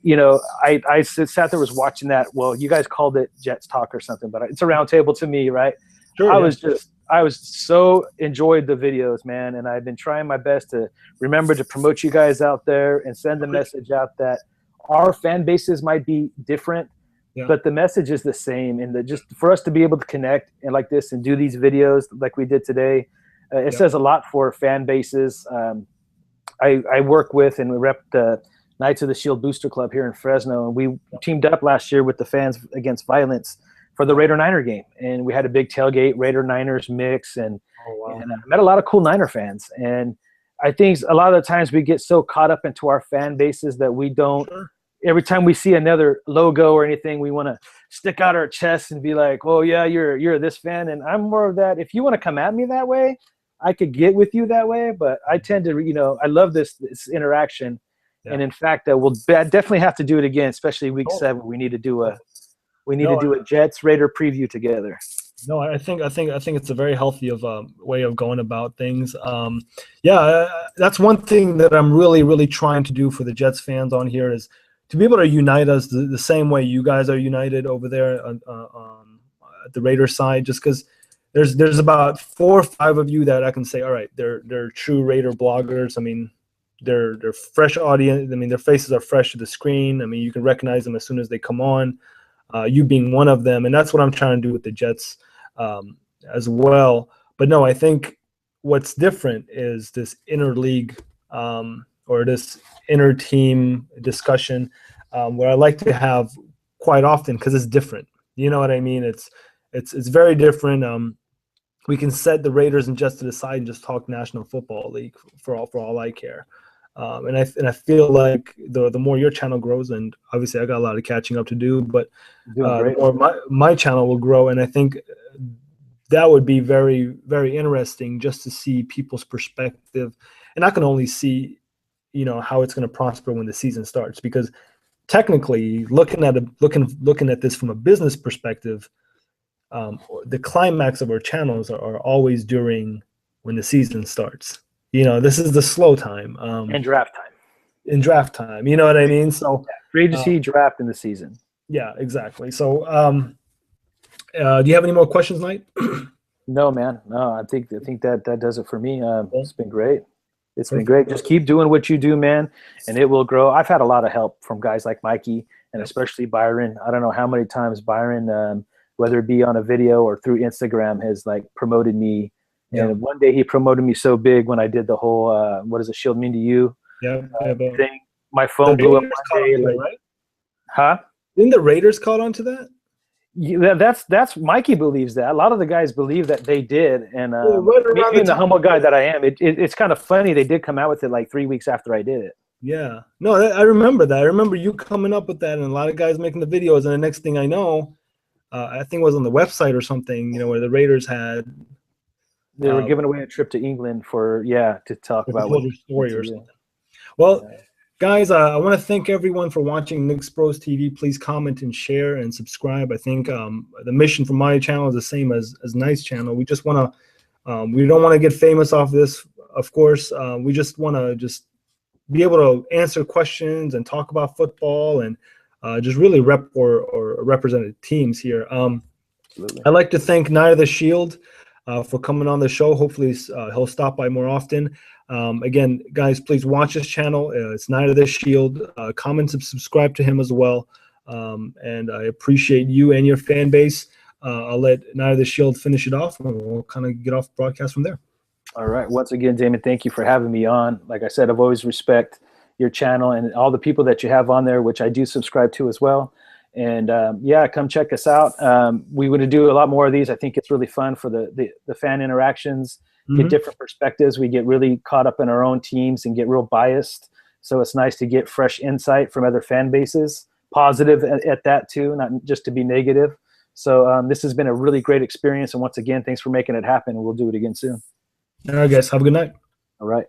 S3: you know, I sat there, was watching that. Well, you guys called it Jets Talk or something, but it's a round table to me, right? Sure, I was so enjoyed the videos, man. And I've been trying my best to remember to promote you guys out there and send the message out that our fan bases might be different, but the message is the same. And just for us to be able to connect and like this and do these videos like we did today, it says a lot for fan bases. I work with and we rep the Knights of the Shield Booster Club here in Fresno, and we teamed up last year with the Fans Against Violence for the Raider-Niner game, and we had a big tailgate, Raider-Niners mix, and I met a lot of cool Niner fans. And I think a lot of the times we get so caught up into our fan bases that we don't. Every time we see another logo or anything, we want to stick out our chests and be like, "Oh yeah, you're this fan." And I'm more of that. If you want to come at me that way, I could get with you that way. But I tend to, you know, I love this interaction. Yeah. And in fact, we'll definitely have to do it again, especially week 7. We need to do a Jets Raider preview together.
S1: No, I think it's a very healthy way of going about things. That's one thing that I'm really trying to do for the Jets fans on here, is to be able to unite us the same way you guys are united over there at the Raiders side. Just because there's about 4 or 5 of you that I can say, all right, they're true Raider bloggers. I mean, they're fresh audience. I mean, their faces are fresh to the screen. I mean, you can recognize them as soon as they come on. You being one of them, and that's what I'm trying to do with the Jets as well. But no, I think what's different is this interleague or this inter-team discussion where I like to have quite often, because it's different. You know what I mean? It's very different. We can set the Raiders and Jets to the side and just talk National Football League for all I care. And I feel like the more your channel grows, and obviously I got a lot of catching up to do, but the more my channel will grow, and I think that would be very, very interesting just to see people's perspective. And I can only see, you know, how it's going to prosper when the season starts, because technically looking at this from a business perspective, the climax of our channels are always during when the season starts. You know, this is the slow time.
S3: And draft time.
S1: In draft time, you know what I mean? So
S3: free agency, draft in the season.
S1: Yeah, exactly. So do you have any more questions, Knight?
S3: No, man. No, I think that does it for me. It's been great. It's been great. Just keep doing what you do, man, and it will grow. I've had a lot of help from guys like Mikey and especially Byron. I don't know how many times Byron, whether it be on a video or through Instagram, has like promoted me. Yeah. And one day he promoted me so big when I did the whole what does a shield mean to you? Thing. My phone blew up one day. Like, right? Huh?
S1: Didn't the Raiders caught on to that?
S3: Yeah, that's Mikey believes that. A lot of the guys believe that they did, and me being the humble guy that I am, it's kind of funny they did come out with it like 3 weeks after I did it.
S1: Yeah, no, I remember that. I remember you coming up with that, and a lot of guys making the videos. And the next thing I know, I think it was on the website or something, you know, where the Raiders had.
S3: They were giving away a trip to England to talk about what
S1: story or something. Well, guys, I want to thank everyone for watching Knicks Bros TV. Please comment and share and subscribe. I think the mission for my channel is the same as Knight's channel. We just want to, we don't want to get famous off this, of course. We just want to be able to answer questions and talk about football and just really rep or represent teams here. I'd like to thank Knight of the Shield for coming on the show. Hopefully he'll stop by more often. Again, guys, please watch his channel. It's Knight of the Shield. Comment and subscribe to him as well. And I appreciate you and your fan base. I'll let Knight of the Shield finish it off, and we'll kind of get off broadcast from there.
S3: All right. Once again, Damon, thank you for having me on. Like I said, I've always respect your channel and all the people that you have on there, which I do subscribe to as well. And yeah, come check us out. We want to do a lot more of these. I think it's really fun for the fan interactions, get different perspectives. We get really caught up in our own teams and get real biased. So it's nice to get fresh insight from other fan bases, positive at that too, not just to be negative. So this has been a really great experience. And once again, thanks for making it happen. We'll do it again soon.
S1: All right, guys. Have a good night.
S3: All right.